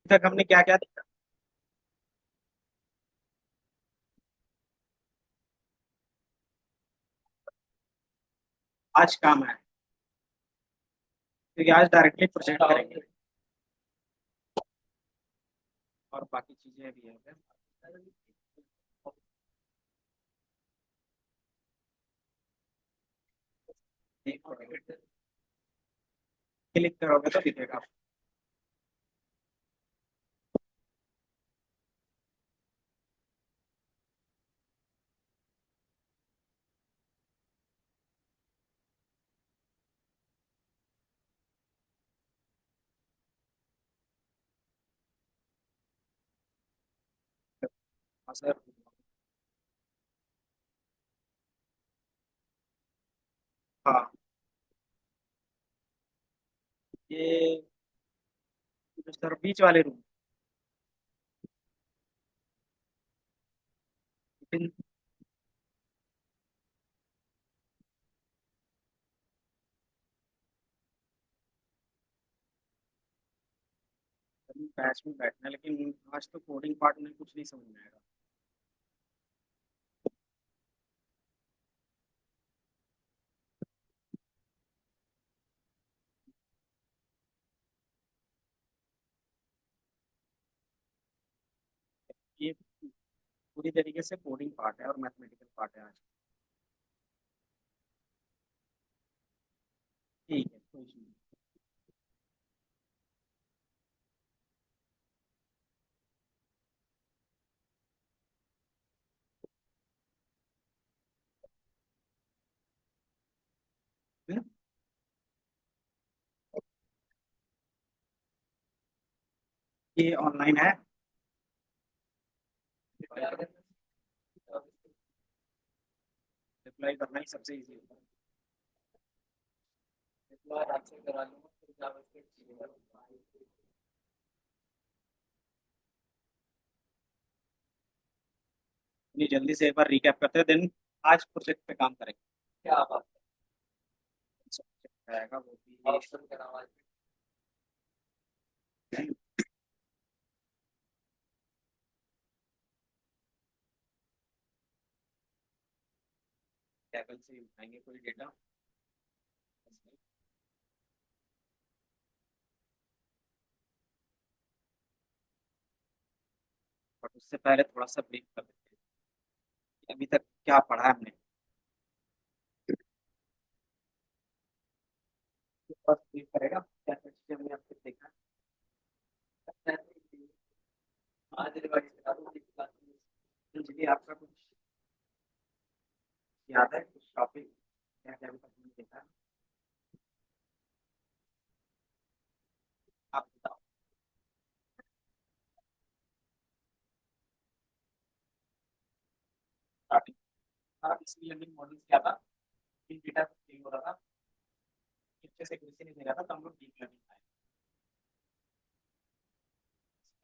तक हमने क्या क्या देखा? आज काम है, क्योंकि आज डायरेक्टली प्रोजेक्ट करेंगे और बाकी चीजें भी हैं। क्लिक करोगे तो दिखेगा। हाँ सर। हाँ, ये जो सर बीच वाले रूम, बैच में बैठना है, लेकिन आज तो कोडिंग पार्ट में कुछ नहीं समझ में आएगा। ये पूरी तरीके से कोडिंग पार्ट है और मैथमेटिकल पार्ट है आज। ठीक है, कोई इशू नहीं। हम्म, ये ऑनलाइन है। अप्लाई करना ही सबसे इजी होता है। ये जल्दी से एक बार रिकैप करते हैं, देन आज प्रोजेक्ट पे काम करेंगे। क्या बात है, वो भी टेबल से उठाएंगे कोई डेटा, बट उससे पहले थोड़ा सा ब्रीफ कर देते हैं कि अभी तक क्या पढ़ा है हमने। फर्स्ट ब्रीफ करेगा क्या क्या चीजें हमने अब तक देखा है। आज जी आपका कुछ याद है, कुछ टॉपिक क्या क्या अभी तक हमने देखा है? आप बताओ। स्टार्टिंग इसकी लर्निंग मॉडल क्या था? बिग डेटा ट्रेन हो रहा था, अच्छे से किसी नहीं दे रहा था, तो हम लोग डीप लर्निंग आए।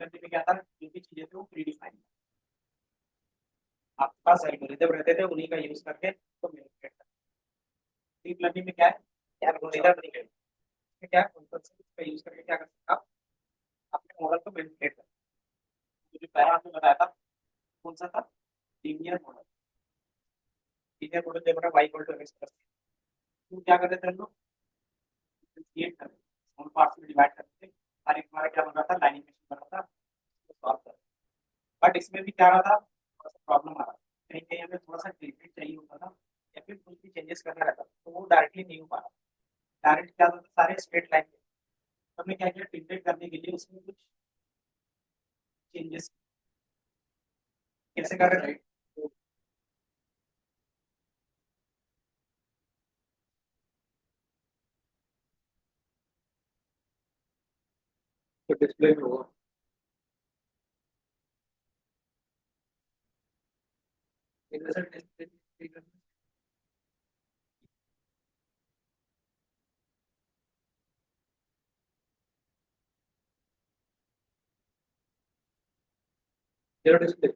लर्निंग में क्या था, जो भी चीजें थे वो प्री डिफाइंड, आपके पास एल्गोरिदम रहते थे, उन्हीं का यूज करके तो मैनिपुलेट करते। डीप लर्निंग में क्या है, एल्गोरिदम नहीं है, इसमें क्या है, कॉन्सेप्ट का यूज करके क्या कर सकते हैं आप अपने मॉडल को मैनिपुलेट कर। जो पहला आपने बताया था, कौन सा था? Linear model. लीनियर मॉडल जब Y equal to X plus, तो क्या करते थे हम लोग, क्रिएट करते स्मॉल पार्ट्स में डिवाइड करते थे, हर एक हमारा क्या बन रहा था, लाइन इक्वेशन बन रहा था, उसको सॉल्व कर। बट इसमें भी क्या रहा था, थोड़ा सा प्रॉब्लम आ रहा था, कहीं कहीं हमें थोड़ा सा ट्रीटमेंट चाहिए होता था या फिर कुछ भी चेंजेस करना रहता था, तो वो डायरेक्टली नहीं हो पा रहा। डायरेक्ट क्या होता था, सारे स्ट्रेट लाइन, हमने क्या किया, ट्रीटमेंट करने के लिए उसमें कुछ चेंजेस कैसे कर रहे थे। तो डिस्प्ले में होगा। जीरो डिस्प्ले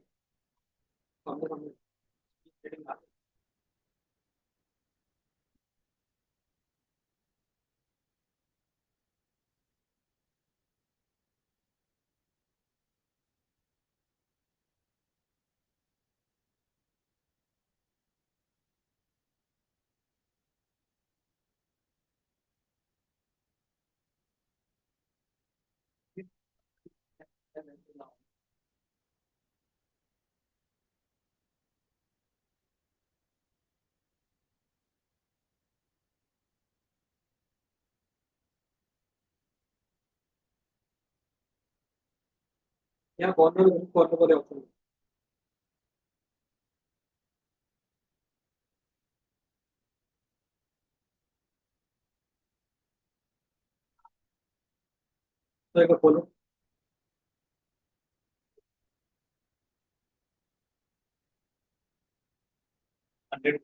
यहाँ कॉर्नर वाले ऑप्शन तो एक खोलो 100।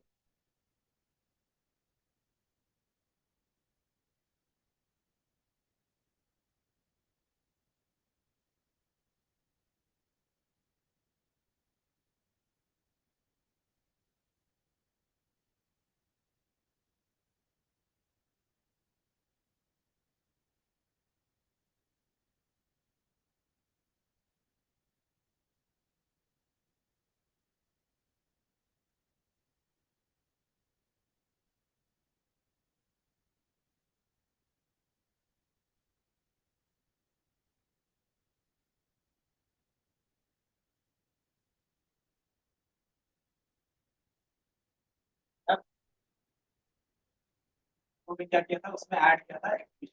अब तो क्या किया था, उसमें ऐड किया था एक्सप्रेशन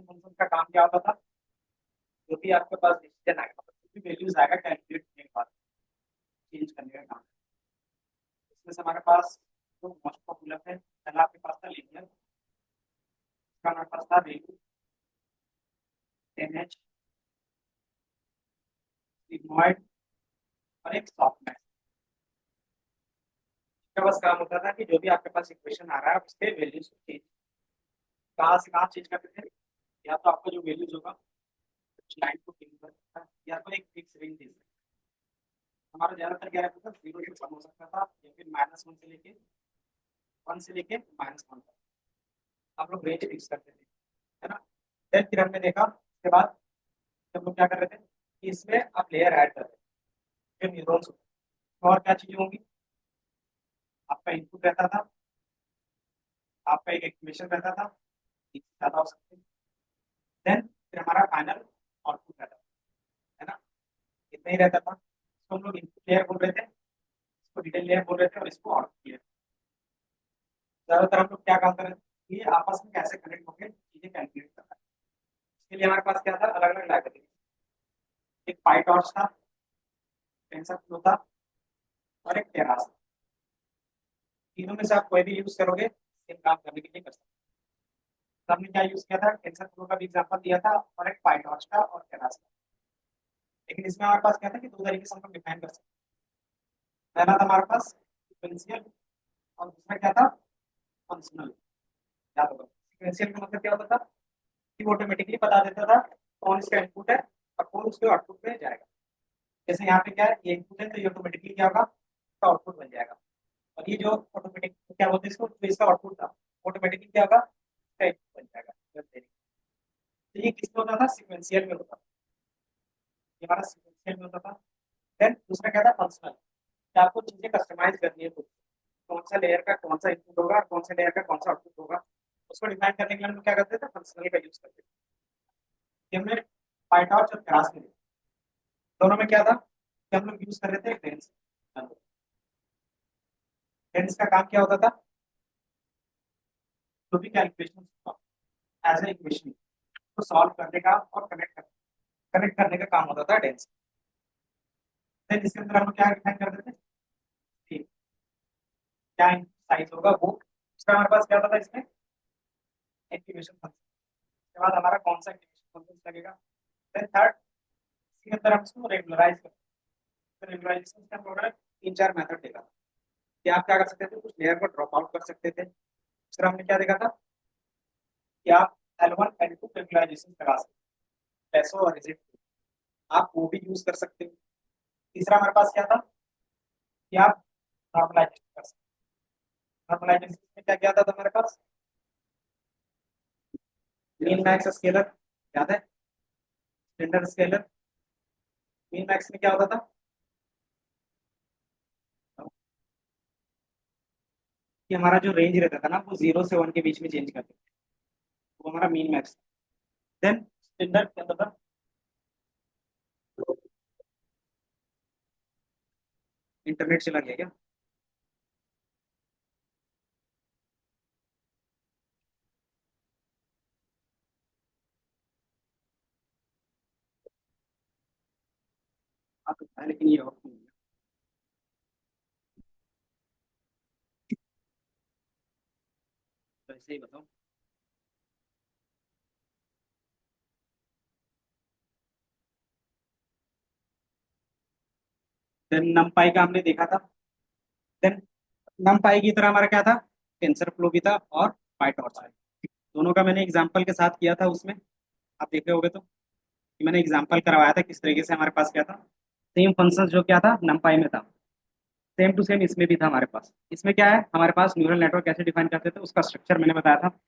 फंक्शन का काम क्या होता था, जो भी आपके पास डिसीजन आएगा, मतलब जो भी वैल्यूज आएगा कैलकुलेट करने के बाद चेंज करने का काम। इसमें से हमारे पास जो मोस्ट पॉपुलर है, पहला आपके पास था लीनियर, इसका हमारे पास था वैल्यू 10h, सिग्मॉइड और एक सॉफ्टनेस। इसका बस काम होता था कि जो भी आपके पास इक्वेशन आ रहा है उसके वैल्यूज को चेंज, कहाँ से कहाँ चेंज करते थे, या तो आपका जो वैल्यूज होगा कुछ लाइन को चेंज कर सकता है, या तो एक फिक्स रेंज दे सकता है। हमारा ज्यादातर क्या रहता था, 0 से 1 हो सकता था, या फिर -1 से लेके 1 से लेके -1 तक हम लोग रेंज फिक्स करते थे, है ना। फिर हमने देखा उसके बाद हम लोग क्या कर रहे थे कि इसमें आप लेयर ऐड कर रहे थे, फिर न्यूरॉन्स, और क्या चीजें होंगी, आपका इनपुट रहता था, आपका एक एक्सप्रेशन रहता था, इससे ज्यादा हो सकते हैं, देन फिर हमारा फाइनल आउटपुट रहता था, है ना। इतना ही रहता था, इसको हम लोग इनपुट लेयर बोल रहे थे, इसको डिटेल लेयर बोल रहे थे, और इसको आउटपुट लेयर। ज्यादातर हम लोग क्या काम कर रहे थे, ये आपस में कैसे कनेक्ट होकर चीजें कैलकुलेट करना है। इसके लिए हमारे पास क्या था, अलग अलग लाइब्रेरी, एक पाइटॉर्च था, टेंसरफ्लो था, और एक केरास था। तीनों में से आप कोई भी यूज करोगे सेम काम करने के लिए कर सकते हैं। तो हमने क्या यूज किया था, टेंसरफ्लो का भी एग्जांपल दिया था, और एक पाइटॉर्च का और केरास का। लेकिन इसमें हमारे पास क्या था कि दो तरीके से हम लोग डिफाइन कर सकते हैं। पहला था हमारे पास सीक्वेंशियल, और दूसरा क्या था, फंक्शनल। याद होगा सीक्वेंशियल का मतलब क्या होता था कि वो ऑटोमेटिकली बता देता था कौन इसका इनपुट है और कौन उसके आउटपुट में जाएगा। जैसे यहाँ पे क्या है, ये इनपुट है तो ये ऑटोमेटिकली क्या होगा, इसका आउटपुट बन जाएगा। और ये जो ऑटोमेटिक क्या बोलते हैं इसको, जो इसका आउटपुट था ऑटोमेटिकली क्या होगा, इसका इनपुट बन जाएगा। तो ये किसमें होता था, सीक्वेंशियल में होता था, ये हमारा सीक्वेंशियल में होता था। देन दूसरा क्या था, फंक्शनल, कि आपको चीजें कस्टमाइज करनी है खुद, कौन सा लेयर का कौन सा इनपुट होगा, कौन सा लेयर का कौन सा आउटपुट होगा, उसको डिफाइन करने के लिए हम लोग क्या करते थे, फंक्शनल का यूज करते थे। ये हमने पाइटॉर्च और क्लास में दोनों में क्या था कि हम लोग यूज कर रहे थे टेंस। टेंस का काम क्या होता था, जो भी कैलकुलेशन एज ए इक्वेशन को सॉल्व करने का और कनेक्ट करने का काम होता था टेंस। देन इसके अंदर हम लोग क्या डिफाइन कर देते थे, क्या साइज होगा वो, उसका हमारे पास क्या होता था इसमें, इंटीग्रेशन फंक्शन। उसके बाद हमारा कौन सा इंटीग्रेशन फंक्शन लगेगा। देन थर्ड, इसके अंदर हम इसको रेगुलराइज करते हैं। रेगुलराइजेशन का हमारा 3-4 मेथड देखा था कि आप क्या कर सकते थे, कुछ लेयर को ड्रॉप आउट कर सकते थे। दूसरा हमने क्या देखा था कि आप L1 L2 रेगुलराइजेशन लगा सकते हैं, एसओ और रिजिट, आप वो भी यूज कर सकते हो। तीसरा हमारे पास क्या था कि आप नॉर्मलाइजेशन कर सकते हैं। नॉर्मलाइजेशन में क्या क्या था हमारे पास, मीन मैक्स स्केलर, याद है, स्टैंडर्ड स्केलर। मीन मैक्स में क्या होता था कि हमारा जो रेंज रहता था ना, वो 0 से 1 के बीच में चेंज करते थे, वो हमारा मीन मैक्स। देन स्टैंडर्ड क्या होता था, इंटरनेट चला गया क्या? आप तो है, लेकिन ये ऑप्शन नहीं है। तो ऐसे ही बताओ। देन नमपाई का हमने देखा था। देन नमपाई की तरह हमारा क्या था, टेंसर फ्लो भी था और पाइटॉर्च। दोनों का मैंने एग्जांपल के साथ किया था उसमें, आप देखे होगे तो कि मैंने एग्जांपल करवाया था किस तरीके से हमारे पास क्या था, सेम फंक्शन जो क्या था नमपाई में था, सेम टू सेम इसमें भी था हमारे पास। इसमें क्या है हमारे पास, न्यूरल नेटवर्क कैसे डिफाइन करते थे उसका स्ट्रक्चर मैंने बताया था।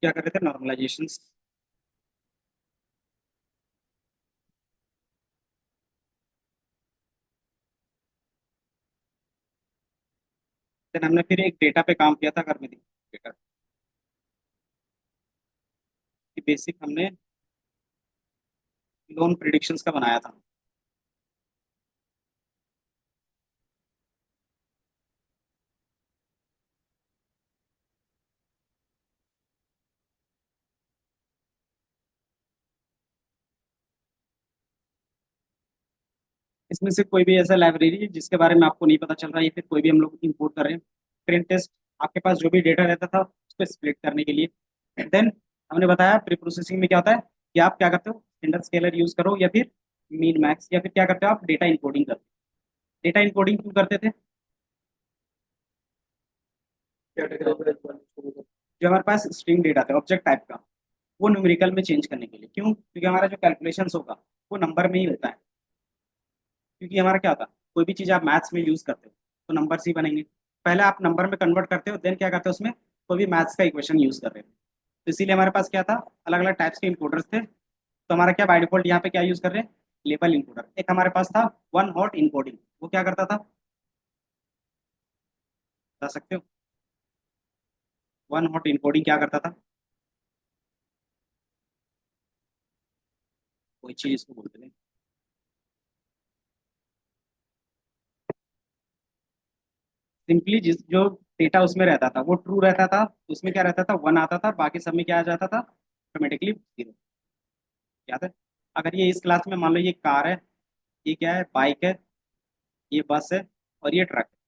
क्या कर रहे थे, नॉर्मलाइजेशन। देन हमने फिर एक डेटा पे काम किया था, अगर मैं डेटा की बेसिक हमने लोन प्रिडिक्शंस का बनाया था। इसमें से कोई भी ऐसा लाइब्रेरी है जिसके बारे में आपको नहीं पता चल रहा है, या फिर कोई भी हम लोग इंपोर्ट कर रहे हैं, प्रिंट टेस्ट, आपके पास जो भी डेटा रहता था उसको स्प्लिट करने के लिए। देन हमने बताया प्री प्रोसेसिंग में क्या होता है कि आप क्या करते हो, स्टैंडर्ड स्केलर यूज करो या फिर मीन मैक्स, या फिर क्या करते हो आप डेटा इनकोडिंग करते हो। डेटा इनकोडिंग क्यों करते थे, जो हमारे पास स्ट्रिंग डेटा था ऑब्जेक्ट टाइप का, वो न्यूमेरिकल में चेंज करने के लिए। क्यों? क्योंकि हमारा जो कैलकुलेशंस होगा वो नंबर में ही होता है। क्योंकि हमारा क्या होता है, कोई भी चीज़ आप मैथ्स में यूज करते हो तो नंबर्स ही बनेंगे। पहले आप नंबर में कन्वर्ट करते हो, देन क्या करते हो उसमें कोई भी मैथ्स का इक्वेशन यूज कर रहे हो। तो इसीलिए हमारे पास क्या था, अलग अलग टाइप्स के इनकोडर्स थे। तो हमारा क्या बाय डिफॉल्ट यहाँ पे क्या यूज कर रहे हैं, लेबल इनकोडर। एक हमारे पास था वन हॉट इनकोडिंग, वो क्या करता था, बता सकते हो? वन हॉट इनकोडिंग क्या करता था, कोई चीज इसको बोलते थे। सिंपली जिस जो डेटा उसमें रहता था वो ट्रू रहता था, तो उसमें क्या रहता था, वन आता था, बाकी सब में क्या आ जाता था, ऑटोमेटिकली जीरो। याद है? अगर ये इस क्लास में मान लो ये कार है, ये क्या है, बाइक है, ये बस है और ये ट्रक है।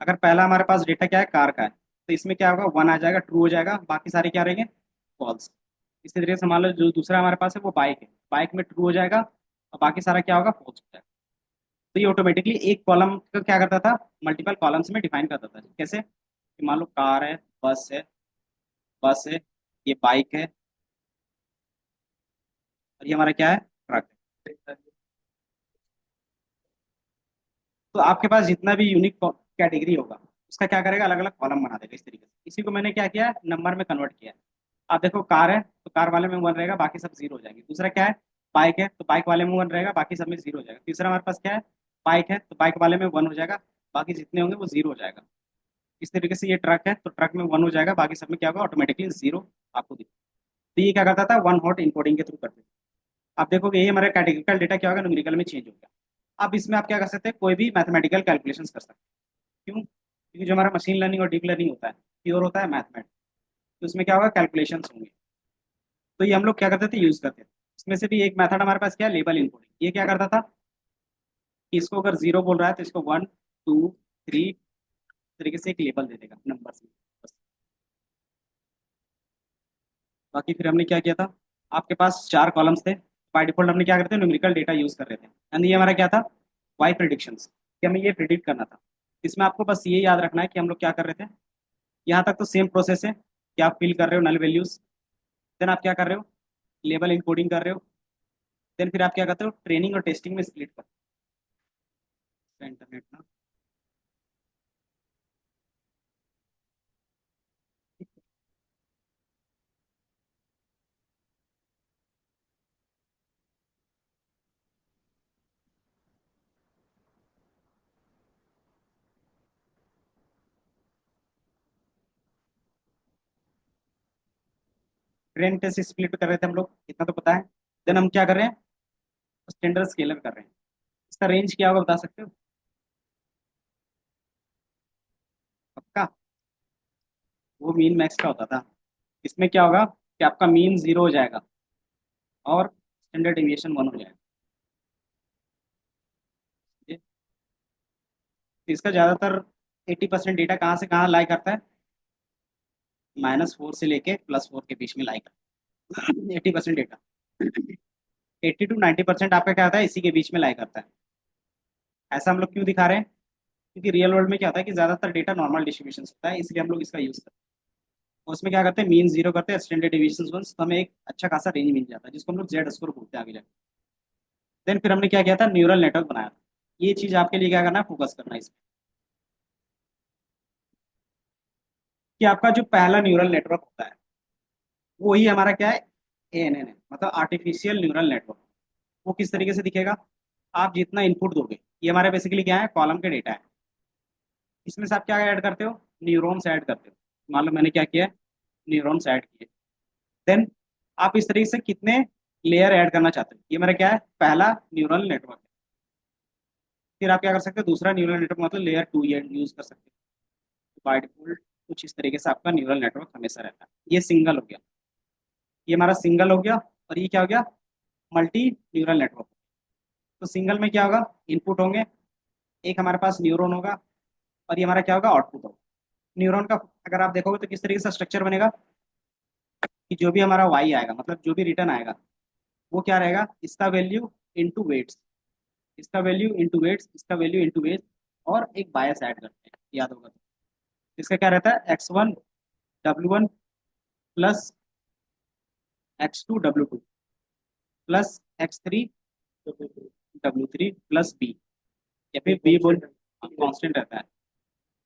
अगर पहला हमारे पास डेटा क्या है, कार का है, तो इसमें क्या होगा, वन आ जाएगा, ट्रू हो जाएगा, बाकी सारे क्या रहेंगे, फॉल्स। इसी तरीके से मान लो जो दूसरा हमारे पास है वो बाइक है, बाइक में ट्रू हो जाएगा और बाकी सारा क्या होगा, फॉल्स हो जाएगा। तो ये ऑटोमेटिकली एक कॉलम का क्या करता था, मल्टीपल कॉलम्स में डिफाइन करता था। कैसे कि मान लो कार है, बस है, बस है, ये बाइक है और ये हमारा क्या है, ट्रक है। तो आपके पास जितना भी यूनिक कैटेगरी होगा उसका क्या करेगा, अलग अलग कॉलम बना देगा इस तरीके से। इसी को मैंने क्या किया, नंबर में कन्वर्ट किया। आप देखो कार है तो कार वाले में वन रहेगा, बाकी सब जीरो हो जाएंगे। दूसरा क्या है, बाइक है तो बाइक वाले में वन रहेगा, बाकी सब में जीरो हो जाएगा। तीसरा हमारे पास क्या है, बाइक है तो बाइक वाले में वन हो जाएगा, बाकी जितने होंगे वो जीरो हो जाएगा। इस तरीके से ये ट्रक है तो ट्रक में वन हो जाएगा, बाकी सब में क्या होगा, ऑटोमेटिकली जीरो आपको दिखेगा। तो ये क्या करता था, वन हॉट इनकोडिंग के थ्रू करते थे। आप देखोगे ये हमारा कैटेगरिकल डेटा क्या होगा, न्यूमेरिकल में चेंज हो गया। अब इसमें आप क्या कर सकते हैं, कोई भी मैथमेटिकल कैलकुलेशंस कर सकते हैं। क्यों? क्योंकि जो हमारा मशीन लर्निंग और डीप लर्निंग होता है, प्योर होता है मैथमेटिक्स। तो उसमें क्या होगा, कैलकुलेशंस होंगे। तो ये हम लोग क्या करते थे, यूज करते थे। इसमें से भी एक मेथड हमारे पास क्या है, लेबल इनकोडिंग। ये क्या करता था कि इसको अगर जीरो बोल रहा है तो इसको वन, टू, थ्री तरीके से एक लेबल दे देगा नंबर में, बस। बाकी फिर हमने क्या किया था, आपके पास चार कॉलम्स थे। बाय डिफॉल्ट हमने क्या करते थे, न्यूमेरिकल डेटा यूज कर रहे थे। एंड ये हमारा क्या था, वाई प्रिडिक्शंस, कि हमें ये प्रिडिक्ट करना था। इसमें आपको बस ये याद रखना है कि हम लोग क्या कर रहे थे। यहाँ तक तो सेम प्रोसेस है कि आप फिल कर रहे हो नल वैल्यूज, देन आप क्या कर रहे हो, लेबल इनकोडिंग कर रहे हो। देन फिर आप क्या करते हो, ट्रेनिंग और टेस्टिंग में स्प्लिट करते हो इंटरनेट ना। ट्रेन टेस्ट स्प्लिट कर रहे थे हम लोग, इतना तो पता है। देन हम क्या कर रहे हैं, स्टैंडर्ड स्केलर कर रहे हैं। इसका रेंज क्या होगा बता सकते हो? पक्का? वो मीन मैक्स का होता था। इसमें क्या होगा कि आपका मीन जीरो हो जाएगा और स्टैंडर्ड डेविएशन वन हो जाएगा। ठीक है? तो इसका ज़्यादातर 80% डेटा कहाँ से कहाँ लाई करता है, -4 से लेके +4 के बीच में लाई करता है 80% डेटा। 80 to 90% आपका क्या होता है, इसी के बीच में लाई करता है। ऐसा हम लोग क्यों दिखा रहे हैं? क्योंकि रियल वर्ल्ड में क्या होता है कि ज़्यादातर डेटा नॉर्मल डिस्ट्रीब्यूशन होता है, इसलिए हम लोग इसका यूज़ करते हैं। उसमें क्या करते हैं, मीन जीरो करते हैं, स्टैंडर्ड डेविएशन वन, तो हमें एक अच्छा खासा रेंज मिल जाता है जिसको हम लोग जेड स्कोर बोलते हैं आगे जाके। देन फिर हमने क्या किया था, न्यूरल नेटवर्क बनाया था। ये चीज़ आपके लिए क्या करना है, फोकस करना है इसमें, कि आपका जो पहला न्यूरल नेटवर्क होता है वही हमारा क्या है, एएनएन है, मतलब आर्टिफिशियल न्यूरल नेटवर्क। वो किस तरीके से दिखेगा, आप जितना इनपुट दोगे, ये हमारे बेसिकली क्या है, कॉलम के डेटा है। इसमें से आप क्या ऐड करते हो, न्यूरॉन्स ऐड करते हो। मान लो मैंने क्या किया है, न्यूरॉन्स ऐड किए। देन आप इस तरीके से कितने लेयर ऐड करना चाहते हो, ये मेरा क्या है, पहला न्यूरल नेटवर्क है। फिर आप क्या कर सकते हो, दूसरा न्यूरल नेटवर्क मतलब लेयर टू ये यूज कर सकते हो। बाय डिफॉल्ट कुछ इस तरीके से आपका न्यूरल नेटवर्क हमेशा रहता है। ये सिंगल हो गया, ये हमारा सिंगल हो गया। और ये क्या हो गया, मल्टी न्यूरल नेटवर्क। तो सिंगल में क्या होगा, इनपुट होंगे, एक हमारे पास न्यूरॉन होगा, और ये हमारा क्या होगा, आउटपुट होगा। न्यूरॉन का अगर आप देखोगे तो किस तरीके से स्ट्रक्चर बनेगा, कि जो भी हमारा वाई आएगा, मतलब जो भी रिटर्न आएगा, वो क्या रहेगा, इसका वैल्यू इनटू वेट्स, इसका वैल्यू इनटू वेट्स, इसका वैल्यू इनटू वेट्स, और एक बायस ऐड करते हैं, याद होगा तो। इसका क्या रहता है, x1 W1 plus x2 W2 plus x3 W3 plus B, या फिर बी बोल, कांस्टेंट रहता है।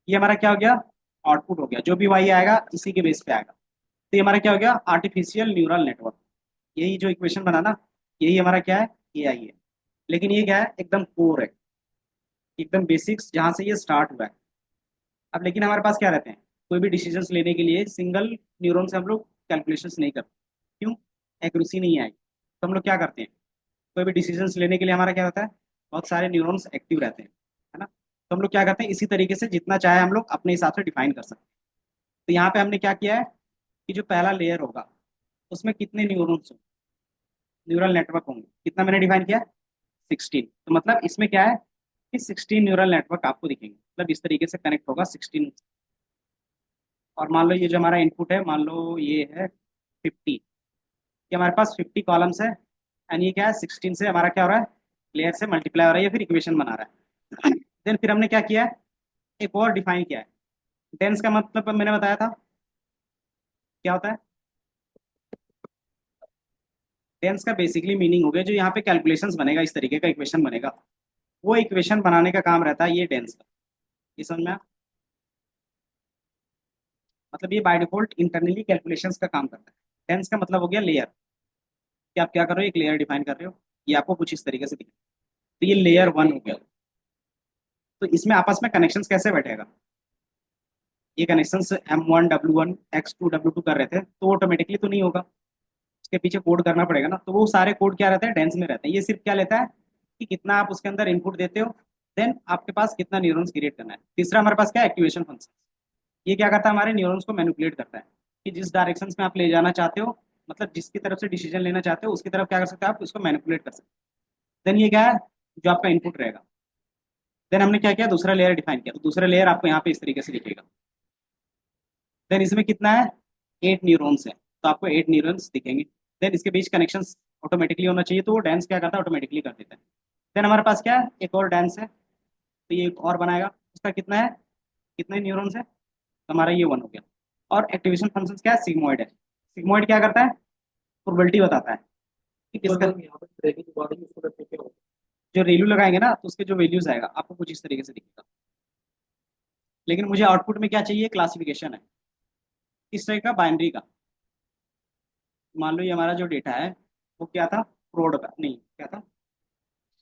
ये हमारा क्या हो गया, आउटपुट हो गया। जो भी वाई आएगा इसी के बेस पे आएगा। तो ये हमारा क्या हो गया, आर्टिफिशियल न्यूरल नेटवर्क। यही जो इक्वेशन बना ना, यही हमारा क्या है, एआई है। लेकिन ये क्या है, एकदम कोर है, एकदम बेसिक्स जहाँ से ये स्टार्ट हुआ है। अब लेकिन हमारे पास क्या रहते हैं, कोई भी डिसीजंस लेने के लिए सिंगल न्यूरॉन से हम लोग कैलकुलेशंस नहीं करते। क्यों, एक्यूरेसी नहीं आएगी। तो हम लोग क्या करते हैं, कोई भी डिसीजंस लेने के लिए हमारा क्या होता है, बहुत सारे न्यूरॉन्स एक्टिव रहते हैं, है ना। तो हम लोग क्या करते हैं, इसी तरीके से जितना चाहे हम लोग अपने हिसाब से डिफाइन कर सकते हैं। तो यहाँ पे हमने क्या किया है, कि जो पहला लेयर होगा उसमें कितने न्यूरॉन्स होंगे, न्यूरल नेटवर्क होंगे, कितना मैंने डिफाइन किया, 16। तो मतलब इसमें क्या है, कि 16 न्यूरल नेटवर्क आपको दिखेंगे, मतलब इस तरीके से कनेक्ट होगा 16। और मान लो ये जो हमारा इनपुट है, मान लो ये है 50, कि हमारे पास 50 कॉलम्स है। एंड ये क्या है, 16 से हमारा क्या हो रहा है, लेयर से मल्टीप्लाई हो रहा है, या फिर इक्वेशन बना रहा है। देन फिर हमने क्या किया है, एक और डिफाइन किया है। डेंस का मतलब मैंने बताया था क्या होता है। डेंस का बेसिकली मीनिंग हो गया, जो यहाँ पे कैलकुलेशंस बनेगा, इस तरीके का इक्वेशन बनेगा, वो इक्वेशन बनाने का काम रहता है ये डेंस का। ये समझ में आया? मतलब ये बाय डिफॉल्ट इंटरनली कैलकुलेशंस का काम करता है। डेंस का मतलब हो गया लेयर, कि आप क्या कर रहे हो, एक लेयर डिफाइन कर रहे हो, ये आपको कुछ इस तरीके से दिखे। तो ये लेयर वन हो गया। तो इसमें आपस में कनेक्शंस कैसे बैठेगा, ये connections M1 W1 X2 W2 कर रहे थे, तो ऑटोमेटिकली तो नहीं होगा, उसके पीछे कोड करना पड़ेगा ना। तो वो सारे कोड क्या रहते हैं, डेंस में रहते हैं। ये सिर्फ क्या लेता है, कि कितना आप उसके अंदर इनपुट देते हो, देन आपके पास कितना न्यूरॉन्स क्रिएट करना है। तीसरा हमारे पास क्या है, एक्टिवेशन फंक्शन। ये क्या करता है, हमारे न्यूरॉन्स को मैनिपुलेट करता है, कि जिस डायरेक्शन में आप ले जाना चाहते हो, मतलब जिसकी तरफ से डिसीजन लेना चाहते हो, उसकी तरफ क्या कर सकते हो, आप उसको मैनिपुलेट कर सकते हो। देन ये क्या है, जो आपका इनपुट रहेगा। देन हमने क्या किया, दूसरा लेयर डिफाइन किया। तो दूसरा लेयर आपको यहाँ पे इस तरीके से दिखेगा। देन इसमें कितना है, 8 न्यूरॉन्स है, तो आपको 8 न्यूरॉन्स दिखेंगे। देन इसके बीच कनेक्शन ऑटोमेटिकली होना चाहिए, तो वो डांस क्या करता है, ऑटोमेटिकली कर देता है। देन हमारे पास क्या है, एक और डांस है, तो ये एक और बनाएगा। उसका कितना है, कितने न्यूरॉन्स है, तो हमारा ये वन हो गया। और एक्टिवेशन फंक्शन क्या है, सिग्मोइड है। सिग्मोइड क्या करता है, प्रोबेबिलिटी बताता है कि किसका। जो रेलू लगाएंगे ना तो उसके जो वैल्यूज आएगा आपको कुछ इस तरीके से दिखेगा। लेकिन मुझे आउटपुट में क्या चाहिए, क्लासिफिकेशन है किस तरह का, बाइनरी का। मान लो ये हमारा जो डेटा है वो क्या था, प्रोड का नहीं, क्या था,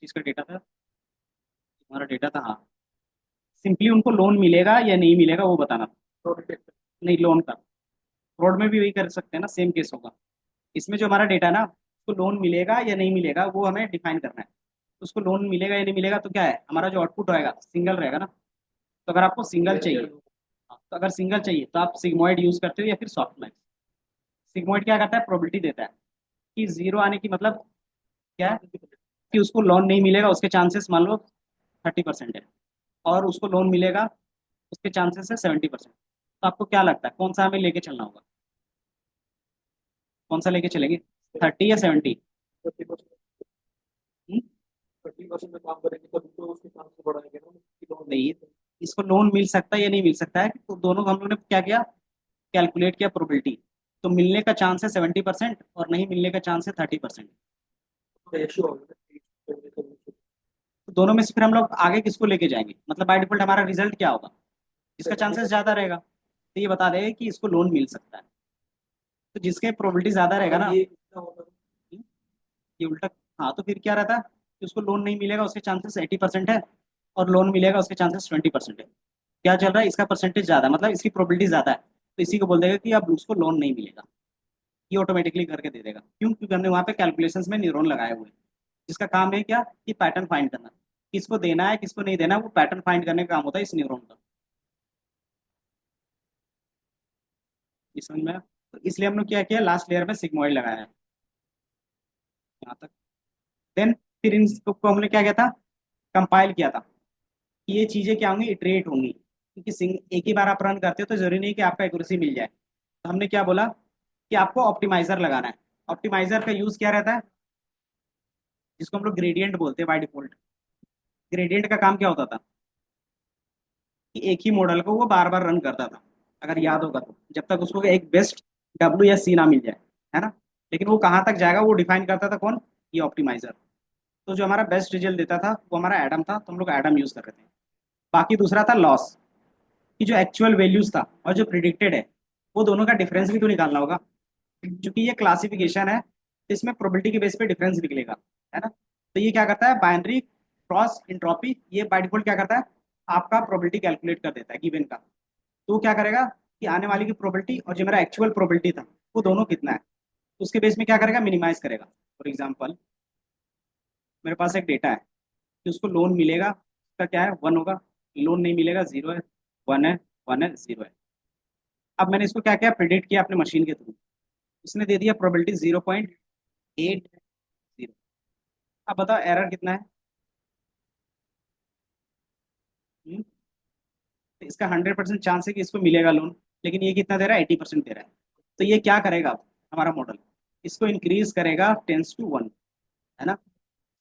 किसका डेटा था, हमारा डेटा था, हाँ। सिंपली उनको लोन मिलेगा या नहीं मिलेगा वो बताना था। नहीं, लोन का। फ्रॉड में भी वही कर सकते हैं ना, सेम केस होगा। इसमें जो हमारा डेटा है ना, उसको लोन मिलेगा या नहीं मिलेगा वो हमें डिफाइन करना है। तो उसको लोन मिलेगा या नहीं मिलेगा तो क्या है, हमारा जो आउटपुट होएगा सिंगल रहेगा ना। तो अगर आपको सिंगल चाहिए, हाँ, तो अगर सिंगल चाहिए तो आप सिग्मोइड यूज करते हो या फिर सॉफ्टमैक्स। सिग्मोइड क्या करता है, प्रोबेबिलिटी देता है कि जीरो आने की मतलब क्या है, कि उसको लोन नहीं मिलेगा, उसके चांसेस मान लो 30% है, और उसको लोन मिलेगा उसके चांसेस है 70%। तो आपको क्या लगता है कौन सा हमें लेके चलना होगा, कौन सा लेके चलेंगे, 30 या 70? नहीं, इसको लोन मिल सकता है या नहीं मिल सकता है, तो दोनों हम लोगों ने क्या किया, कैलकुलेट किया प्रोबेबिलिटी। तो मिलने का चांस है 70% और नहीं मिलने का चांस है 30%। तो दोनों में से फिर हम लोग आगे किसको लेके जाएंगे, मतलब बाय डिफॉल्ट हमारा रिजल्ट क्या होगा, जिसका चांसेस ज्यादा रहेगा तो ये बता देगा कि इसको लोन मिल सकता है। तो जिसके प्रोबेबिलिटी ज्यादा रहेगा ना, ये उल्टा। हाँ, तो फिर क्या रहता है कि उसको लोन नहीं मिलेगा, उसके चांसेस 80% है, और लोन मिलेगा उसके चांसेस 20% है। क्या चल रहा है, इसका परसेंटेज ज्यादा है, मतलब इसकी प्रोबेबिलिटी ज्यादा है, तो इसी को बोल देगा कि अब उसको लोन नहीं मिलेगा। ये ऑटोमेटिकली करके दे देगा, क्यों, क्योंकि हमने वहाँ पे कैलकुलेशंस में न्यूरॉन लगाए हुए हैं, जिसका काम है क्या, कि पैटर्न फाइंड करना, किसको देना है किसको नहीं देना है, वो पैटर्न फाइंड करने का काम होता है इस न्यूरॉन का। ये समझ में आया? तो इसलिए हम लोग क्या किया, लास्ट लेयर में सिग्मोइड लगाया है यहाँ तक। देन फिर इनको हमने क्या किया था, कंपाइल किया था कि ये चीजें क्या होंगी, इटरेट होंगी, क्योंकि एक ही बार आप रन करते हो तो जरूरी नहीं कि आपका एक्यूरेसी मिल जाए। तो हमने क्या बोला कि आपको ऑप्टिमाइजर लगाना है। ऑप्टिमाइजर का यूज क्या रहता है, जिसको हम लोग ग्रेडियंट बोलते हैं बाय डिफॉल्ट। ग्रेडियंट का काम क्या होता था कि एक ही मॉडल को वो बार बार रन करता था, अगर याद होगा तो, जब तक उसको एक बेस्ट डब्ल्यू या सी ना मिल जाए, है ना। लेकिन वो कहाँ तक जाएगा वो डिफाइन करता था कौन, ये ऑप्टिमाइजर। तो जो हमारा बेस्ट रिजल्ट देता था वो हमारा एडम था, तो हम लोग एडम यूज कर रहे थे। बाकी दूसरा था लॉस, कि जो एक्चुअल वैल्यूज था और जो प्रिडिक्टेड है वो दोनों का डिफरेंस भी तो निकालना होगा। क्योंकि ये क्लासिफिकेशन है तो इसमें प्रोबेबिलिटी के बेस पे डिफरेंस निकलेगा, है ना। तो ये क्या करता है, बाइनरी क्रॉस इंट्रोपी, ये बाय डिफॉल्ट क्या करता है, आपका प्रोबेबिलिटी कैलकुलेट कर देता है गिवन का। तो वो क्या करेगा कि आने वाली की प्रोबेबिलिटी और जो मेरा एक्चुअल प्रोबेबिलिटी था वो दोनों कितना है, तो उसके बेस में क्या करेगा, मिनिमाइज करेगा। फॉर एग्जाम्पल मेरे पास एक डेटा है कि उसको लोन मिलेगा, उसका क्या है, 1 होगा, लोन नहीं मिलेगा, 0 है, 1 है, 1 है, 0 है। अब मैंने इसको क्या किया, प्रिडिक्ट किया अपने मशीन के थ्रू, उसने दे दिया प्रोबेबिलिटी 0.80। अब बताओ एरर कितना है। हम्म, तो इसका 100% चांस है कि इसको मिलेगा लोन, लेकिन ये कितना दे रहा है, 80% दे रहा है। तो ये क्या करेगा अब हमारा मॉडल, इसको इंक्रीज करेगा 10 to 1, है ना।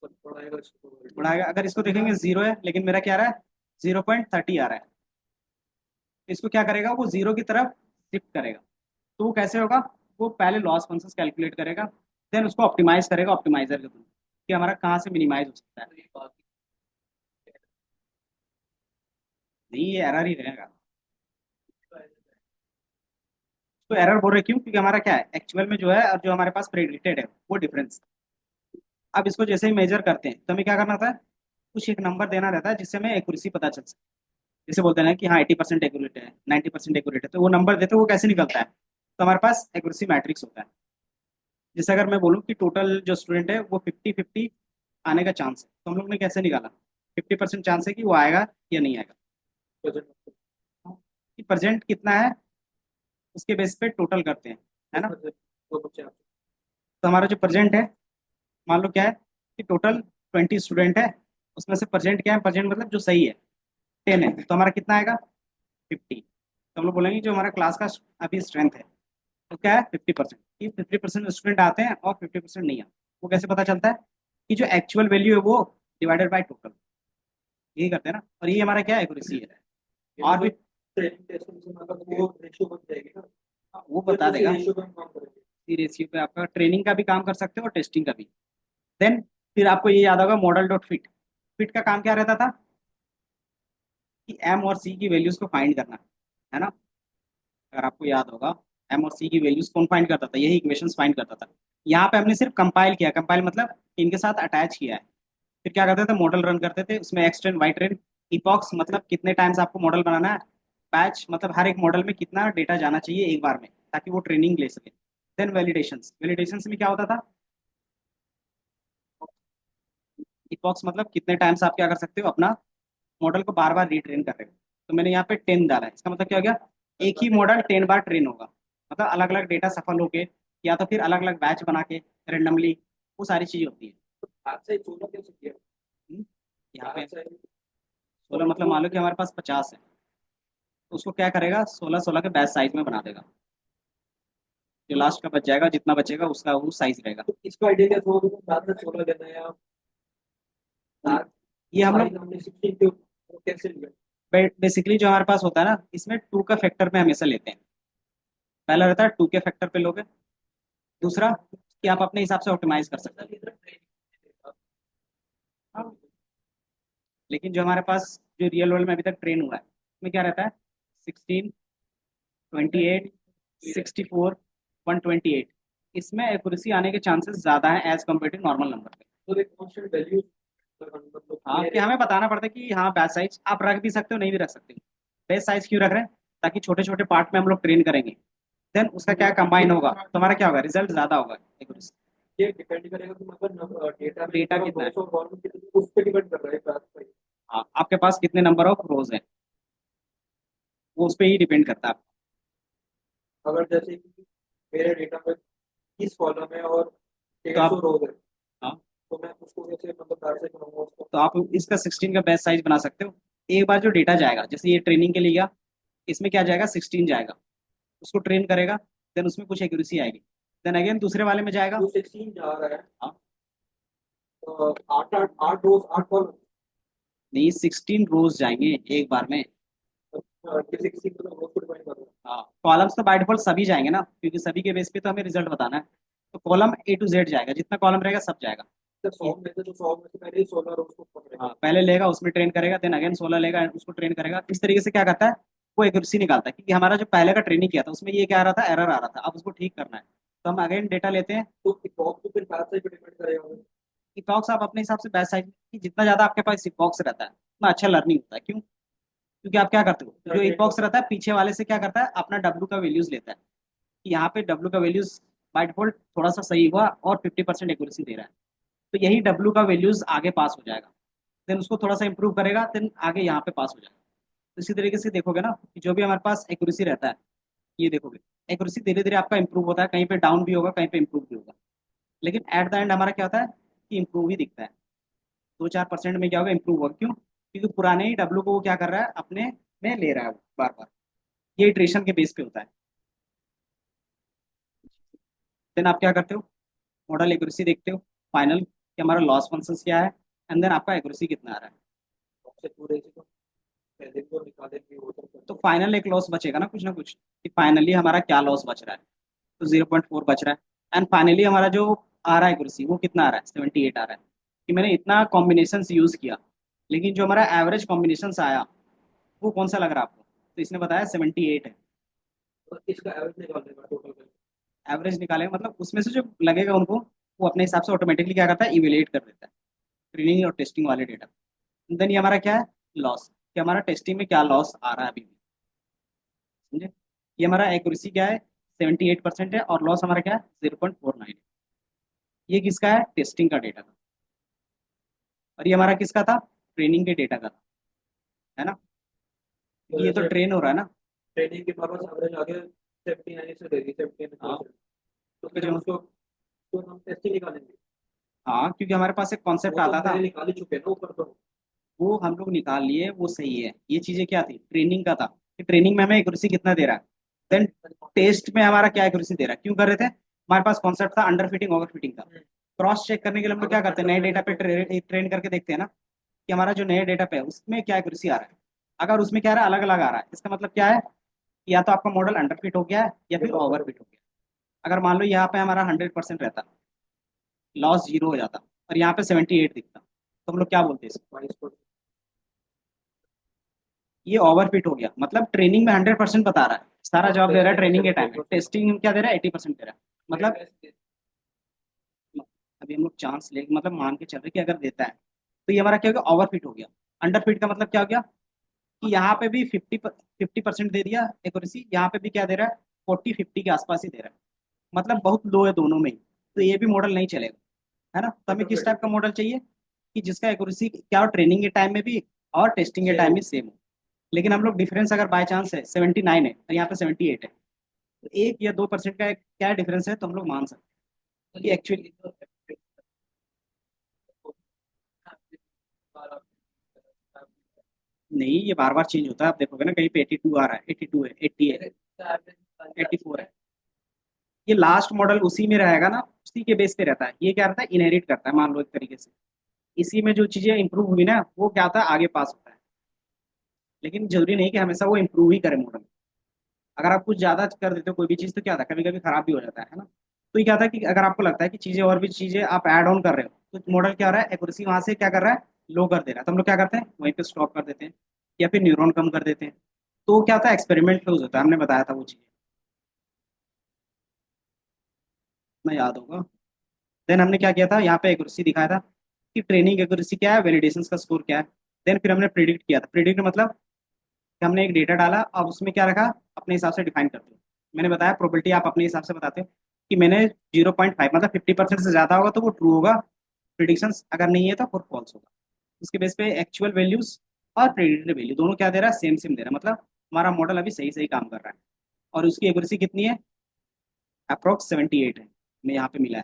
बढ़ाएगा, अगर इसको देखेंगे 0 है लेकिन मेरा क्या आ रहा है, 0.30 आ रहा है, तो इसको क्या करेगा, वो 0 की तरफ शिफ्ट करेगा। तो वो कैसे होगा, वो पहले लॉस फंक्शंस कैलकुलेट करेगा, देन उसको ऑप्टिमाइज करेगा ऑप्टिमाइजर के थ्रू कि हमारा कहाँ से मिनिमाइज हो सकता है। नहीं, ये एरर ही रहेगा। तो एरर बोल रहे क्यों, क्योंकि हमारा क्या है, एक्चुअल में जो है और जो हमारे पास प्रेडिक्टेड है वो डिफरेंस। अब इसको जैसे ही मेजर करते हैं तो हमें क्या करना होता है, कुछ एक नंबर देना रहता है जिससे हमें एक्यूरेसी पता चल सके। जैसे बोलते हैं ना कि हाँ 80% एक्यूरेट है, 90% एक्यूरेट है, तो वो नंबर देते हैं, वो कैसे निकलता है, तो हमारे पास एक्यूरेसी मैट्रिक्स होता है। जैसे अगर मैं बोलूँ कि टोटल जो स्टूडेंट है वो 50-50 आने का चांस है, तो हम लोग ने कैसे निकाला, 50% चांस है कि वो आएगा या नहीं आएगा, कि प्रेजेंट कितना है उसके बेस पे टोटल करते हैं, है ना। तो हमारा जो प्रेजेंट है, मान लो क्या है कि टोटल 20 स्टूडेंट है, उसमें से प्रेजेंट क्या है, प्रेजेंट मतलब जो सही है 10 है, तो हमारा कितना आएगा, 50। तो हम लोग बोलेंगे जो हमारा क्लास का अभी स्ट्रेंथ है तो क्या है, 50%। कि 50% स्टूडेंट आते हैं और 50% नहीं आते, वो कैसे पता चलता है, कि जो एक्चुअल वैल्यू है वो डिवाइडेड बाय टोटल, यही करते हैं ना, और ये हमारा क्या है, एक्यूरेसी है। और भी हाँ, वो बता देगा। सी रेशियो पे आपका ट्रेनिंग का भी काम कर सकते हो और टेस्टिंग का भी। देन फिर आपको ये याद होगा मॉडल डॉट फिट। फिट का काम क्या रहता था कि एम और सी की वैल्यूज को फाइंड करना, है ना। अगर आपको याद होगा, एम और सी की वैल्यूज कौन फाइंड करता था, यही इक्वेशंस फाइंड करता था। यहाँ पे हमने सिर्फ कंपाइल किया, कंपाइल मतलब इनके साथ अटैच किया है। फिर क्या करते थे, मॉडल रन करते थे, उसमें X train Y train, epochs मतलब कितने टाइम्स आपको मॉडल बनाना है, बैच मतलब हर एक मॉडल में कितना डेटा जाना चाहिए एक बार में ताकि वो ट्रेनिंग ले सके। देन वैलिडेशंस, वैलिडेशंस में क्या होता था, इपॉक्स मतलब कितने टाइम्स आप क्या कर सकते हो, अपना मॉडल को बार बार रीट्रेन कर रहे हो। तो मैंने यहाँ पे 10 डाला है, इसका मतलब क्या हो गया, एक ही मॉडल 10 बार ट्रेन होगा। मतलब अलग अलग डेटा सफल होके या तो फिर अलग अलग बैच बना के रेंडमली, वो सारी चीजें होती है। हाथ से 16 कैसे किया? हम्म, यहाँ पे हाथ से 16 मतलब मान लो कि हमारे पास 50 है, तो उसको क्या करेगा, 16 16 के बैच साइज में बना देगा। जो लास्ट का बच जाएगा, जितना बचेगा उसका वो साइज रहेगा। तो इसका आइडिया क्या था? हाथ से 16 लेना है या हाथ ये हम साइज लोग हमने 16 के वो कैसे लिया? बेसिकली जो हमारे पास होता है ना, इसमें टू का फैक्टर पे हमेशा लेते हैं। पहला रहता है टू के फैक्टर पे लोगे, दूसरा कि आप अपने हिसाब से ऑप्टिमाइज कर सकते हो। हाँ, लेकिन जो हमारे पास जो रियल वर्ल्ड में अभी तक ट्रेन हुआ है उसमें क्या रहता है, 16, 28, 64, 128। इसमें एक्यूरेसी आने के चांसेस ज्यादा हैं as compare to normal number पे। तो एक कांस्टेंट वैल्यू मतलब हाँ, कि मेरे हमें बताना पड़ता है कि हाँ बैच साइज आप रख भी सकते हो, नहीं भी रख सकते हो। बैच साइज क्यों रख रहे हैं, ताकि छोटे छोटे पार्ट में हम लोग ट्रेन करेंगे, देन उसका क्या कंबाइन होगा तो हमारा क्या होगा, रिजल्ट ज्यादा होगा एक्यूरेसी। ये डिपेंड करेगा कि मतलब डेटा में डेटा नंबर ऑफ कितना है, रोज और कॉलम कितने, उस पर डिपेंड कर रहा है बात भाई। हाँ आपके पास कितने नंबर ऑफ रोज है, वो उस पर ही डिपेंड करता है। अगर जैसे कि मेरे डेटा में 30 कॉलम है और तो 150 आप, रोज है, हाँ, तो मैं उसको कैसे मतलब कार से बनाऊंगा उसको? तो आप इसका 16 का बैच साइज बना सकते हो। एक बार जो डेटा जाएगा, जैसे ये ट्रेनिंग के लिए गया, इसमें क्या जाएगा, 16 जाएगा, उसको ट्रेन करेगा, देन उसमें कुछ एक्यूरेसी आएगी, देन अगेन दूसरे वाले में जाएगा। जो 16 जा रहा है हाँ, तो आठ आठ आठ रोज 8 कॉलम, नहीं 16 रोज जाएंगे एक बार में। किसी किसी को रोज को डिपेंड कर रहा है। हाँ, कॉलम्स तो बाय डिफॉल्ट सभी जाएंगे ना, क्योंकि सभी के बेस पे तो हमें रिजल्ट बताना है। तो कॉलम ए टू जेड जाएगा, जितना कॉलम रहेगा सब जाएगा। तो 100 ये, में से तो 100 में से पहले ही 16 रोज को हाँ पकड़ेगा। पहले लेगा उसमें ट्रेन करेगा, देन अगेन 16 लेगा उसको ट्रेन करेगा। इस तरीके से क्या करता है, वो एक्यूरेसी निकालता है, क्योंकि हमारा जो पहले का ट्रेनिंग किया था उसमें ये क्या आ रहा था, एरर आ रहा था, अब उसको ठीक करना है। तो हम अगेन डेटा लेते हैं। तो इपॉक्स तो फिर कार से भी डिपेंड करेगा। इपॉक्स आप अपने हिसाब से बैच साइज, जितना ज्यादा आपके पास इपॉक्स रहता है उतना अच्छा लर्निंग होता है। क्यों, क्योंकि आप क्या करते हो, जो इपॉक्स रहता है पीछे वाले से क्या करता है, अपना डब्ल्यू का वैल्यूज लेता है, कि यहाँ पे डब्ल्यू का वैल्यूज बाय डिफॉल्ट थोड़ा सा सही हुआ और 50% एक्यूरेसी दे रहा है, तो यही डब्ल्यू का वैल्यूज आगे पास हो जाएगा। देन उसको थोड़ा सा इंप्रूव करेगा, देन आगे यहाँ पे पास हो जाएगा। तो इसी तरीके से देखोगे ना कि जो भी हमारे पास एक्यूरेसी रहता है, ये देखोगे एक्यूरेसी धीरे धीरे आपका इंप्रूव होता है, कहीं पे डाउन भी होगा, कहीं पे इंप्रूव भी होगा, लेकिन एट द एंड हमारा क्या होता है कि इंप्रूव ही दिखता है। 2-4% में क्या होगा, इंप्रूव होगा। क्यों, क्योंकि पुराने ही डब्ल्यू को वो क्या कर रहा है, अपने में ले रहा है बार बार। ये इटरेशन के बेस पे होता है। देन आप क्या करते हो, मॉडल एक्यूरेसी देखते हो, फाइनल कि हमारा लॉस फंक्शन क्या है, एंड देन आपका एक्यूरेसी कितना आ रहा है। सबसे पूरे से तो पहले को निकालेंगे वो तो तो फाइनल एक लॉस बचेगा ना कुछ कि फाइनली हमारा क्या लॉस बच रहा है। तो 0.4 बच रहा है, एंड फाइनली हमारा जो आ रहा है एक्यूरेसी वो कितना आ रहा है, 78 आ रहा है। कि मैंने इतना कॉम्बिनेशन यूज किया, लेकिन जो हमारा एवरेज कॉम्बिनेशन आया वो कौन सा लग रहा है आपको, तो इसने बताया 78 है। तो इसका एवरेज निकाल देगा टोटल। एवरेज निकालेगा मतलब उसमें से जो लगेगा उनको, वो अपने हिसाब से ऑटोमेटिकली क्या करता है, इवेल्युएट कर देता है ट्रेनिंग और टेस्टिंग वाले डेटा। देन ये हमारा क्या है, लॉस, कि हमारा टेस्टिंग में क्या लॉस आ रहा है अभी भी। समझे, ये हमारा एक्यूरेसी क्या है, 78% है, और लॉस हमारा क्या है, 0.49 है। ये किसका है, टेस्टिंग का डेटा का, और ये हमारा किसका था, ट्रेनिंग के डेटा का था, है ना, तो क्योंकि ये तो जैसे ट्रेन हो रहा है ना। ट्रेनिंग के पास एवरेज आगे 79 से देगी, 79 हाँ, से। तो कि फिर हम जो, उसको तो हम टेस्ट ही निकालेंगे। हाँ क्योंकि हमारे पास एक कॉन्सेप्ट वो तो आता था, पहले निकाल ही चुके हैं ना ऊपर तो। वो हम लोग निकाल लिए, वो सही है। ये चीजें क्या थी, ट्रेनिंग का था, कि ट्रेनिंग में हमें एक्यूरेसी कितना दे रहा है, देन टेस्ट में हमारा क्या एक्यूरेसी दे रहा है। क्यों कर रहे थे, हमारे पास कॉन्सेप्ट था अंडर फिटिंग ओवर फिटिंग का। क्रॉस चेक करने के लिए हम लोग क्या करते हैं, नए डेटा पे ट्रेन करके देखते हैं ना, कि हमारा जो नए डेटा पे है उसमें क्या एक्यूरेसी आ रहा है। अगर उसमें क्या आ रहा है, अलग अलग आ रहा है, इसका मतलब क्या है, या तो आपका मॉडल अंडर फिट हो गया है या फिर ओवर फिट हो गया अगर मान लो यहाँ पे हमारा 100% रहता, लॉस 0 हो जाता, और यहाँ पे 78 दिखता, तो हम लोग क्या बोलते हैं इसको? ये ओवरफिट हो गया, मतलब ट्रेनिंग में 100% बता रहा है, सारा जवाब दे रहा है ट्रेनिंग के टाइम में, टेस्टिंग में क्या दे रहा है, 80% दे रहा है। मतलब अभी हम लोग चांस ले, मतलब मान के चल रहे कि अगर देता है, तो ये हमारा क्या हो गया, ओवरफिट हो गया। अंडरफिट का मतलब क्या हो गया, कि यहाँ पे भी 50% दे दिया एक्यूरेसी, यहाँ पे भी क्या दे रहा है, 40-50 के आसपास ही दे रहा है, मतलब बहुत लो है दोनों में ही। तो ये भी मॉडल नहीं चलेगा, है ना। तो हमें किस टाइप का मॉडल चाहिए, कि जिसका एक्यूरेसी क्या हो, ट्रेनिंग के टाइम में भी और टेस्टिंग के टाइम में सेम हो। लेकिन हम लोग डिफरेंस अगर बाय चांस है 79 है और यहाँ पे 78 है, तो 1 या 2% का क्या डिफरेंस है, तो हम लोग मान सकते हैं कि एक्चुअली नहीं, ये बार बार चेंज होता है, आप देखोगे ना कहीं पे 82 आ रहा है, 82 है, 80 है, 84 है। ये लास्ट मॉडल उसी में रहेगा ना, उसी के बेस पे रहता है, ये क्या रहता है, इनहेरिट करता है, मान लो एक तरीके से। इसी में जो चीजें इंप्रूव हुई ना, वो क्या होता है, आगे पास होता है। लेकिन जरूरी नहीं कि हमेशा वो इंप्रूव ही करे मॉडल। अगर आप कुछ ज्यादा कर देते हो कोई भी चीज, तो क्या होता है, कभी कभी खराब भी हो जाता है ना। तो ये क्या होता है कि अगर आपको लगता है कि चीजें और भी चीजें आप ऐड ऑन कर रहे हो, तो मॉडल क्या हो रहा है, एक्यूरेसी वहां से क्या कर रहा है, लो कर दे रहा है, तो हम लोग क्या करते हैं, वहीं पे स्टॉप कर देते हैं, या फिर न्यूरॉन कम कर देते हैं। तो क्या होता है, एक्सपेरिमेंट क्लोज होता है, हमने बताया था वो चीजें, मैं याद होगा। देन हमने क्या किया था, यहाँ पे एक्यूरेसी दिखाया था कि ट्रेनिंग एक्यूरेसी क्या है, वैलिडेशन का स्कोर क्या है। देन फिर हमने प्रिडिक्ट किया था, प्रिडिक्ट मतलब कि हमने एक डेटा डाला, अब उसमें क्या रखा, अपने हिसाब से डिफाइन करते हो। मैंने बताया प्रोबेबिलिटी आप अपने हिसाब से बताते हो, कि मैंने 0.5 मतलब 50% से ज्यादा होगा तो वो ट्रू होगा प्रिडिक्शन, अगर नहीं है तो फिर फॉल्स होगा। उसके बेस पे एक्चुअल वैल्यूज और प्रेडिक्टेड वैल्यू दोनों क्या दे रहा है, सेम सेम दे रहा है, मतलब हमारा मॉडल अभी सही सही काम कर रहा है। और उसकी एक्यूरेसी कितनी है, अप्रोक्स 78 है, हमें यहाँ पे मिला है।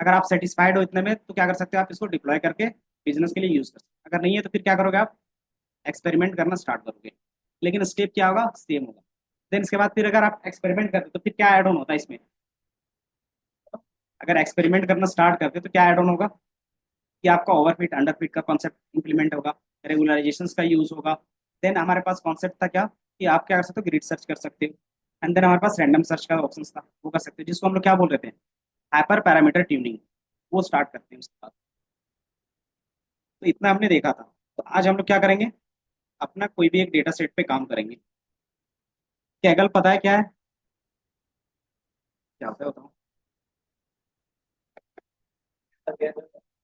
अगर आप सेटिस्फाइड हो इतने में, तो क्या कर सकते हो, आप इसको डिप्लॉय करके बिजनेस के लिए यूज कर सकते हो। अगर नहीं है तो फिर क्या करोगे आप, एक्सपेरिमेंट करना स्टार्ट करोगे। लेकिन स्टेप क्या होगा, सेम होगा। देन इसके बाद फिर अगर आप एक्सपेरिमेंट करते हो, तो फिर क्या ऐड ऑन होता है इसमें, अगर एक्सपेरिमेंट करना स्टार्ट करते हो तो क्या ऐड ऑन होगा, कि आपका ओवरफिट अंडरफिट का कॉन्सेप्ट इंप्लीमेंट होगा, रेगुलराइजेशन का यूज होगा। देन हमारे पास कॉन्सेप्ट था क्या, कि आप क्या कर सकते हो, ग्रिड सर्च कर सकते हो। एंड देन हमारे पास रैंडम सर्च का ऑप्शन था, वो कर सकते हो, जिसको हम लोग क्या बोल रहे थे, हाइपर पैरामीटर ट्यूनिंग। वो स्टार्ट करते हैं उसके बाद। तो इतना हमने देखा था। तो आज हम लोग क्या करेंगे, अपना कोई भी एक डेटा सेट पे काम करेंगे। कैगल पता है क्या है, क्या होता है बताओ,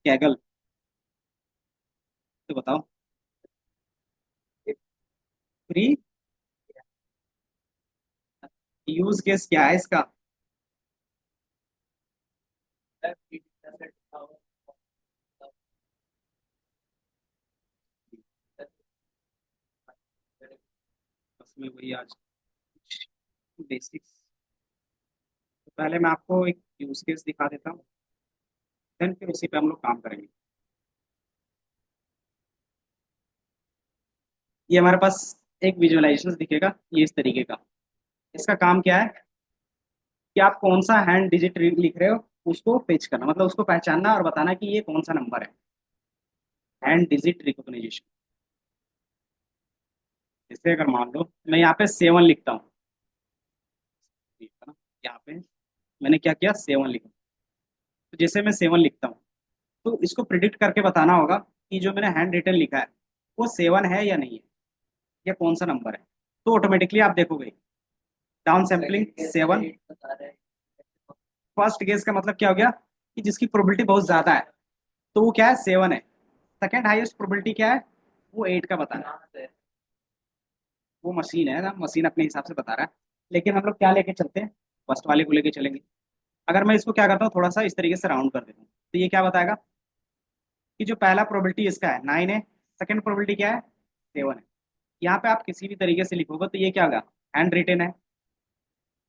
कैगल, तो बताओ। फ्री यूज केस क्या है इसका, बस में वही आज बेसिक्स। तो पहले मैं आपको एक यूज केस दिखा देता हूँ, देन फिर उसी पे हम लोग काम करेंगे। ये हमारे पास एक विजुअलाइजेशन दिखेगा, ये इस तरीके का। इसका काम क्या है, कि आप कौन सा हैंड डिजिट लिख रहे हो, उसको फेच करना, मतलब उसको पहचानना और बताना कि ये कौन सा नंबर है। Hand digit recognition. जैसे अगर मान लो मैं यहाँ पे 7 लिखता हूँ, ठीक है ना, यहाँ पे मैंने क्या किया, 7 लिखा। तो जैसे मैं 7 लिखता हूँ, तो इसको प्रिडिक्ट करके बताना होगा कि जो मैंने हैंड रिटन लिखा है, वो 7 है या नहीं है, या कौन सा नंबर है। तो ऑटोमेटिकली आप देखोगे, डाउन सैम्पलिंग 7, फर्स्ट गेस का मतलब क्या हो गया, कि जिसकी प्रोबेबिलिटी बहुत ज्यादा है, तो वो क्या है, 7 है। सेकंड हाईएस्ट प्रोबेबिलिटी क्या है, वो 8 का बताना है। वो मशीन है ना, मशीन अपने हिसाब से बता रहा है। लेकिन हम लोग क्या लेके चलते हैं, फर्स्ट वाले को लेके चलेंगे। अगर मैं इसको क्या करता हूँ, थोड़ा सा इस तरीके से राउंड कर देता हूँ, तो ये क्या बताएगा, कि जो पहला प्रोबेबिलिटी इसका है 9 है, सेकंड प्रोबेबिलिटी क्या है, 7 है। यहाँ पे आप किसी भी तरीके से लिखोगे तो ये क्या होगा, हैंड रिटेन है।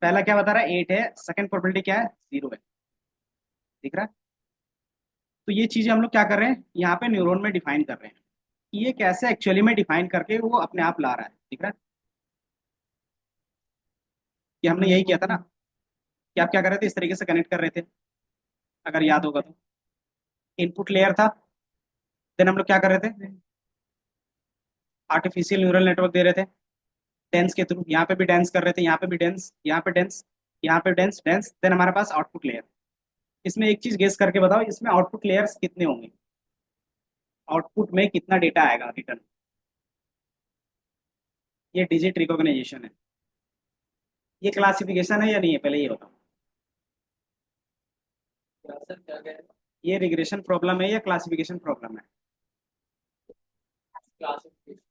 पहला क्या बता रहा है, 8 है, सेकंड प्रोबेबिलिटी क्या है, 0 है। दिख रहा है। तो ये चीजें हम लोग क्या कर रहे हैं, यहाँ पे न्यूरॉन में डिफाइन कर रहे हैं, कि ये कैसे एक्चुअली में डिफाइन करके वो अपने आप ला रहा है। दिख रहा है, कि हमने यही किया था ना, कि आप क्या कर रहे थे, इस तरीके से कनेक्ट कर रहे थे, अगर याद होगा तो। इनपुट लेयर था, देन हम लोग क्या कर रहे थे, आर्टिफिशियल न्यूरल नेटवर्क दे रहे थे, डेंस के थ्रू। यहाँ पे भी डेंस कर रहे थे, यहाँ पे भी डेंस, यहाँ पे डेंस, यहाँ पे डेंस डेंस, देन हमारे पास आउटपुट लेयर। इसमें एक चीज गेस करके बताओ, इसमें आउटपुट लेयर्स कितने होंगे, आउटपुट में कितना डेटा आएगा रिटर्न। ये डिजिट रिकॉग्नाइजेशन है, ये क्लासिफिकेशन है या नहीं है, पहले ये बताओ। सर क्या कह रहे हैं? ये रिग्रेशन प्रॉब्लम है या क्लासिफिकेशन प्रॉब्लम है। क्लासिफिकेशन।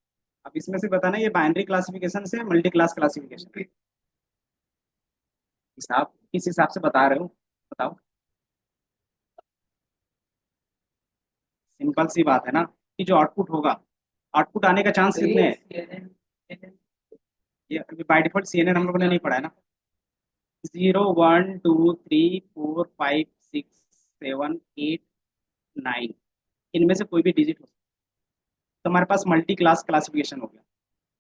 अब इसमें से बताना ये बाइनरी क्लासिफिकेशन से मल्टी क्लास क्लासिफिकेशन, हिसाब किस हिसाब से बता रहे हो, बताओ। सिंपल सी बात है ना, कि जो आउटपुट होगा, आउटपुट आने का चांस तो कितने ये हैं। ये बाय डिफॉल्ट सीएनएन हम लोगों ने नहीं पढ़ा है ना। 0 1 2 3 4 5 6 7 8 9, इनमें से कोई भी डिजिट हो सकता है। तो हमारे पास मल्टी क्लास क्लासिफिकेशन हो गया।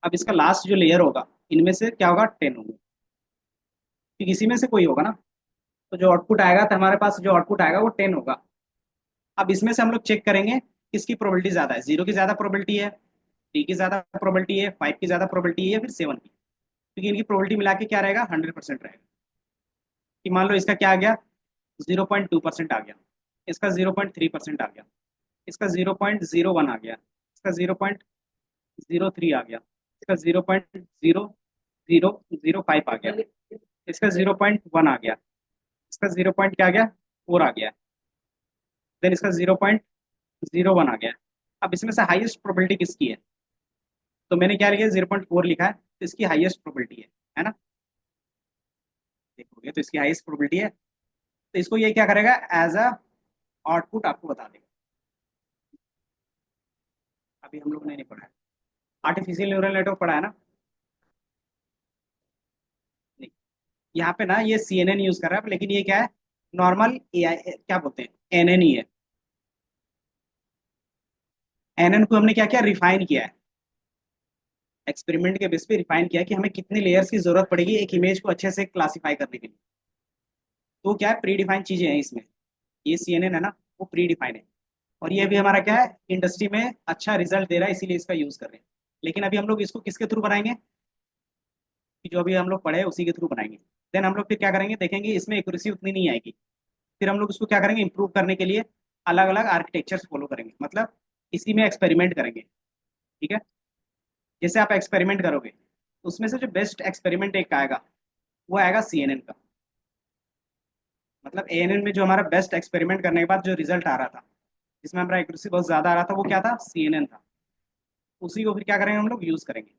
अब इसका लास्ट जो लेयर होगा, इनमें से क्या होगा, 10 होंगे, क्योंकि इसी में से कोई होगा ना। तो जो आउटपुट आएगा, तो हमारे पास जो आउटपुट आएगा वो 10 होगा। अब इसमें से हम लोग चेक करेंगे किसकी प्रोबेबिलिटी ज्यादा है, 0 की ज्यादा प्रोबेबिलिटी है, 3 की ज्यादा प्रोबेबिलिटी है, 5 की ज्यादा प्रोबेबिलिटी है, या फिर 7 की। क्योंकि इनकी प्रोबेबिलिटी मिला के क्या रहेगा, 100% रहेगा। कि मान लो इसका क्या आ गया, 0.2% आ गया, इसका 0.3% आ गया, इसका 0.01 आ गया, इसका 0.03 आ गया, इसका 0.0005 आ गया, इसका 0.1 आ गया, इसका 0 पॉइंट क्या आ गया, 4 आ गया, देन इसका 0.01 आ गया। अब इसमें से हाईएस्ट प्रोबेबिलिटी किसकी है, तो मैंने क्या लिखा, 0.4 लिखा है, तो इसकी हाईएस्ट प्रोबेबिलिटी है ना। देखोगे तो इसकी हाईएस्ट प्रोबेबिलिटी है, तो इसको ये क्या करेगा, एज अ आउटपुट आपको बता देगा। अभी हम लोग ने नहीं पढ़ा है, आर्टिफिशियल न्यूरल नेटवर्क पढ़ा है ना। नहीं, यहाँ पे ना ये CNN यूज कर रहा है, लेकिन ये क्या है, नॉर्मल AI, क्या बोलते हैं, NN ही है। NN को हमने क्या किया, रिफाइन किया है, एक्सपेरिमेंट के बेस पे रिफाइन किया है कि हमें कितनी लेयर्स की जरूरत पड़ेगी एक इमेज को अच्छे से क्लासीफाई करने के लिए। तो क्या है, प्री डिफाइंड चीजें हैं इसमें। ये CNN है ना, वो प्री डिफाइन है। और ये भी हमारा क्या है, इंडस्ट्री में अच्छा रिजल्ट दे रहा है, इसीलिए इसका यूज कर रहे हैं। लेकिन अभी हम लोग इसको किसके थ्रू बनाएंगे, कि जो अभी हम लोग पढ़े उसी के थ्रू बनाएंगे। देन हम लोग फिर क्या करेंगे, देखेंगे इसमें एक्यूरेसी उतनी नहीं आएगी, फिर हम लोग उसको क्या करेंगे, इंप्रूव करने के लिए अलग अलग आर्किटेक्चर्स फॉलो करेंगे, मतलब इसी में एक्सपेरिमेंट करेंगे। ठीक है, जैसे आप एक्सपेरिमेंट करोगे, उसमें से जो बेस्ट एक्सपेरिमेंट एक आएगा, वो आएगा CNN का। मतलब ANN में जो हमारा बेस्ट एक्सपेरिमेंट करने के बाद जो रिजल्ट आ रहा था, जिसमें हमारा एक्यूरेसी बहुत ज्यादा आ रहा था, वो क्या था, CNN था। उसी को फिर क्या करेंगे, हम लोग यूज करेंगे।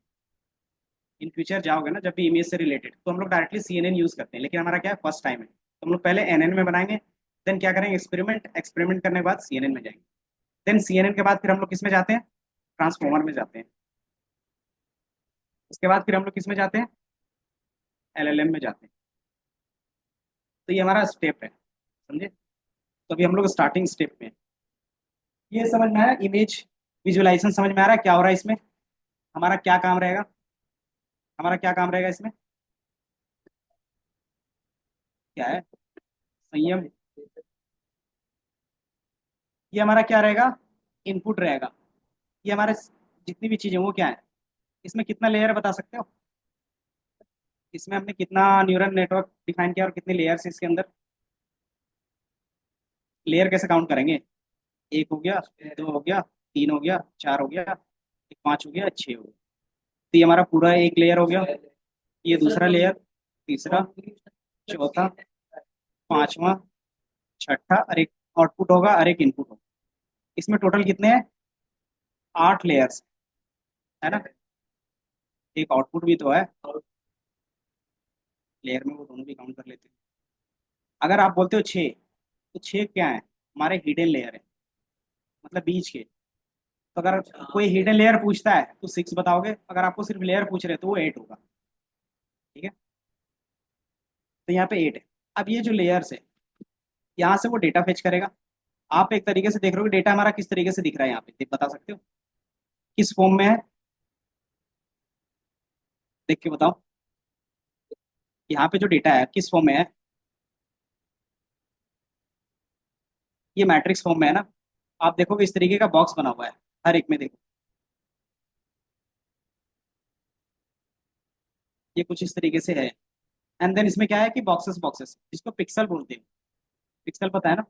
इन फ्यूचर जाओगे ना जब भी इमेज से रिलेटेड, तो हम लोग डायरेक्टली CNN यूज करते हैं, लेकिन हमारा क्या है, फर्स्ट टाइम है, तो हम लोग पहले NN में बनाएंगे। देन क्या करेंगे, एक्सपेरिमेंट, एक्सपेरिमेंट करने के बाद CNN में जाएंगे। देन CNN के बाद फिर हम लोग किस में जाते हैं, ट्रांसफॉर्मर में जाते हैं। उसके बाद फिर हम लोग किस में जाते हैं, LLM में जाते हैं। तो ये हमारा स्टेप है, समझे। तो अभी हम लोग स्टार्टिंग स्टेप में हैं। ये समझ में आया, इमेज विजुअलाइजेशन समझ में आ रहा है क्या हो रहा है इसमें, हमारा क्या काम रहेगा, हमारा क्या काम रहेगा इसमें, क्या है, संयम। ये हमारा क्या रहेगा, इनपुट रहेगा। ये हमारे जितनी भी चीजें वो क्या है, इसमें कितना लेयर बता सकते हो, इसमें हमने कितना न्यूरल नेटवर्क डिफाइन किया और कितने लेयर्स इसके अंदर। लेयर कैसे काउंट करेंगे, एक हो गया, दो हो गया, तीन हो गया, चार हो गया, एक पांच हो गया, छह हो गया। तो ये हमारा पूरा एक लेयर हो गया, ये दूसरा लेयर, तीसरा, चौथा, पांचवा, छठा, और एक आउटपुट होगा और एक इनपुट होगा। इसमें टोटल कितने हैं, 8 लेयर्स, है ना। एक आउटपुट भी तो है, लेयर में वो दोनों भी काउंट कर लेते हैं। अगर आप बोलते हो 6, तो 6 क्या है, हमारे हिडन लेयर है, मतलब बीच के। तो अगर कोई हिडन लेयर पूछता है तो 6 बताओगे, अगर आपको सिर्फ लेयर पूछ रहे हैं तो वो 8 होगा। ठीक है, तो यहाँ पे 8 है। अब ये जो लेयर्स है, यहाँ से वो डेटा फेच करेगा। आप एक तरीके से देख रहे हो कि डेटा हमारा किस तरीके से दिख रहा है, यहाँ पे बता सकते हो किस फॉर्म में है, देख के बताओ। यहाँ पे जो डेटा है किस फॉर्म में है, ये मैट्रिक्स फॉर्म में है ना। आप देखोगे इस तरीके का बॉक्स बना हुआ है, हर एक में देखो, ये कुछ इस तरीके से है। एंड देन इसमें क्या है कि बॉक्सेस बॉक्सेस, जिसको पिक्सल बोलते हैं। पिक्सल पता है ना,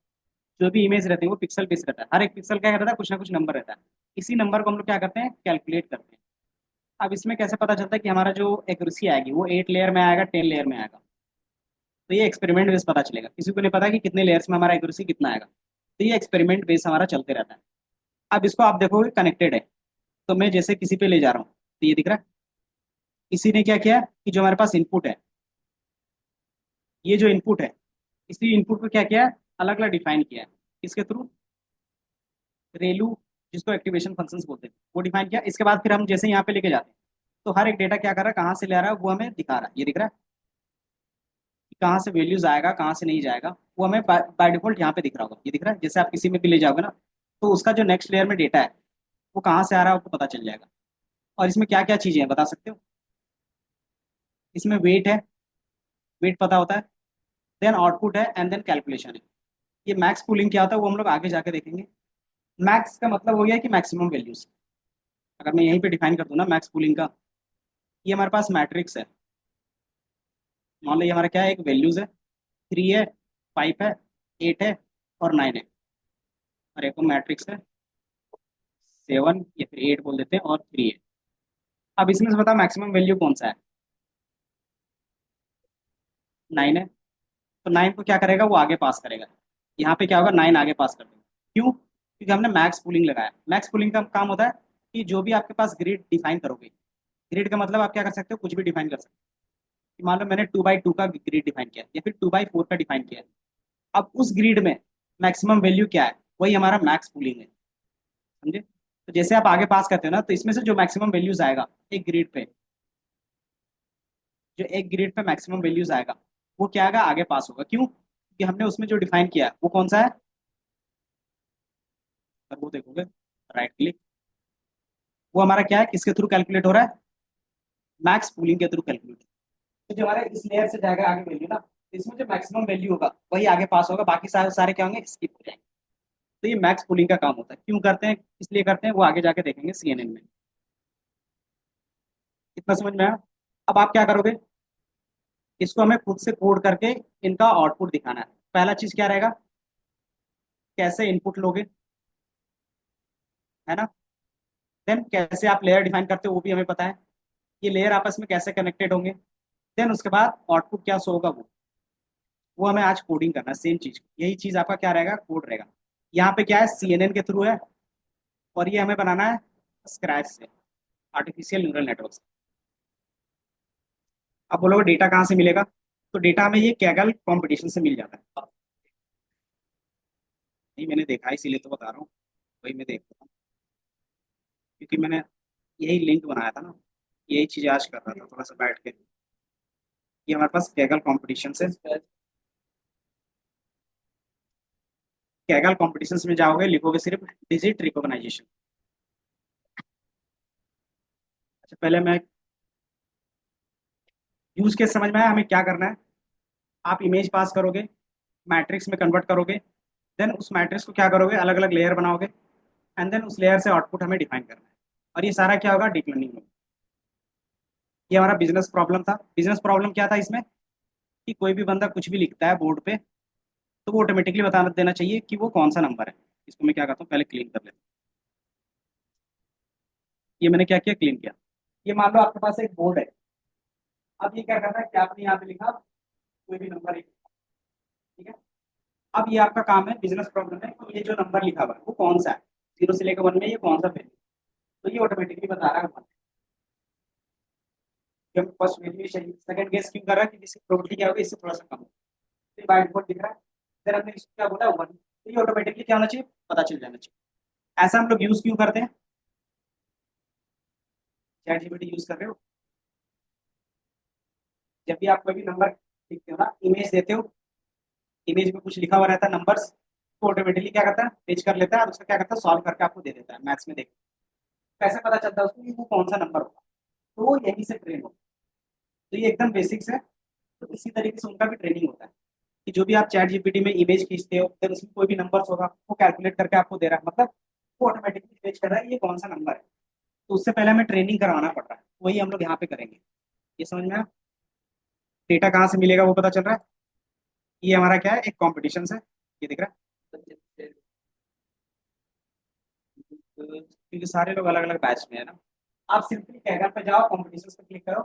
जो भी इमेज रहती है वो पिक्सल बेस रहता है। हर एक पिक्सल क्या रहता है, कुछ ना कुछ नंबर रहता है। इसी नंबर को हम लोग क्या करते हैं, कैलकुलेट करते हैं। अब इसमें कैसे पता चलता है कि हमारा जो एक्यूरेसी आएगी वो 8 लेयर में आएगा, 10 लेयर में आएगा? तो ये एक्सपेरिमेंट बेस पता चलेगा। किसी को नहीं पता कि कितने लेयर्स में हमारा एक्यूरेसी कितना आएगा, तो ये एक्सपेरिमेंट बेस हमारा चलते रहता है। अब इसको आप देखोगे कनेक्टेड है। तो मैं जैसे किसी पे ले जा रहा हूँ, तो ये दिख रहा है, इसी ने क्या किया कि जो हमारे पास इनपुट है, ये जो इनपुट है, इसी इनपुट को क्या किया है, अलग अलग डिफाइन किया है। इसके थ्रू रेलू, जिसको एक्टिवेशन फंक्शंस बोलते हैं, वो डिफाइन किया। इसके बाद फिर हम जैसे यहाँ पे लेके जाते हैं, तो हर एक डेटा क्या कर रहा है, कहाँ से ले आ रहा है, वो हमें दिखा रहा है। ये दिख रहा है कि कहाँ से वैल्यूज आएगा, कहाँ से नहीं जाएगा, वो हमें बाय डिफॉल्ट यहाँ पे दिख रहा होगा। ये दिख रहा है, जैसे आप किसी में भी ले जाओगे ना, तो उसका जो नेक्स्ट लेयर में डेटा है वो कहाँ से आ रहा है आपको पता चल जाएगा। और इसमें क्या क्या चीजें हैं बता सकते हो? इसमें वेट है, वेट पता होता है। देन आउटपुट है, एंड देन कैलकुलेशन है। ये मैक्स पूलिंग क्या होता है वो हम लोग आगे जाके देखेंगे। मैक्स का मतलब हो गया कि मैक्सिमम वैल्यूज। अगर मैं यहीं पे डिफाइन कर दूं ना मैक्स पूलिंग का, ये हमारे पास मैट्रिक्स है। मान लो ये हमारा क्या है, एक वैल्यूज है, 3 है, 5 है, 8 है और 9 है। और एक मैट्रिक्स है, 7 या फिर 8 बोल देते हैं और 3 है। अब इसमें से बताओ मैक्सिमम वैल्यू कौन सा है? 9 है। तो 9 को क्या करेगा, वो आगे पास करेगा। यहाँ पे क्या होगा, 9 आगे पास कर देगा। क्यों? क्योंकि हमने मैक्स पूलिंग लगाया। मैक्स पूलिंग का काम होता है कि जो भी आपके पास ग्रिड डिफाइन करोगे, ग्रिड का मतलब आप क्या कर सकते हो, कुछ भी डिफाइन कर सकते हो। कि मान लो मैंने 2x2 का ग्रिड डिफाइन किया या फिर 2x4 का डिफाइन किया। अब उस ग्रिड में मैक्सिमम वैल्यू क्या है, वही हमारा मैक्स पूलिंग है। समझे? तो जैसे आप आगे पास करते हो ना, तो इसमें से जो मैक्सिमम वैल्यूज आएगा एक ग्रिड पे, जो एक ग्रिड पे मैक्सिमम वैल्यूज आएगा, वो क्या आएगा, आगे पास होगा। क्यों? क्योंकि हमने उसमें जो डिफाइन किया है वो कौन सा है। अगर वो देखोगे, राइट क्लिक, वो हमारा क्या है, किसके थ्रू कैलकुलेट हो रहा है, मैक्स पूलिंग के थ्रू कैलकुलेट। तो जो हमारे इस लेयर से जाएगा आगे वैल्यू ना, तो इसमें जो मैक्सिमम वैल्यू होगा वही आगे पास होगा, बाकी सारे सारे क्या होंगे, स्किप हो जाएंगे। तो ये मैक्स पूलिंग का काम होता है। क्यों करते हैं, इसलिए करते हैं, वो आगे जाके देखेंगे सीएनएन में। इतना समझ में आया? अब आप क्या करोगे, इसको हमें खुद से कोड करके इनका आउटपुट दिखाना है। पहला चीज क्या रहेगा, कैसे इनपुट लोगे, है ना। देन कैसे आप लेयर डिफाइन करते हो वो भी हमें पता है। ये लेयर आपस में कैसे कनेक्टेड होंगे। देन उसके बाद आउटपुट क्या शो होगा, वो हमें आज कोडिंग करना है। सेम चीज, यही चीज आपका क्या रहेगा, कोड रहेगा। यहाँ पे क्या है, सीएनएन के थ्रू है, और ये हमें बनाना है स्क्रैच से, आर्टिफिशियल न्यूरल नेटवर्क से। अब बोलोगे डेटा कहाँ से मिलेगा, तो डेटा हमें ये कैगल कंपटीशन से मिल जाता है। नहीं मैंने देखा है, इसीलिए तो बता रहा हूँ। वही मैं देखता हूँ, क्योंकि मैंने यही लिंक बनाया था ना, यही चीज आज कर रहा था थोड़ा सा बैठ के। ये हमारे पास कैगल कंपटीशन से, कैगल कंपटीशन में जाओगे, लिखोगे सिर्फ डिजिट रिकॉग्नाइजेशन। अच्छा पहले मैं यूज केस समझ में आया हमें क्या करना है। आप इमेज पास करोगे, मैट्रिक्स में कन्वर्ट करोगे, देन उस मैट्रिक्स को क्या करोगे, अलग अलग लेयर बनाओगे, एंड देन उस लेयर से आउटपुट हमें डिफाइन करना है। और ये सारा क्या होगा, डीप लर्निंग में। ये हमारा बिजनेस प्रॉब्लम था। बिजनेस प्रॉब्लम क्या था इसमें, कि कोई भी बंदा कुछ भी लिखता है बोर्ड पे, तो वो ऑटोमेटिकली बता देना चाहिए कि वो कौन सा नंबर है। इसको मैं क्या करता हूँ, पहले क्लीन कर लेता हूँ। ये मैंने क्या किया, क्लीन किया। ये मान लो आपके पास एक बोर्ड है। अब ये क्या करना है कि आपने यहाँ पे लिखा कोई भी नंबर, ठीक है। अब ये आपका काम है, बिजनेस प्रॉब्लम है, तो ये जो नंबर लिखा हुआ है वो कौन सा है, 0 से लेकर 1 में ये कौन सा वैल्यू। तो ये ऑटोमेटिकली बता रहा है 1। जब फर्स्ट वैल्यू चाहिए, सेकंड गेस क्यों कर रहा है, क्योंकि इसकी प्रोबेबिलिटी क्या होगी, इससे थोड़ा सा कम है। तो बाय डिफॉल्ट दिख रहा है। फिर हमने इसको क्या बोला, 1, तो ये ऑटोमेटिकली क्या होना चाहिए, पता चल जाना चाहिए। ऐसा हम लोग यूज क्यों करते हैं, चैट जीपीटी यूज कर रहे हो, जब भी आप कोई भी नंबर लिखते हो ना, इमेज देते हो, इमेज में कुछ लिखा हुआ रहता है नंबर्स, तो ऑटोमेटिकली क्या करता है, पेज कर लेता है और उसका क्या करता है, सॉल्व करके आपको दे देता है मैथ्स में। देख कैसे पता चलता है उसको कि वो कौन सा नंबर होगा, तो वो यहीं से ट्रेन होगा। तो ये एकदम बेसिक्स है। तो इसी तरीके से उनका भी ट्रेनिंग होता है, कि जो भी आप चैट जीपीटी में इमेज खींचते हो, फिर उसमें कोई भी नंबर्स होगा वो कैलकुलेट करके आपको दे रहा है, मतलब वो ऑटोमेटिकली पेज कर रहा है ये कौन सा नंबर है। तो उससे पहले हमें ट्रेनिंग करवाना पड़ रहा है, वही हम लोग यहाँ पे करेंगे। ये समझ में आया? डेटा कहाँ से मिलेगा वो पता चल रहा है। ये हमारा क्या है, एक कॉम्पिटिशन है, ये दिख रहा है, क्योंकि सारे लोग अलग अलग बैच में है ना। आप सिंपली कैगल पे जाओ, कॉम्पिटिशन पे क्लिक करो,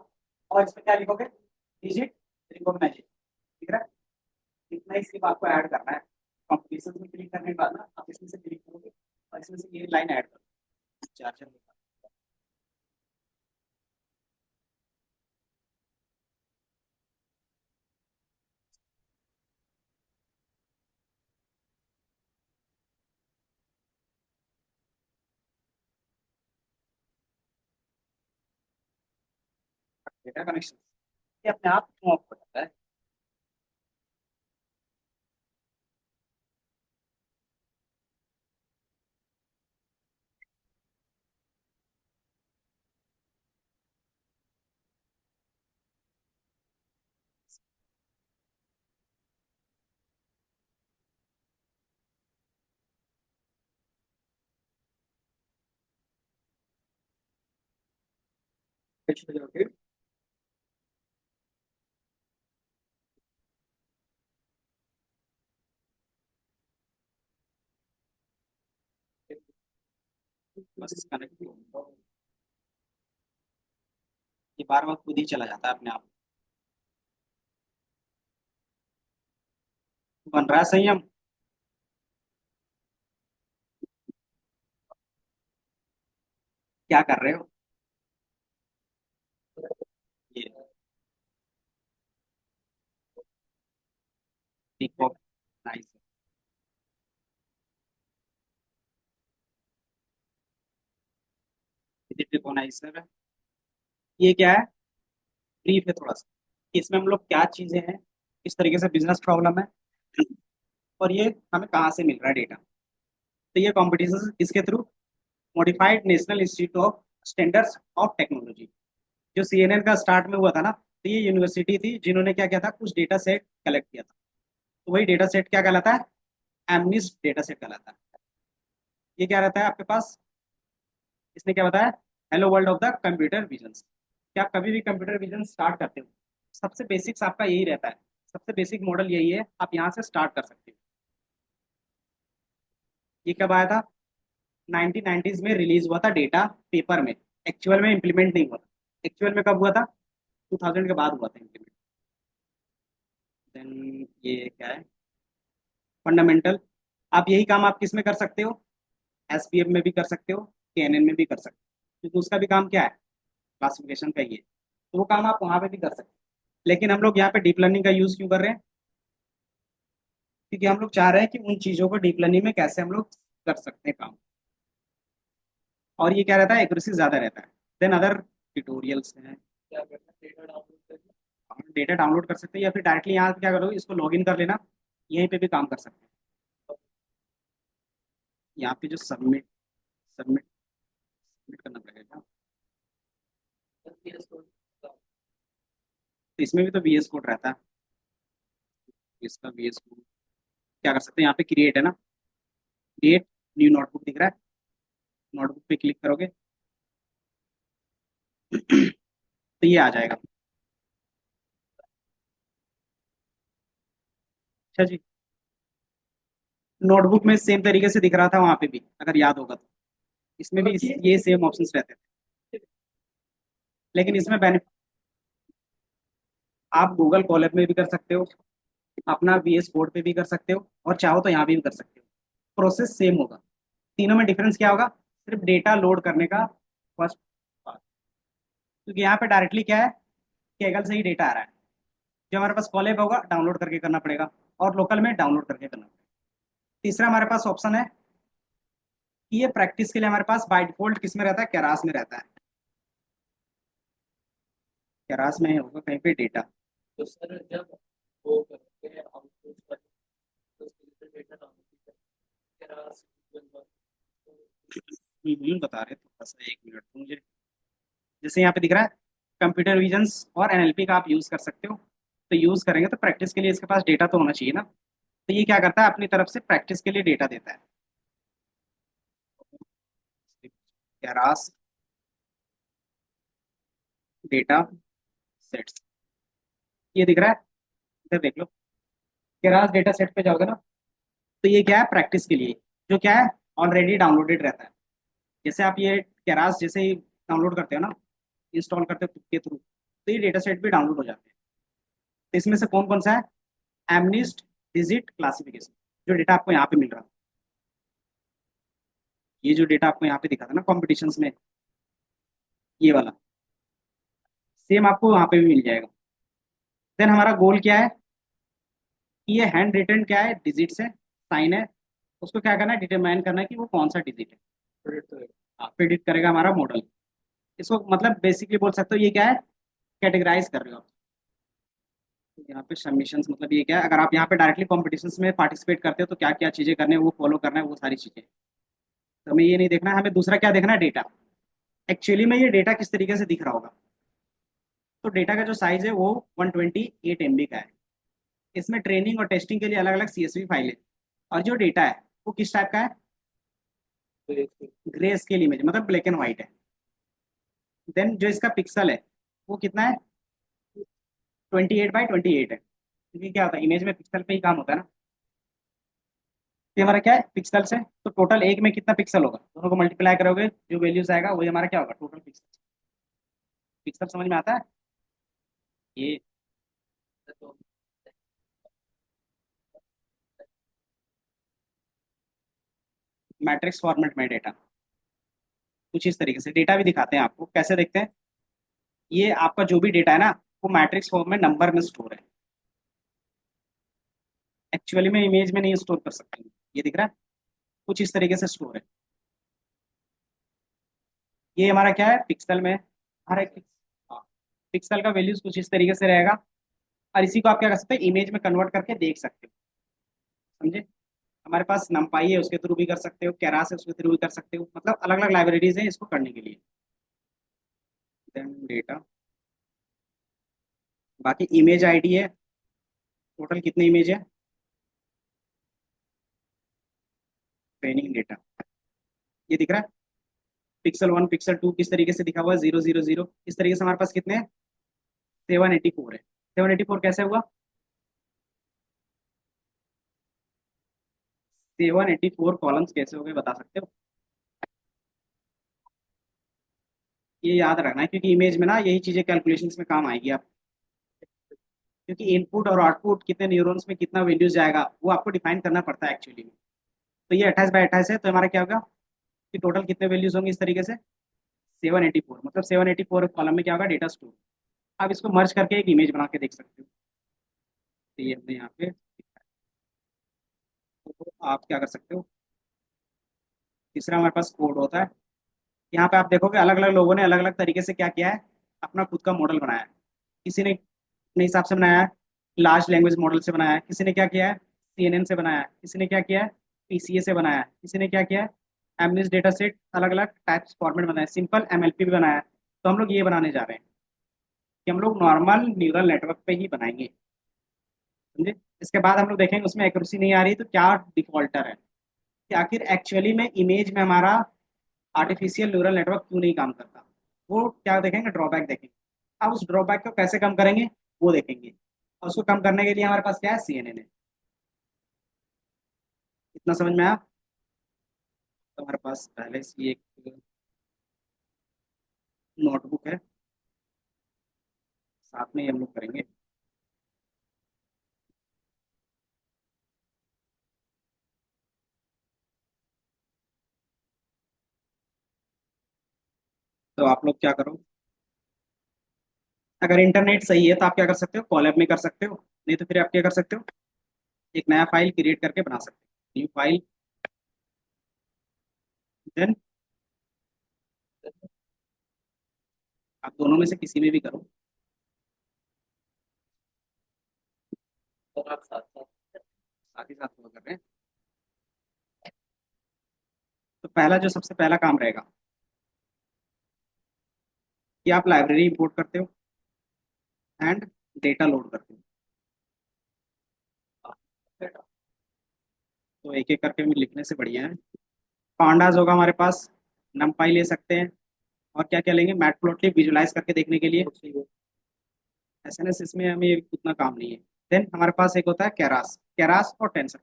और इस पे क्या लिखोगे, डिजिट रिकॉग्नाइजेशन, दिख रहा है। इतना ही सिर्फ आपको ऐड करना है। कॉम्पिटिशन में क्लिक करने के बाद ना आप इसमें से क्लिक करोगे और इसमें से ये लाइन ऐड करो, चार चार डेटा कनेक्शन, ये अपने आप क्यों ऑफ हो जाता है। कुछ हो जाओगे। बस कनेक्ट, ये बार बार खुद ही चला जाता है अपने आप। बन रहा है संयम। क्या कर रहे हो ये, ठीक, नाइस। Nice sir. ये क्या है, ब्रीफ है थोड़ा सा, इसमें हम लोग क्या चीजें हैं, किस तरीके से बिजनेस प्रॉब्लम है, और ये हमें कहाँ से मिल रहा है डेटा। तो ये कॉम्पिटिशन किसके through, modified national institute of standards of technology, जो सीएनएन का स्टार्ट में हुआ था ना, तो ये यूनिवर्सिटी थी जिन्होंने क्या किया था, कुछ डेटा सेट कलेक्ट किया था। तो वही डेटा सेट क्या कहलाता है, एमनिस्ट डेटा सेट कहलाता है। ये क्या रहता है आपके पास, इसने क्या बताया, hello world of the computer vision. क्या आप कभी भी कंप्यूटर विजन स्टार्ट करते हो, सबसे बेसिक्स आपका यही रहता है, सबसे बेसिक मॉडल यही है, आप यहाँ से स्टार्ट कर सकते हो। ये कब आया था, 1990s में रिलीज हुआ था डेटा पेपर में, एक्चुअल में इम्प्लीमेंट नहीं हुआ था। एक्चुअल में कब हुआ था, 2000 के बाद हुआ था इम्प्लीमेंट। देन ये क्या है, फंडामेंटल। आप यही काम आप किस में कर सकते हो, एसपीएफ में भी कर सकते हो, केएनएन में भी कर सकते हो, क्योंकि उसका भी काम क्या है, क्लासिफिकेशन का ही है, तो वो काम आप वहां पे भी कर सकते हो। लेकिन हम लोग यहाँ पे डीप लर्निंग का यूज क्यों कर रहे हैं, क्योंकि हम लोग चाह रहे हैं कि उन चीजों को डीप लर्निंग में कैसे हम लोग कर सकते हैं काम, और ये क्या रहता है, एक्यूरेसी ज्यादा रहता है देन अदर ट्यूटोरियल्स हैं। डेटा डाउनलोड कर सकते हैं, या फिर डायरेक्टली यहाँ क्या करो, इसको लॉग इन कर लेना, यहीं पे भी काम कर सकते हैं। यहाँ पे जो सबमिट सबमिट सबमिट करना पड़ेगा, तो इसमें भी तो वीएस कोड रहता है। इसका वीएस कोड क्या कर सकते हैं, यहाँ पे क्रिएट है ना, क्रिएट न्यू नोटबुक दिख रहा है, नोटबुक पे क्लिक करोगे तो ये आ जाएगा। अच्छा जी, नोटबुक में सेम तरीके से दिख रहा था वहां पे भी, अगर याद होगा तो इसमें भी ये सेम ऑप्शंस रहते थे, लेकिन इसमें बेनिफिट, आप गूगल कॉलर में भी कर सकते हो, अपना वीएस कोड पे भी कर सकते हो, और चाहो तो यहाँ भी कर सकते हो, प्रोसेस सेम होगा। तीनों में डिफरेंस क्या होगा, सिर्फ डेटा लोड करने का फर्स्ट पार्ट, क्योंकि यहाँ पे डायरेक्टली क्या है, केगल से ही डेटा आ रहा है, जो हमारे पास कॉलेब होगा डाउनलोड करके करना पड़ेगा, और लोकल में डाउनलोड करके करना पड़ेगा। तीसरा हमारे पास ऑप्शन है कि ये प्रैक्टिस के लिए हमारे पास बाय डिफॉल्ट किस में रहता है, केरास में रहता है, केरास में होगा कहीं पे डेटा। तो सर जब वो करते हैं आउटपुट पर, तो डेटा डाउनलोड केरास बता रहे थोड़ा सा, एक मिनट तो मुझे, जैसे यहाँ पे दिख रहा है, कंप्यूटर विजन्स और एनएलपी का आप यूज कर सकते हो, तो यूज करेंगे तो प्रैक्टिस के लिए इसके पास डेटा तो होना चाहिए ना, तो ये क्या करता है, अपनी तरफ से प्रैक्टिस के लिए डेटा देता है। केरास डेटा सेट्स, ये दिख रहा है, इधर देख लो, केरास डेटा सेट पे जाओगे ना, तो ये क्या है प्रैक्टिस के लिए, जो क्या है ऑलरेडी डाउनलोडेड रहता है। जैसे आप ये केरास जैसे ही डाउनलोड करते हो ना, इंस्टॉल करते हो के थ्रू, तो ये डेटा सेट भी डाउनलोड हो जाते हैं। तो इसमें से कौन कौन सा है, एमनिस्ट, डिजिट, क्लासिफिकेशन, जो डेटा आपको यहाँ पे मिल रहा है, ये जो डेटा आपको यहाँ पे दिखा था ना कॉम्पिटिशन्स में, ये वाला सेम आपको वहाँ पे भी मिल जाएगा। देन हमारा गोल क्या है कि ये हैंड रिटन क्या है, डिजिट से साइन है, उसको क्या करना है, डिटरमाइन करना है कि वो कौन सा डिजिट है। हाँ, प्रिडिक्ट करेगा हमारा मॉडल। इसको मतलब बेसिकली बोल सकते हो ये क्या है, कैटेगराइज कर रहे हो आप। तो यहाँ पे सबमिशंस मतलब ये क्या है, अगर आप यहाँ पे डायरेक्टली कॉम्पिटिशन्स में पार्टिसिपेट करते हो तो क्या क्या चीज़ें करने हैं वो फॉलो करना है, वो सारी चीज़ें। तो हमें ये नहीं देखना है, हमें दूसरा क्या देखना है, डेटा। एक्चुअली में ये डेटा किस तरीके से दिख रहा होगा, तो डेटा का जो साइज है वो 128 MB का है। इसमें ट्रेनिंग और टेस्टिंग के लिए अलग अलग CSV फाइल है, और जो डेटा है वो किस टाइप का है, ग्रे स्केल इमेज, मतलब ब्लैक एंड व्हाइट है। देन जो इसका पिक्सल है वो कितना है, 28 बाई 28 है, क्योंकि क्या होता है इमेज में पिक्सल पे ही काम होता है ना। तो ये हमारा क्या है पिक्सल से, तो टोटल एक में कितना पिक्सल होगा, दोनों को मल्टीप्लाई करोगे जो वैल्यूज आएगा वही हमारा क्या होगा, टोटल पिक्सल। पिक्सल समझ में आता है ये। मैट्रिक्स फॉर्मेट में डेटा कुछ इस तरीके से, डेटा भी दिखाते हैं आपको कैसे देखते हैं। ये आपका जो भी डेटा है ना, वो मैट्रिक्स फॉर्म में नंबर में स्टोर है, एक्चुअली में इमेज में नहीं स्टोर कर सकते। ये दिख रहा है, कुछ इस तरीके से स्टोर है। ये हमारा क्या है पिक्सल में, हर एक पिक्सल का वैल्यूज कुछ इस तरीके से रहेगा, और इसी को आप क्या कर सकते हैं इमेज में कन्वर्ट करके देख सकते हो, समझे। हमारे पास नमपाई है, उसके थ्रू भी कर सकते हो, केरास है उसके थ्रू भी कर सकते हो, मतलब अलग अलग लाइब्रेरीज हैं इसको करने के लिए। देन डेटा, बाकी इमेज आईडी है, टोटल कितने इमेज है, ट्रेनिंग डेटा, ये दिख रहा है। पिक्सल 1 पिक्सल 2 किस तरीके से दिखा हुआ है, 0 0 0, इस तरीके से हमारे पास कितने हैं, 784 है। 784 कैसे हुआ, 784 कॉलम्स कैसे हो गए बता सकते हो। ये याद रखना है क्योंकि इमेज में ना यही चीजें कैलकुलेशंस में काम आएगी आप, क्योंकि इनपुट और आउटपुट कितने न्यूरॉन्स में कितना वैल्यूज जाएगा वो आपको डिफाइन करना पड़ता है एक्चुअली में। तो ये 28 बाई 28 है, तो हमारा क्या होगा कि टोटल कितने वैल्यूज होंगे इस तरीके से, 784, मतलब 784 कॉलम में क्या होगा डेटा स्टोर। आप इसको मर्ज करके एक इमेज बना के देख सकते हो। तो ये हमने यहाँ पे, तो आप क्या कर सकते हो, तीसरा हमारे पास कोड होता है। यहाँ पे आप देखोगे अलग अलग लोगों ने अलग अलग तरीके से क्या किया है, अपना खुद का मॉडल बनाया है। किसी ने अपने हिसाब से बनाया है, लार्ज लैंग्वेज मॉडल से बनाया है, किसी ने क्या किया है CNN से बनाया है, किसी ने क्या किया है PCA से बनाया है, किसी ने क्या किया है एमनिस डेटा सेट, अलग अलग टाइप्स फॉर्मेट बनाया है, सिंपल MLP भी बनाया है। तो हम लोग ये बनाने जा रहे हैं कि हम लोग नॉर्मल न्यूरल नेटवर्क पे ही बनाएंगे, समझे। इसके बाद हम लोग देखेंगे उसमें एक्यूरेसी नहीं आ रही तो क्या डिफॉल्टर है, कि आखिर एक्चुअली में इमेज में हमारा आर्टिफिशियल न्यूरल नेटवर्क क्यों नहीं काम करता, वो क्या देखेंगे, ड्रॉबैक देखेंगे। अब उस ड्रॉबैक को कैसे कम करेंगे वो देखेंगे, और उसको कम करने के लिए हमारे पास क्या है CNN है। इतना समझ में आया। तो हमारे पास पहले से ही एक नोटबुक है, साथ में ही हम लोग करेंगे। तो आप लोग क्या करो, अगर इंटरनेट सही है तो आप क्या कर सकते हो कॉलैब में कर सकते हो, नहीं तो फिर आप क्या कर सकते हो एक नया फाइल क्रिएट करके बना सकते हो, न्यू फाइल। देन आप दोनों में से किसी में भी करो, और आप साथ ही साथ वो कर रहे हैं। तो पहला जो सबसे पहला काम रहेगा कि आप लाइब्रेरी इंपोर्ट करते हो एंड डेटा लोड करते हो। तो एक एक करके भी लिखने से बढ़िया है। पांडास होगा हमारे पास, नमपाई ले सकते हैं, और क्या क्या लेंगे मैटप्लॉटलिब विजुलाइज करके देखने के लिए, एसएनएस इसमें हमें उतना काम नहीं है। देन हमारे पास एक होता है केरास, केरास और टेंसर।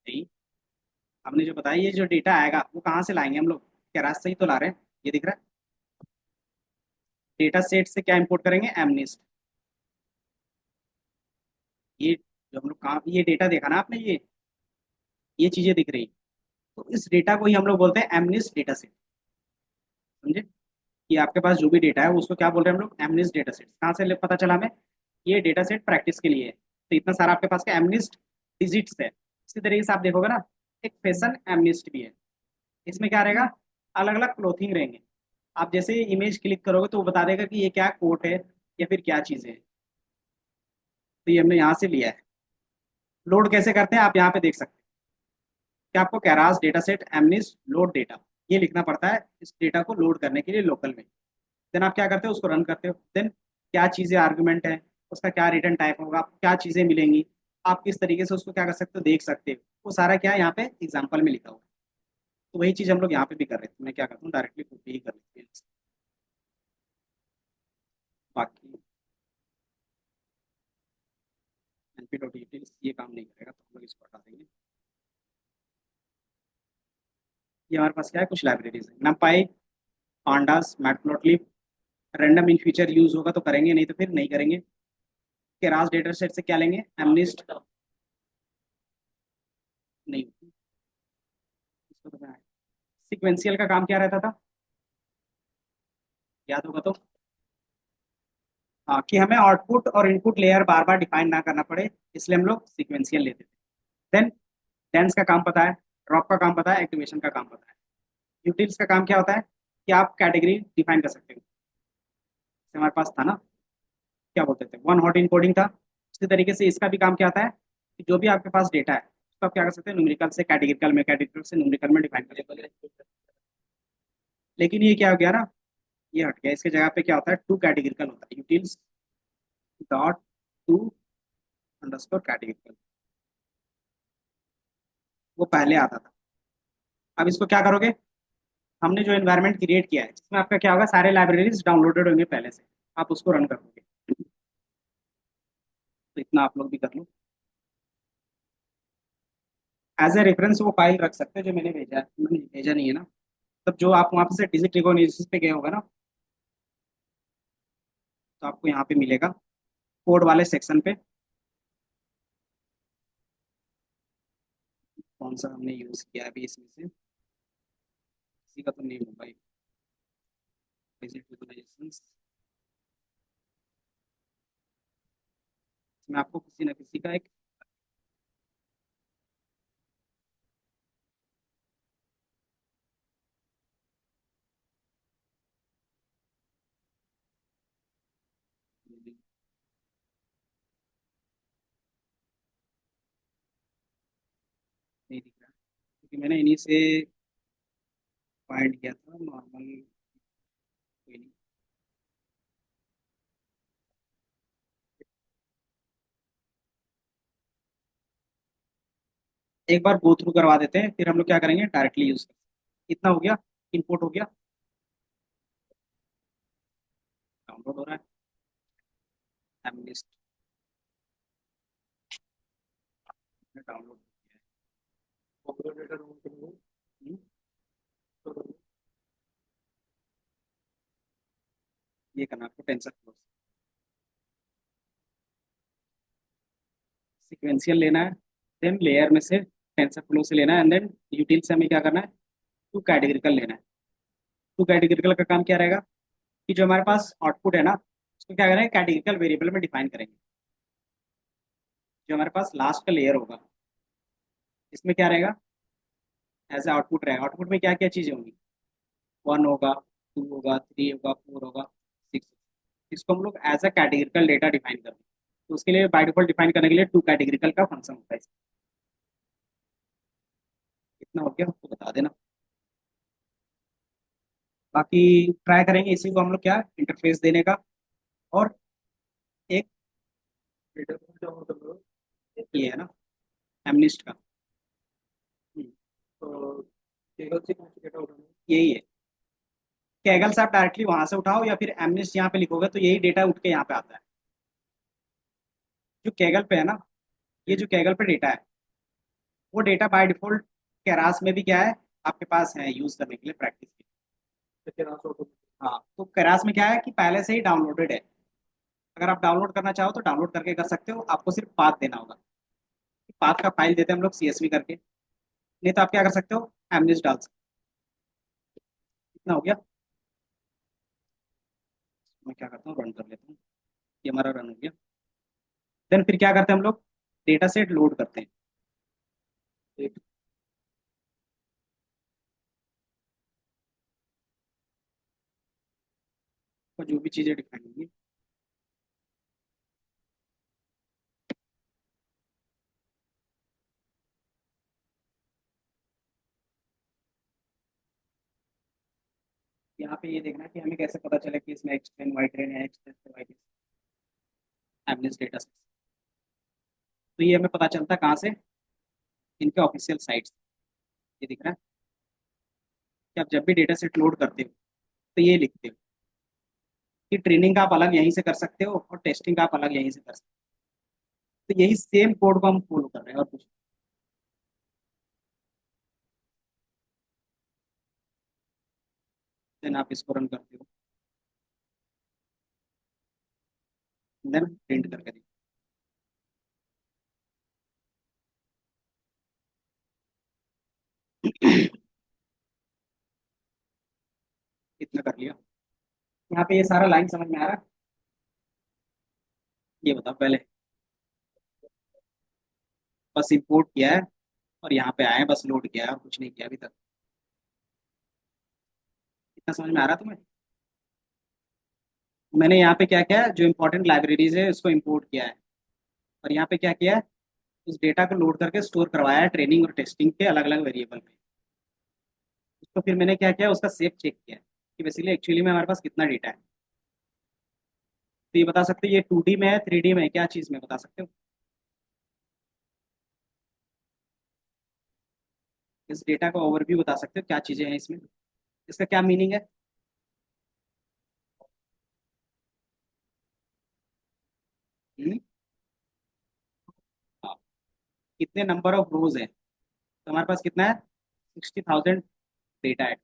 नहीं, हमने जो बताया ये जो डेटा आएगा वो कहाँ से लाएंगे हम लोग, केरास से ही तो ला रहे हैं। ये दिख रहा है, डेटा सेट से क्या इंपोर्ट करेंगे, एमनिस्ट। ये जो हम लोग काम, ये डेटा देखा ना आपने, ये चीजें दिख रही, तो इस डेटा को ही हम लोग बोलते हैं एमनिस्ट डेटा सेट। समझे, कि आपके पास जो भी डेटा है उसको क्या बोल रहे हैं हम लोग, एमनिस्ट डेटा सेट। कहाँ से पता चला हमें, ये डेटा सेट प्रैक्टिस के लिए है, तो इतना सारा आपके पास का एमनिस्ट डिजिट्स है। इसी तरीके से आप देखोगे ना, एक फैशन एमनिस्ट भी है। इसमें क्या रहेगा, अलग अलग क्लोथिंग रहेंगे। आप जैसे इमेज क्लिक करोगे तो वो बता देगा कि ये क्या कोट है या फिर क्या चीज़ है। तो ये हमने यहाँ से लिया है। लोड कैसे करते हैं आप यहाँ पे देख सकते हैं कि आपको Keras data set एमनिस्ट load data, ये लिखना पड़ता है इस डेटा को लोड करने के लिए लोकल में। देन आप क्या करते हो, उसको रन करते हो। देन क्या चीज़ें आर्गुमेंट है, उसका क्या रिटर्न टाइप होगा, आपको क्या चीज़ें मिलेंगी, आप किस तरीके से उसको क्या कर सकते हो, देख सकते हो। वो सारा क्या है यहाँ पे एग्जाम्पल में लिखा हुआ है। तो वही चीज़ हम लोग यहाँ पे भी कर रहे थे। मैं क्या करता हूँ, डायरेक्टली कॉपी ही कर लेते हैं। बाकी एनपी डॉट डिटेल्स ये काम नहीं करेगा, तो हम लोग इसको हटा देंगे। ये हमारे पास क्या है, कुछ लाइब्रेरीज है, numpy, pandas, matplotlib। Random in future use होगा तो करेंगे, नहीं तो फिर नहीं करेंगे। केरास डेटा सेट से क्या लेंगे, एमनिस्ट। नहीं, सिक्वेंशियल का काम क्या रहता था, याद होगा तो। हाँ, कि हमें आउटपुट और इनपुट लेयर बार बार डिफाइन ना करना पड़े, इसलिए हम लोग सिक्वेंशियल लेते थे। देन डेंस का काम पता है, ड्रॉप का काम पता है, एक्टिवेशन का काम पता है। यूटिल्स का काम क्या होता है कि आप कैटेगरी डिफाइन कर सकते हो। जैसे हमारे पास था ना, क्या बोलते थे, वन हॉट इनकोडिंग था। उसी तरीके से इसका भी काम क्या आता है कि जो भी आपके पास डेटा है उसको आप क्या कर सकते हैं, न्यूमेरिकल से कैटेगरिकल में, कैटेगरिकल से न्यूमेरिकल में डिफाइन कर सकते हैं। लेकिन ये क्या हो गया ना, ये हट गया। इसके जगह पे क्या होता है, टू कैटेगरिकल होता है, utils dot two underscore categorical. वो पहले आता था। अब इसको क्या करोगे, हमने जो एनवायरनमेंट क्रिएट किया है जिसमें आपका क्या होगा, सारे लाइब्रेरीज डाउनलोडेड होंगे पहले से, आप उसको रन करोगे। तो इतना आप लोग भी कर लो। एज ए रेफरेंस वो फाइल रख सकते हैं जो मैंने भेजा है, मैंने भेजा नहीं है ना। तब जो आप वहाँ पे से डिजिट रिकॉग्निशन पे गए होगा ना, तो आपको यहाँ पे मिलेगा कोड वाले सेक्शन पे कौन सा हमने यूज किया है अभी इसमें से, किसी का तो नहीं होगा ये, डिजिट रिकॉग्निशन। इसमें आपको किसी ना किसी का एक, नहीं दिख रहा क्योंकि मैंने इन्हीं से फाइंड किया था नॉर्मल। कोई नहीं, एक बार गो थ्रू करवा देते हैं, फिर हम लोग क्या करेंगे, डायरेक्टली यूज करेंगे। इतना हो गया, इनपुट हो गया, डाउनलोड हो रहा है एमलिस्ट, डाउनलोड ये करना आपको, टेंसर फ्लो सिक्वेंशियल लेना है। देन लेयर में से टेंसर फ्लो से लेना है, एंड देन यूटिल से हमें क्या करना है, टू कैटेगरिकल लेना है। टू कैटेगरिकल का काम क्या रहेगा कि जो हमारे पास आउटपुट है ना, उसको क्या करेंगे, कैटेगरिकल वेरिएबल में डिफाइन करेंगे। जो हमारे पास लास्ट का लेयर होगा इसमें क्या रहेगा, एज ए आउटपुट रहेगा। आउटपुट में क्या क्या चीजें होंगी, वन होगा, टू होगा, थ्री होगा, फोर होगा, सिक्स। इसको हम लोग as a categorical data define करेंगे। तो उसके लिए बाय डिफॉल्ट डिफाइन करने के लिए टू कैटेगरिकल का फंक्शन होता है। कितना हो गया आपको बता देना। बाकी ट्राई करेंगे इसी को हम लोग क्या, इंटरफेस देने का। और एक ये है ना, एमनिस्ट का। तो यही है। कैगल से आप डायरेक्टली वहां से उठाओ या फिर एमनेस्ट यहाँ पे लिखोगे तो यही डेटा उठ के यहाँ पे आता है। जो कैगल पे है ना, ये जो कैगल पे डेटा है, वो डेटा बाय डिफॉल्ट कैरास में भी क्या है आपके पास है यूज करने के लिए, प्रैक्टिस के लिए। हाँ, तो कैरास में क्या है कि पहले से ही डाउनलोडेड है। अगर आप डाउनलोड करना चाहो तो डाउनलोड करके कर सकते हो, आपको सिर्फ पाथ देना होगा। पाथ का फाइल देते हैं हम लोग CSV करके। नहीं तो आप क्या कर सकते हो, एमनेस्ट डाल सकते हो। इतना हो गया। मैं क्या करता हूँ, रन कर लेता हूँ। ये हमारा रन हो गया। देन फिर क्या करते हैं हम लोग, डेटा सेट लोड करते हैं। एक, और जो भी चीज़ें डिफाइन होंगी, यहाँ पे ये देखना है कि हमें कैसे पता चले कि इसमें एक्स ट्रेन वाई ट्रेन है, x train Y train एमनेस्ट data set. तो ये हमें पता चलता है कहाँ से, इनके ऑफिशियल साइट्स। ये दिख रहा है कि आप जब भी डेटा सेट लोड करते हो तो ये लिखते हो कि ट्रेनिंग का आप अलग यहीं से कर सकते हो और टेस्टिंग का आप अलग यहीं से कर सकते हो। तो यही सेम कोड को हम फॉलो कर रहे हैं और कुछ। देन आप इसको रन करते हो, देन प्रिंट करके देखो। इतना कर लिया। यहाँ पे ये सारा लाइन समझ में आ रहा है? ये बताओ पहले। बस इंपोर्ट किया है और यहाँ पे आए, बस लोड किया है और कुछ नहीं किया अभी तक। इतना समझ में आ रहा है तुम्हें? मैंने यहाँ पे क्या किया है, जो इंपॉर्टेंट लाइब्रेरीज है उसको इंपोर्ट किया है, और यहाँ पे क्या किया है, उस डेटा को लोड करके स्टोर करवाया है ट्रेनिंग और टेस्टिंग के अलग अलग वेरिएबल में। उसको फिर मैंने क्या किया, उसका सेव चेक किया है कि बेसिकली एक्चुअली में हमारे पास कितना डेटा है। तो ये बता सकते हो ये 2D में है 3D में है, क्या चीज़ में बता सकते हो? इस डेटा का ओवरव्यू बता सकते हो क्या चीज़ें हैं इसमें, इसका क्या मीनिंग है? हम्म? हाँ, कितने नंबर ऑफ रोज है, तो हमारे पास कितना है, 60,000 डेटा है।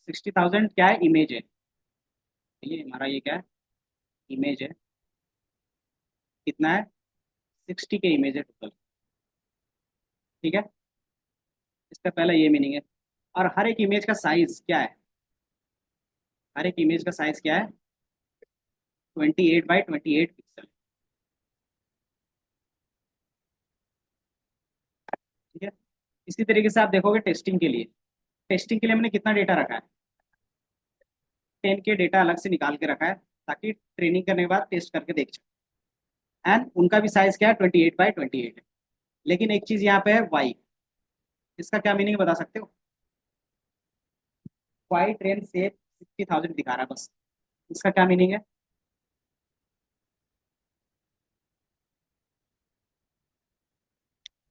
60,000 क्या है, इमेज है। ये हमारा ये क्या है, इमेज है। कितना है, 60 के इमेज है टोटल। ठीक है, इसका पहला ये मीनिंग है। और हर एक इमेज का साइज क्या है, हर एक इमेज का साइज क्या है, 28 बाई 28 पिक्सल। ठीक है, इसी तरीके से आप देखोगे टेस्टिंग के लिए। टेस्टिंग के लिए हमने कितना डेटा रखा है, 10 के डेटा अलग से निकाल के रखा है, ताकि ट्रेनिंग करने के बाद टेस्ट करके देख सकें। एंड उनका भी साइज क्या है, 28 बाई 28 है। लेकिन एक चीज यहाँ पे है वाई, इसका क्या मीनिंग बता सकते हो? वाई ट्रेन से 60,000 दिखा रहा है बस, इसका क्या मीनिंग है?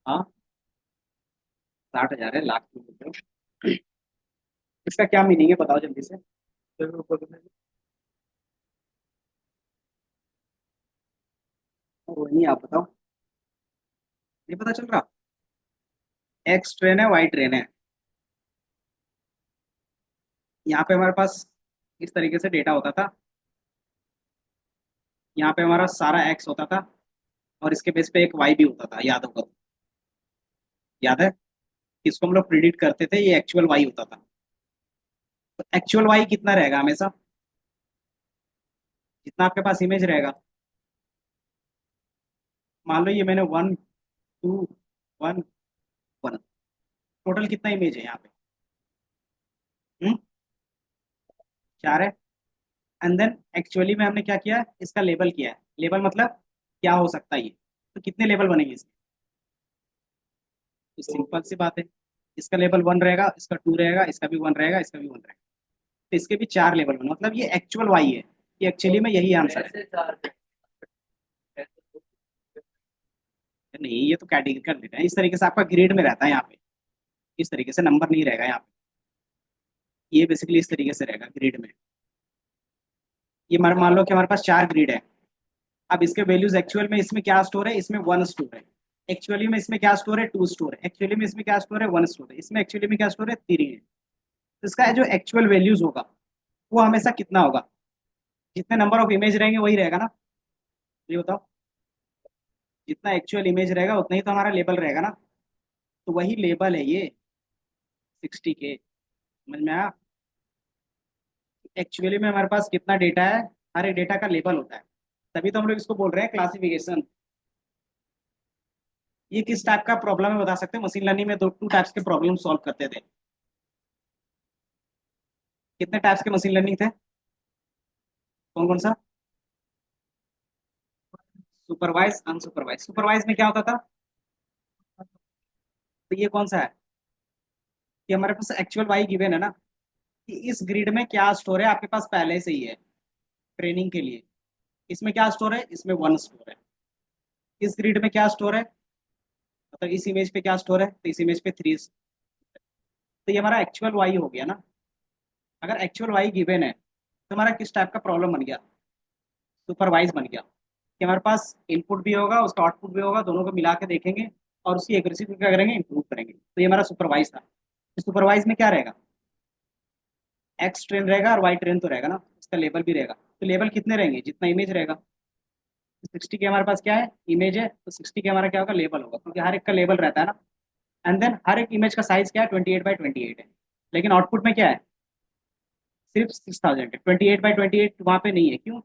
हाँ, 60,000 है, लाख क्यों बोल रहे हो? इसका क्या मीनिंग है बताओ जल्दी से। वही आप बताओ, नहीं पता चल रहा? एक्स ट्रेन है, वाई ट्रेन है। यहाँ पे हमारे पास इस तरीके से डेटा होता था, यहाँ पे हमारा सारा एक्स होता था, और इसके बेस पे एक वाई भी होता था, याद होगा तो। याद है, इसको हम लोग प्रिडिक्ट करते थे, ये एक्चुअल वाई होता था। तो एक्चुअल वाई कितना रहेगा हमेशा, जितना आपके पास इमेज रहेगा। मान लो ये मैंने 1 2 1 1, टोटल कितना इमेज है यहाँ पे? 4 है। एंड देन एक्चुअली में हमने क्या किया, इसका लेबल किया है। लेबल मतलब क्या हो सकता है ये, तो कितने लेबल बनेंगे इसके? तो सिंपल सी बात है, इसका लेबल 1 रहेगा, इसका 2 रहेगा, इसका भी 1 रहेगा, इसका भी 1 रहेगा। तो इसके भी 4 लेवल बने, मतलब ये एक्चुअल वाई है। ये एक्चुअली में यही आंसर है। नहीं, ये तो कैटेगरी कर देते हैं, इस तरीके से आपका ग्रेड में रहता है यहाँ पे। इस तरीके से नंबर नहीं रहेगा यहाँ पे। ये बेसिकली इस तरीके से रहेगा ग्रिड में। ये मान लो कि हमारे पास 4 ग्रिड है। अब इसके वैल्यूज एक्चुअल में इसमें क्या स्टोर है, इसमें 1 स्टोर है। एक्चुअली में इसमें क्या स्टोर है, 2 स्टोर है। एक्चुअली में इसमें क्या स्टोर है, 1 स्टोर है। इसमें एक्चुअली में क्या स्टोर है, 3 है। तो इसका जो एक्चुअल वैल्यूज होगा वो हमेशा कितना होगा, जितने नंबर ऑफ इमेज रहेंगे वही रहेगा ना। ये बताओ, जितना एक्चुअल इमेज रहेगा उतना ही तो हमारा लेबल रहेगा ना। तो वही लेबल है ये 60K। समझ में आया? एक्चुअली में हमारे पास कितना डेटा है, हर एक डेटा का लेबल होता है। तभी तो हम लोग इसको बोल रहे हैं क्लासिफिकेशन। ये किस टाइप का प्रॉब्लम है बता सकते हैं? मशीन लर्निंग में दो 2 टाइप्स के प्रॉब्लम सॉल्व करते थे। कितने टाइप्स के मशीन लर्निंग थे? कौन कौन सा? Supervise, unsupervised. सुपरवाइज में क्या होता था? तो ये कौन सा है? कि हमारे पास एक्चुअल वाई गिवन है ना, कि इस ग्रिड में क्या स्टोर है आपके पास पहले से ही है ट्रेनिंग के लिए। इसमें क्या स्टोर है, इसमें 1 स्टोर है। इस ग्रिड में क्या स्टोर है, मतलब इस इमेज पे क्या स्टोर है, तो इस इमेज पे 3। तो ये हमारा एक्चुअल वाई हो गया ना। अगर एक्चुअल वाई गिवन है तो हमारा किस टाइप का प्रॉब्लम बन गया, सुपरवाइज बन गया। कि हमारे पास इनपुट भी होगा, उसका आउटपुट भी होगा, दोनों को मिला के देखेंगे और उसकी एक्यूरेसी को क्या करेंगे, इंप्रूव करेंगे। तो ये हमारा सुपरवाइज था। सुपरवाइज में क्या रहेगा, एक्स ट्रेन रहेगा और वाई ट्रेन तो रहेगा ना, उसका लेबल भी रहेगा। तो लेबल कितने रहेंगे, जितना इमेज रहेगा। 60 के हमारे पास क्या है, इमेज है, तो 60 के हमारा क्या होगा, लेबल होगा, क्योंकि हर एक का लेबल रहता है ना। एंड देन हर एक इमेज का साइज क्या है, 28 बाई 28 है। लेकिन आउटपुट में क्या है, सिर्फ 6000 है। 28 बाई 28 वहाँ पे नहीं है, क्यों?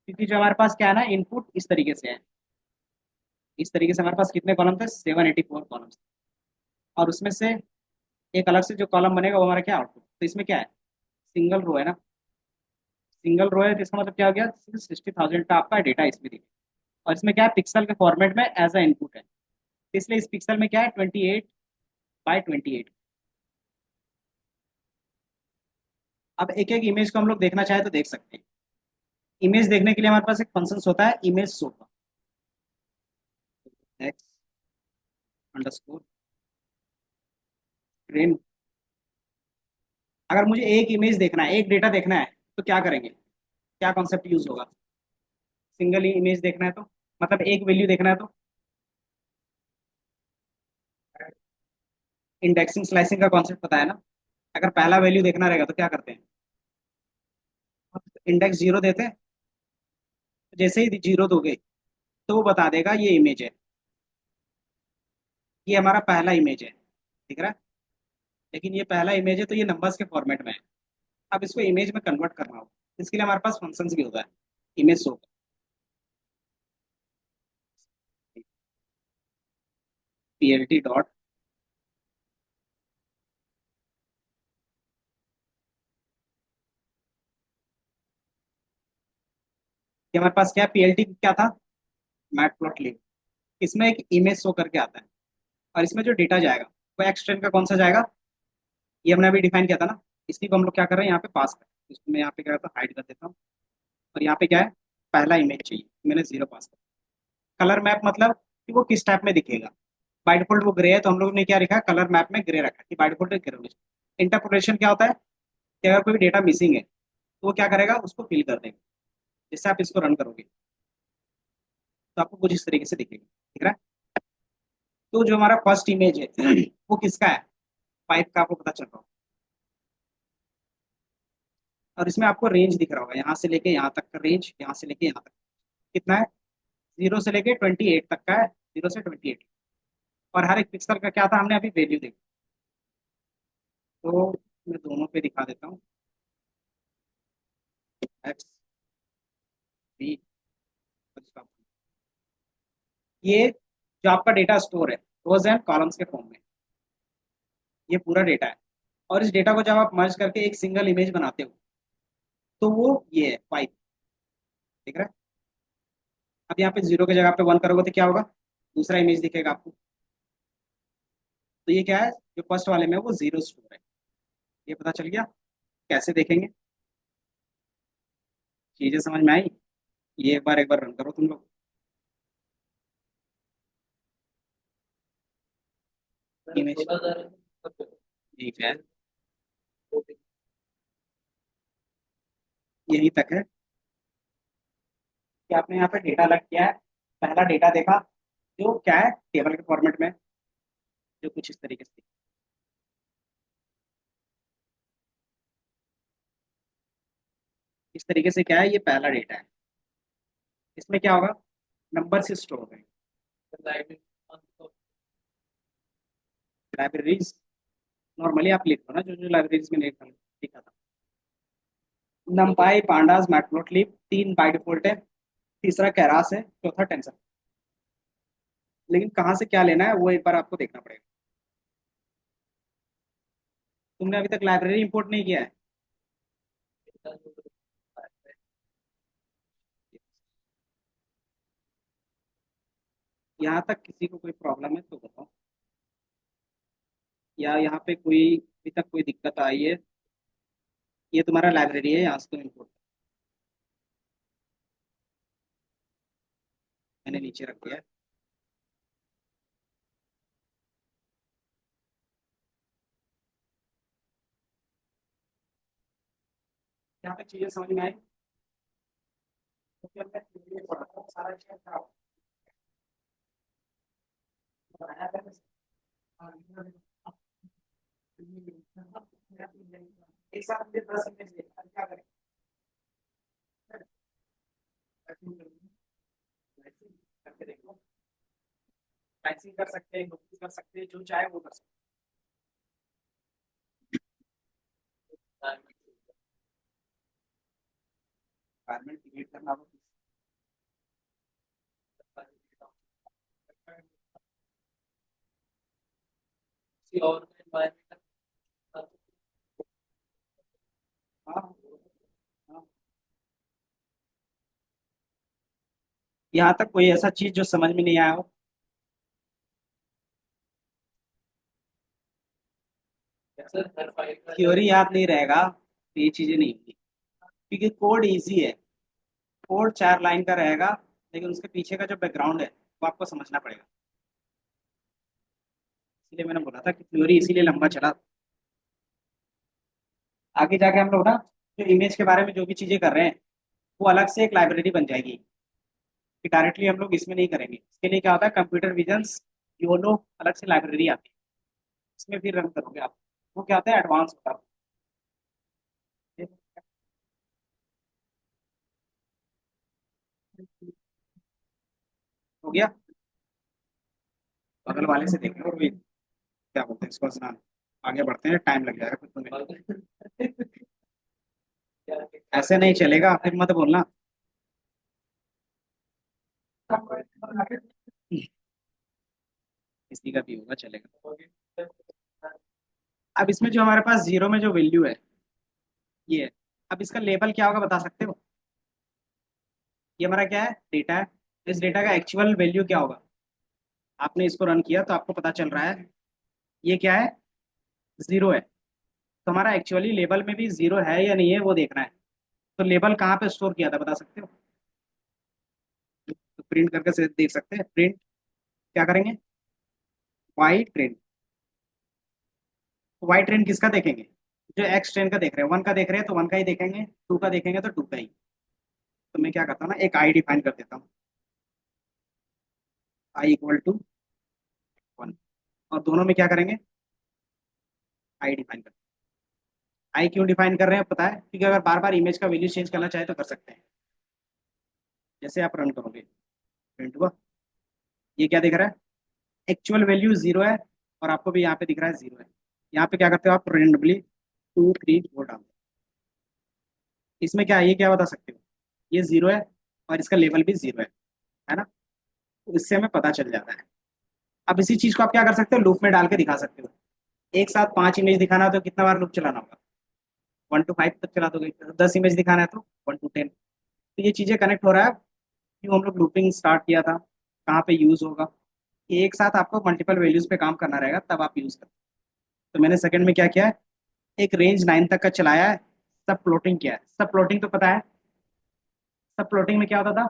क्योंकि जो हमारे पास क्या है ना, इनपुट इस तरीके से है। इस तरीके से हमारे पास कितने कॉलम थे, 784 कॉलम्स। और उसमें से एक अलग से जो कॉलम बनेगा वो हमारा क्या, आउटपुट। तो इसमें क्या है, सिंगल रो है ना। सिंगल रो है तो इसका मतलब क्या हो गया, 60,000 का आपका डेटा इसमें दिखे। और इसमें क्या है, पिक्सल के फॉर्मेट में एज अ इनपुट है। तो इसलिए इस पिक्सल में क्या है, 28 बाई 28। अब एक एक इमेज को हम लोग देखना चाहे तो देख सकते हैं। इमेज देखने के लिए हमारे पास एक फंक्शन होता है, इमेज शो का। X underscore train. अगर मुझे एक इमेज देखना है, एक डेटा देखना है, तो क्या करेंगे, क्या कॉन्सेप्ट यूज होगा? सिंगल इमेज देखना है तो, मतलब एक वैल्यू देखना है तो इंडेक्सिंग स्लाइसिंग का कॉन्सेप्ट पता है ना। अगर पहला वैल्यू देखना रहेगा तो क्या करते हैं, इंडेक्स 0 देते हैं। जैसे ही 0 दोगे तो वो बता देगा ये इमेज है, ये हमारा पहला इमेज है, ठीक है। लेकिन ये पहला इमेज है तो ये नंबर्स के फॉर्मेट में है। अब इसको इमेज में कन्वर्ट करना होगा, इसके लिए हमारे पास फंक्शंस भी होता है, इमेज शो का। पीएलटी डॉट, ये हमारे पास क्या है, पीएलटी क्या था, मैट प्लॉट लिब। इसमें एक इमेज शो करके आता है। और इसमें जो डेटा जाएगा वो एक्सट्रेंड का कौन सा जाएगा, ये हमने अभी डिफाइन किया था ना। इसी को हम लोग क्या कर रहे हैं, यहाँ पे पास कर रहे हैं। इसको मैं यहाँ पे क्या करता हूँ, हाइड कर देता हूँ। और यहाँ पे क्या है, पहला इमेज चाहिए, मैंने 0 पास कर। कलर मैप मतलब कि वो किस टाइप में दिखेगा। बाय डिफॉल्ट वो ग्रे है, तो हम लोग ने क्या लिखा है, कलर मैप में ग्रे रखा है कि बाय डिफॉल्ट ग्रे होगा। इंटरपोलेशन क्या होता है, कि अगर कोई डेटा मिसिंग है तो वो क्या करेगा, उसको फिल कर देगा। जैसे आप इसको रन करोगे तो आपको कुछ इस तरीके से दिखेगा, ठीक है। तो जो हमारा फर्स्ट इमेज है वो किसका है, पाइप का, आपको पता चल रहा होगा। और इसमें आपको रेंज दिख रहा होगा, यहाँ से लेके यहाँ तक का रेंज, यहाँ से लेके यहाँ तक कितना है, 0 से लेके 28 तक का है। 0 से 28। और हर एक पिक्सल का क्या था, हमने अभी वैल्यू देखी। तो मैं दोनों पे दिखा देता हूँ, एक्स बी। ये जो आपका डेटा स्टोर है, रोज एंड कॉलम्स के फॉर्म में, ये पूरा डेटा है। और इस डेटा को जब आप मर्ज करके एक सिंगल इमेज बनाते हो तो वो ये है पाइप, ठीक है। अब यहाँ पे 0 की जगह पे 1 करोगे तो क्या होगा, दूसरा इमेज दिखेगा आपको। तो ये क्या है, जो फर्स्ट वाले में वो 0 स्टोर है। ये पता चल गया, कैसे देखेंगे, चीजें समझ में आई। ये एक बार रन करो तुम लोग। इमेज, ठीक है। यहीं तक है कि आपने यहाँ पे डेटा अलग किया है। पहला डेटा देखा जो क्या है, टेबल के फॉर्मेट में, जो कुछ इस तरीके से। इस तरीके से क्या है, ये पहला डेटा है। इसमें क्या होगा, नंबर से स्टोर होगा। लाइब्रेरीज नॉर्मली आप लिख लो ना, जो जो लाइब्रेरीज में लिखा था। नमपाई, पांडास, मैटप्लोटलिब, तीन बाय डिफॉल्ट है, तीसरा कैरास है, चौथा टेंसर। लेकिन कहाँ से क्या लेना है वो एक बार आपको देखना पड़ेगा। तुमने अभी तक लाइब्रेरी इंपोर्ट नहीं किया है। यहाँ तक किसी को कोई प्रॉब्लम है तो बताओ, या यहाँ पे कोई अभी तक कोई दिक्कत आई है। ये तुम्हारा लाइब्रेरी है, यहाँ से तुम इंपोर्ट, मैंने नीचे रख दिया है। यहाँ पे चीजें समझ में आई, क्योंकि हमने theory पढ़ा था, सारा चीज़ था, बनाया था। एक साथ मुझे 10 इमेज देखा, क्या करें? करके देखो, मैक्सिंग कर सकते हैं, ग्रुपिंग कर सकते हैं, जो चाहे वो कर सकते हैं। रिक्वायरमेंट क्रिएट करना हो, किसी और environment, हाँ हाँ। यहाँ तक कोई ऐसा चीज जो समझ में नहीं आया हो। थ्योरी याद नहीं रहेगा तो ये चीजें नहीं होंगी, क्योंकि कोड इजी है। कोड 4 लाइन का रहेगा, लेकिन उसके पीछे का जो बैकग्राउंड है वो आपको समझना पड़ेगा। इसलिए मैंने बोला था कि थ्योरी इसीलिए लंबा चला। आगे जाके हम लोग ना जो इमेज के बारे में जो भी चीजें कर रहे हैं, वो अलग से एक लाइब्रेरी बन जाएगी, कि डायरेक्टली हम लोग इसमें नहीं करेंगे। इसके लिए क्या होता है, कंप्यूटर विजन्स योनो अलग से लाइब्रेरी आती है, इसमें फिर रन करोगे आप। वो क्या होता है, एडवांस होता है। हो गया, बगल वाले से देख लो, और भी क्या बोलते हैं इसको, स्नान। आगे बढ़ते हैं, टाइम लग जाएगा कुछ तुम्हें। ऐसे नहीं चलेगा, फिर मत बोलना। किसी का भी होगा, चलेगा। अब इसमें जो हमारे पास जीरो में जो वैल्यू है, ये है। अब इसका लेबल क्या होगा बता सकते हो? ये हमारा क्या है, डेटा है। इस डेटा का एक्चुअल वैल्यू क्या होगा? आपने इसको रन किया तो आपको पता चल रहा है ये क्या है, जीरो है। तो हमारा एक्चुअली लेबल में भी जीरो है या नहीं है वो देखना है। तो लेबल कहाँ पे स्टोर किया था बता सकते हो? तो प्रिंट करके से देख सकते हैं। प्रिंट क्या करेंगे, वाई ट्रेन। वाई ट्रेन किसका देखेंगे, जो एक्स ट्रेन का देख रहे हैं, वन का देख रहे हैं तो वन का ही देखेंगे, टू का देखेंगे तो टू का ही। तो मैं क्या करता हूँ ना, एक आई डिफाइन कर देता हूँ, आई इक्वल टू वन। और दोनों में क्या करेंगे, आई डिफाइन कर। आई क्यों डिफाइन कर रहे हैं पता है, क्योंकि अगर बार बार इमेज का वैल्यू चेंज करना चाहे तो कर सकते हैं। जैसे आप रन करोगे, प्रिंट हुआ, ये क्या दिख रहा है, एक्चुअल वैल्यू जीरो है, और आपको भी यहाँ पे दिख रहा है जीरो है। यहाँ पे क्या करते हो आप, रेंडमली 2 3 4 डालते हो। इसमें क्या है, ये क्या बता सकते हो, ये जीरो है और इसका लेवल भी जीरो है ना। तो इससे हमें पता चल जाता है। अब इसी चीज को आप क्या कर सकते हो, लूप में डाल के दिखा सकते हो। एक साथ 5 इमेज दिखाना हो तो कितना बार लूप चलाना होगा, 1 to 5 तक चला दोगे। 10 इमेज दिखाना है तो 1 to 10। तो ये चीजें कनेक्ट हो रहा है, क्यों हम लोग लूपिंग स्टार्ट किया था, कहाँ पे यूज होगा। कि एक साथ आपको मल्टीपल वैल्यूज पे काम करना रहेगा तब आप यूज करें। तो मैंने सेकंड में क्या किया है, एक रेंज 9 तक का चलाया है। सब प्लॉटिंग किया है, सब प्लॉटिंग तो पता है। सब प्लॉटिंग में क्या होता था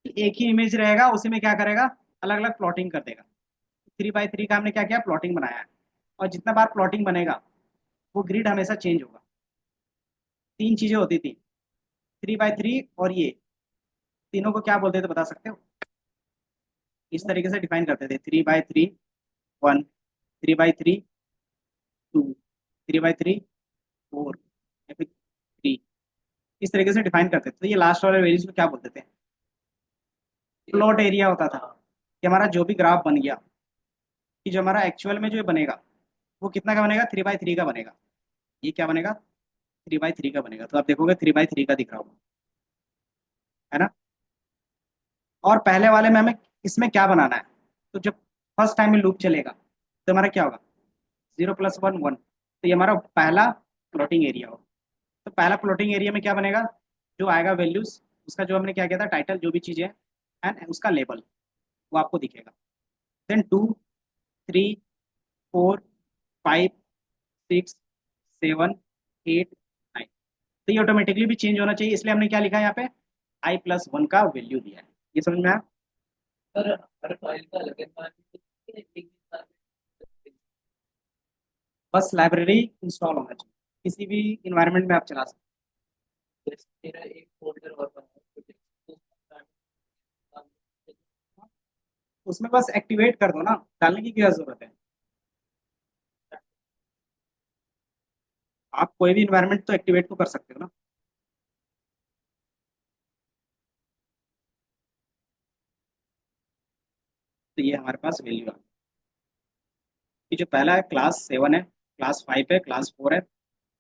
कि एक ही इमेज रहेगा, उसी में क्या करेगा, अलग अलग प्लॉटिंग कर देगा। 3 by 3 का हमने क्या किया, प्लॉटिंग बनाया है। और जितना बार प्लॉटिंग बनेगा वो ग्रिड हमेशा चेंज होगा। तीन चीजें होती थी, 3x3 और ये तीनों को क्या बोलते थे बता सकते हो? इस तरीके से डिफाइन करते थे, 3x3 1, 3x3 2, 3x3 4, या फिर 3, इस तरीके से डिफाइन करते थे। तो ये लास्ट वाले वैल्यूज को क्या बोलते थे? प्लॉट एरिया होता था। कि हमारा जो भी ग्राफ बन गया, कि जो हमारा एक्चुअल में जो बनेगा वो कितना का बनेगा? 3x3 का बनेगा। ये क्या बनेगा? 3x3 का बनेगा। तो आप देखोगे 3x3 का दिख रहा होगा, है ना? और पहले वाले में हमें इसमें क्या बनाना है? तो जब फर्स्ट टाइम में लूप चलेगा तो हमारा क्या होगा? 0 + 1 1। तो ये हमारा पहला प्लॉटिंग एरिया होगा। तो पहला प्लॉटिंग एरिया में क्या बनेगा? जो आएगा वैल्यूज, उसका जो हमने क्या किया था टाइटल, जो भी चीज़ें हैं एंड उसका लेबल, वो आपको दिखेगा। देन 2, 3, 4, 5, 6, 7, 8, 9। तो ये ऑटोमेटिकली भी चेंज होना चाहिए, इसलिए हमने क्या लिखा है यहाँ पे? i+1 का वैल्यू दिया है। ये समझ में आया? पर हर फाइल का अलग environment है, एक ही environment। बस लाइब्रेरी इंस्टॉल होना चाहिए, किसी भी इन्वायरमेंट में आप चला सकते जैसे मेरा एक फोल्डर और बना है, तो उसका हो। उसमें बस एक्टिवेट कर दो ना, डालने की क्या जरूरत है? आप कोई भी इन्वायरमेंट तो एक्टिवेट तो कर सकते हो ना। तो ये हमारे पास वैल्यू है कि जो पहला है क्लास 7 है, क्लास 5 है, क्लास 4 है।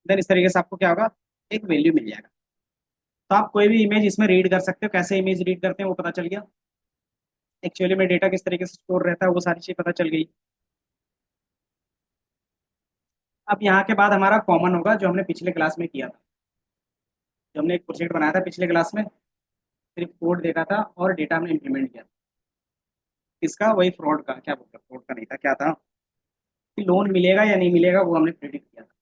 देन इस तरीके से आपको क्या होगा? एक वैल्यू मिल जाएगा। तो आप कोई भी इमेज इसमें रीड कर सकते हो। कैसे इमेज रीड करते हैं वो पता चल गया। एक्चुअली में डेटा किस तरीके से स्टोर रहता है वो सारी चीज़ पता चल गई। अब यहाँ के बाद हमारा कॉमन होगा जो हमने पिछले क्लास में किया था। जो हमने एक प्रोजेक्ट बनाया था पिछले क्लास में, सिर्फ कोड देखा था और डेटा हमने इम्प्लीमेंट किया था। किसका? वही फ्रॉड का। क्या बोलते हैं, फ्रॉड का नहीं था, क्या था? कि लोन मिलेगा या नहीं मिलेगा वो हमने प्रिडिक्ट किया था।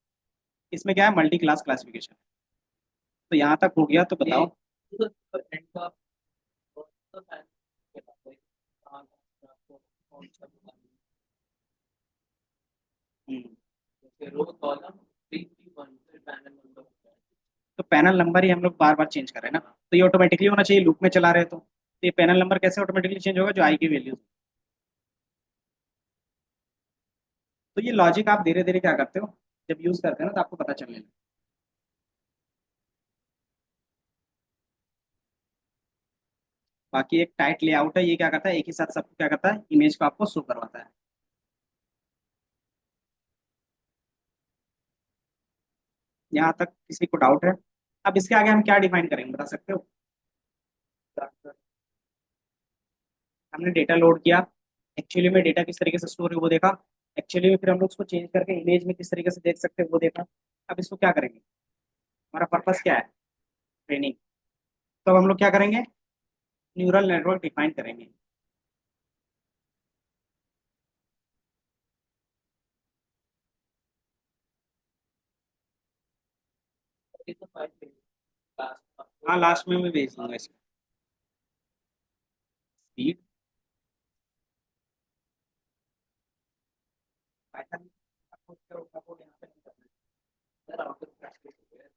इसमें क्या है? Multi class classification. तो यहाँ तक हो गया, तो ये बताओ। तो end का बहुत सा time के बाद कोई कहाँ आपको कौन सा बनाना है। हम्म, जैसे रो कॉलम 3 3 1 फिर पैनल नंबर होता है। तो पैनल नंबर ही हम लोग बार बार चेंज कर रहे हैं ना, तो ये ऑटोमेटिकली होना चाहिए, लूप में चला रहे तो ये पैनल नंबर कैसे ऑटोमेटिकली चेंज होगा? जो आई की वैल्यू। तो ये लॉजिक आप धीरे धीरे क्या करते हो, जब यूज करते हो ना तो आपको पता चलने लगता है। बाकी एक टाइट लेआउट है, ये क्या करता है? एक ही साथ सबको क्या करता है? इमेज को आपको शो करवाता है। यहाँ तक किसी को डाउट है? अब इसके आगे हम क्या डिफाइन करेंगे बता सकते हो? हमने डेटा लोड किया, एक्चुअली में डेटा किस तरीके से स्टोर है वो देखा, एक्चुअली में फिर हम लोग उसको चेंज करके इमेज में किस तरीके से देख सकते हैं वो देखा। अब इसको क्या करेंगे? हमारा पर्पस क्या है? ट्रेनिंग। तो अब हम लोग क्या करेंगे? न्यूरल नेटवर्क डिफाइन करेंगे। ये तो फाइल पे क्लास हाँ, आपको लास्ट में मैं भेज दूंगा इसको। स्पीड पाइथन आपको यहाँ पे नहीं करना आउटपुट प्रैक्टिस है।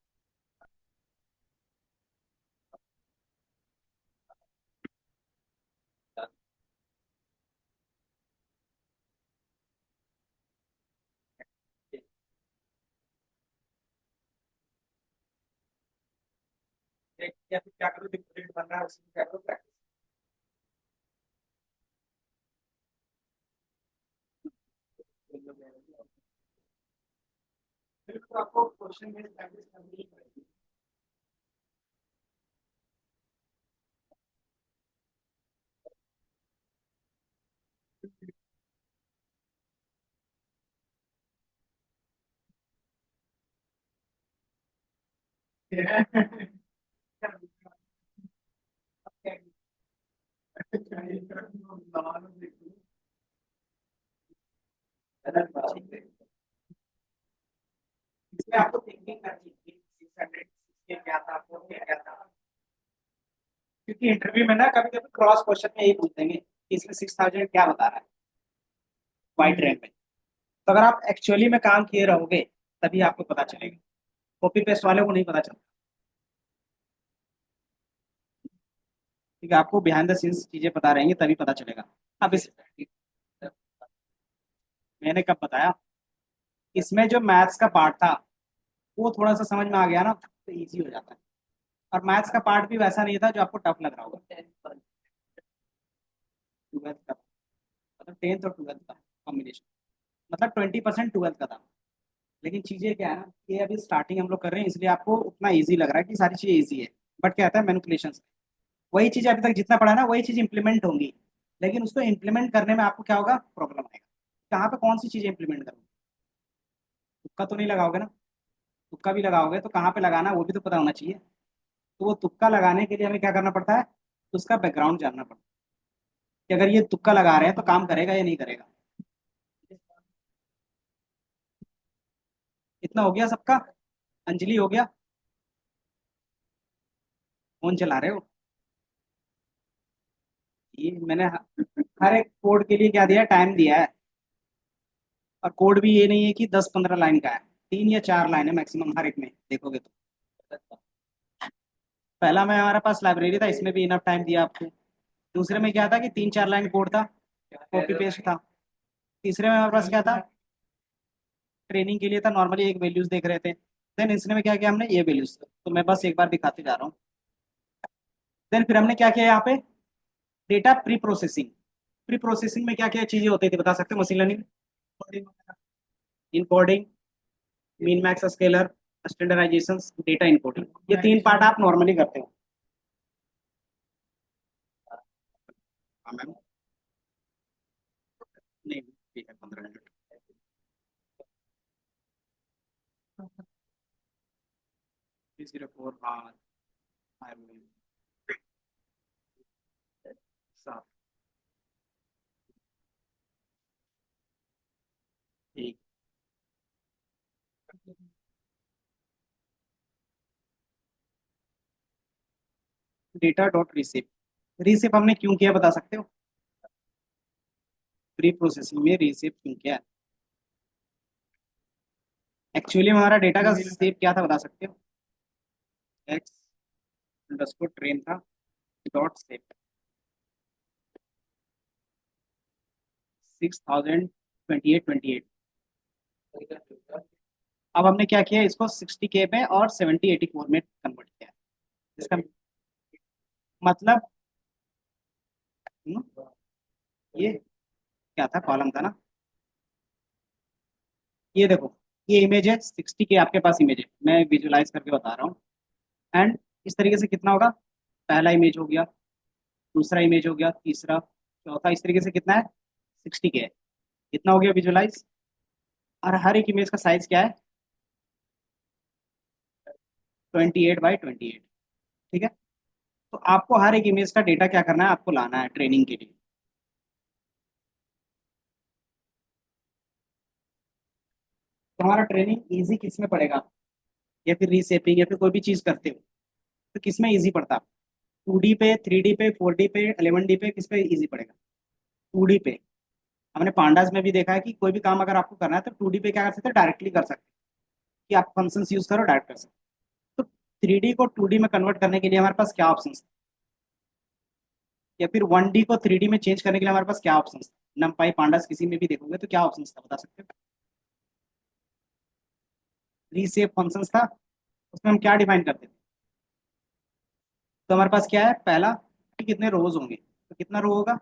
है। या फिर क्या करो, जो प्रोजेक्ट बन रहा है उसमें क्या करो? प्रैक्टिस। फिर तो आपको क्वेश्चन बेस्ड प्रैक्टिस करनी ही पड़ेगी। इसमें आपको थिंकिंग करनी है 600 ये क्या था, आपको क्या था? क्योंकि इंटरव्यू में ना कभी कभी क्रॉस क्वेश्चन में यही पूछ देंगे कि इसमें 6000 क्या बता रहा है वाइट रैंक में। तो अगर आप एक्चुअली में काम किए रहोगे तभी आपको पता चलेगा। कॉपी पेस्ट वाले को नहीं पता चलता। ठीक है, आपको बिहाइंड द सीन्स चीजें पता रहेंगी तभी पता चलेगा। अब इस मैंने कब बताया, इसमें जो मैथ्स का पार्ट था वो थोड़ा सा समझ में आ गया ना तो इजी हो जाता है। और मैथ्स का पार्ट भी वैसा नहीं था जो आपको टफ लग रहा होगा। 12th का, मतलब 10th और 12th का कॉम्बिनेशन, मतलब 20% 12th का था। लेकिन चीजें क्या है ना, ये अभी स्टार्टिंग हम लोग कर रहे हैं इसलिए आपको उतना इजी लग रहा है कि सारी चीजें इजी है। बट क्या आता है मैनिपुलेशन, वही चीजें अभी तक जितना पढ़ा है ना वही चीज इंप्लीमेंट होंगी। लेकिन उसको इंप्लीमेंट करने में आपको क्या होगा, प्रॉब्लम आएगा। कहाँ पे कौन सी चीजें इंप्लीमेंट करोगे, तुक्का तो नहीं लगाओगे ना। तुक्का भी लगाओगे तो कहाँ पे लगाना है वो भी तो पता होना चाहिए। तो वो तुक्का लगाने के लिए हमें क्या करना पड़ता है, उसका बैकग्राउंड जानना पड़ता है कि अगर ये तुक्का लगा रहे हैं तो काम करेगा या नहीं करेगा। इतना हो गया सबका। अंजलि हो गया, फोन चला रहे हो। ये मैंने हर एक कोड के लिए क्या दिया है, टाइम दिया है। और कोड भी ये नहीं है कि 10-15 लाइन का है, 3 या 4 लाइन है मैक्सिमम हर एक में देखोगे तो। पहला में हमारे पास लाइब्रेरी था, इसमें भी इनफ टाइम दिया आपको। दूसरे में क्या था कि 3-4 लाइन कोड था, कॉपी पेस्ट था। तीसरे में हमारे पास क्या था, ट्रेनिंग के लिए था, नॉर्मली एक वैल्यूज देख रहे थे। देन इसने में क्या किया हमने, ये वैल्यूज, तो मैं बस एक बार दिखाते जा रहा हूँ। देन फिर हमने क्या किया यहाँ पे, data preprocessing. Preprocessing में क्या क्या चीजें होती थी बता सकते हो machine learning, encoding, min max scaler, standardization, data encoding, ये 3 पार्ट आप नॉर्मली करते हो। हाँ मैम, नहीं ठीक है 15 मिनट। 304 हाँ, I will- सात, ठीक। डेटा डॉट रिसिप, रिसिप हमने क्यों किया बता सकते हो, प्री प्रोसेसिंग में रिसिप क्यों किया। एक्चुअली हमारा डेटा का सेप क्या था बता सकते हो, एक्स अंडरस्कोर ट्रेन था, डॉट सेप 6028 अब हमने क्या किया, इसको 60K में और 7084 में कन्वर्ट किया है। इसका मतलब ये क्या था, कॉलम था ना। ये देखो, ये इमेज है 60K आपके पास इमेज है, मैं विजुलाइज करके बता रहा हूँ। एंड इस तरीके से कितना होगा, पहला इमेज हो गया, दूसरा इमेज हो गया, तीसरा, चौथा, इस तरीके से कितना है, 60K है। कितना हो गया विजुलाइज। और हर एक इमेज का साइज क्या है, 28 बाई 28। ठीक है, तो आपको हर एक इमेज का डेटा क्या करना है, आपको लाना है ट्रेनिंग के लिए। तो हमारा ट्रेनिंग इजी किस में पड़ेगा, या फिर रीसेपिंग या फिर कोई भी चीज करते हो तो किस में इजी पड़ता है, 2D पे, 3D पे, 4D पे, 11D पे, किस पे इजी पड़ेगा, 2D पे। हमने पांडास में भी देखा है कि कोई भी काम अगर आपको करना है तो 2D पे क्या कर सकते हैं, डायरेक्टली कर सकते हैं कि आप फंक्शंस यूज करो डायरेक्ट कर सकते हो। तो 3D को 2D में कन्वर्ट करने के लिए हमारे पास क्या ऑप्शन, या फिर 1D को 3D में चेंज करने के लिए हमारे पास क्या ऑप्शन, नमपाई पांडास किसी में भी देखोगे तो क्या ऑप्शन था बता सकते हो। रीसेप फंक्शन था, उसमें हम क्या डिफाइन करते थे। तो हमारे पास क्या है, पहला कि कितने रोज होंगे, तो कितना रो होगा,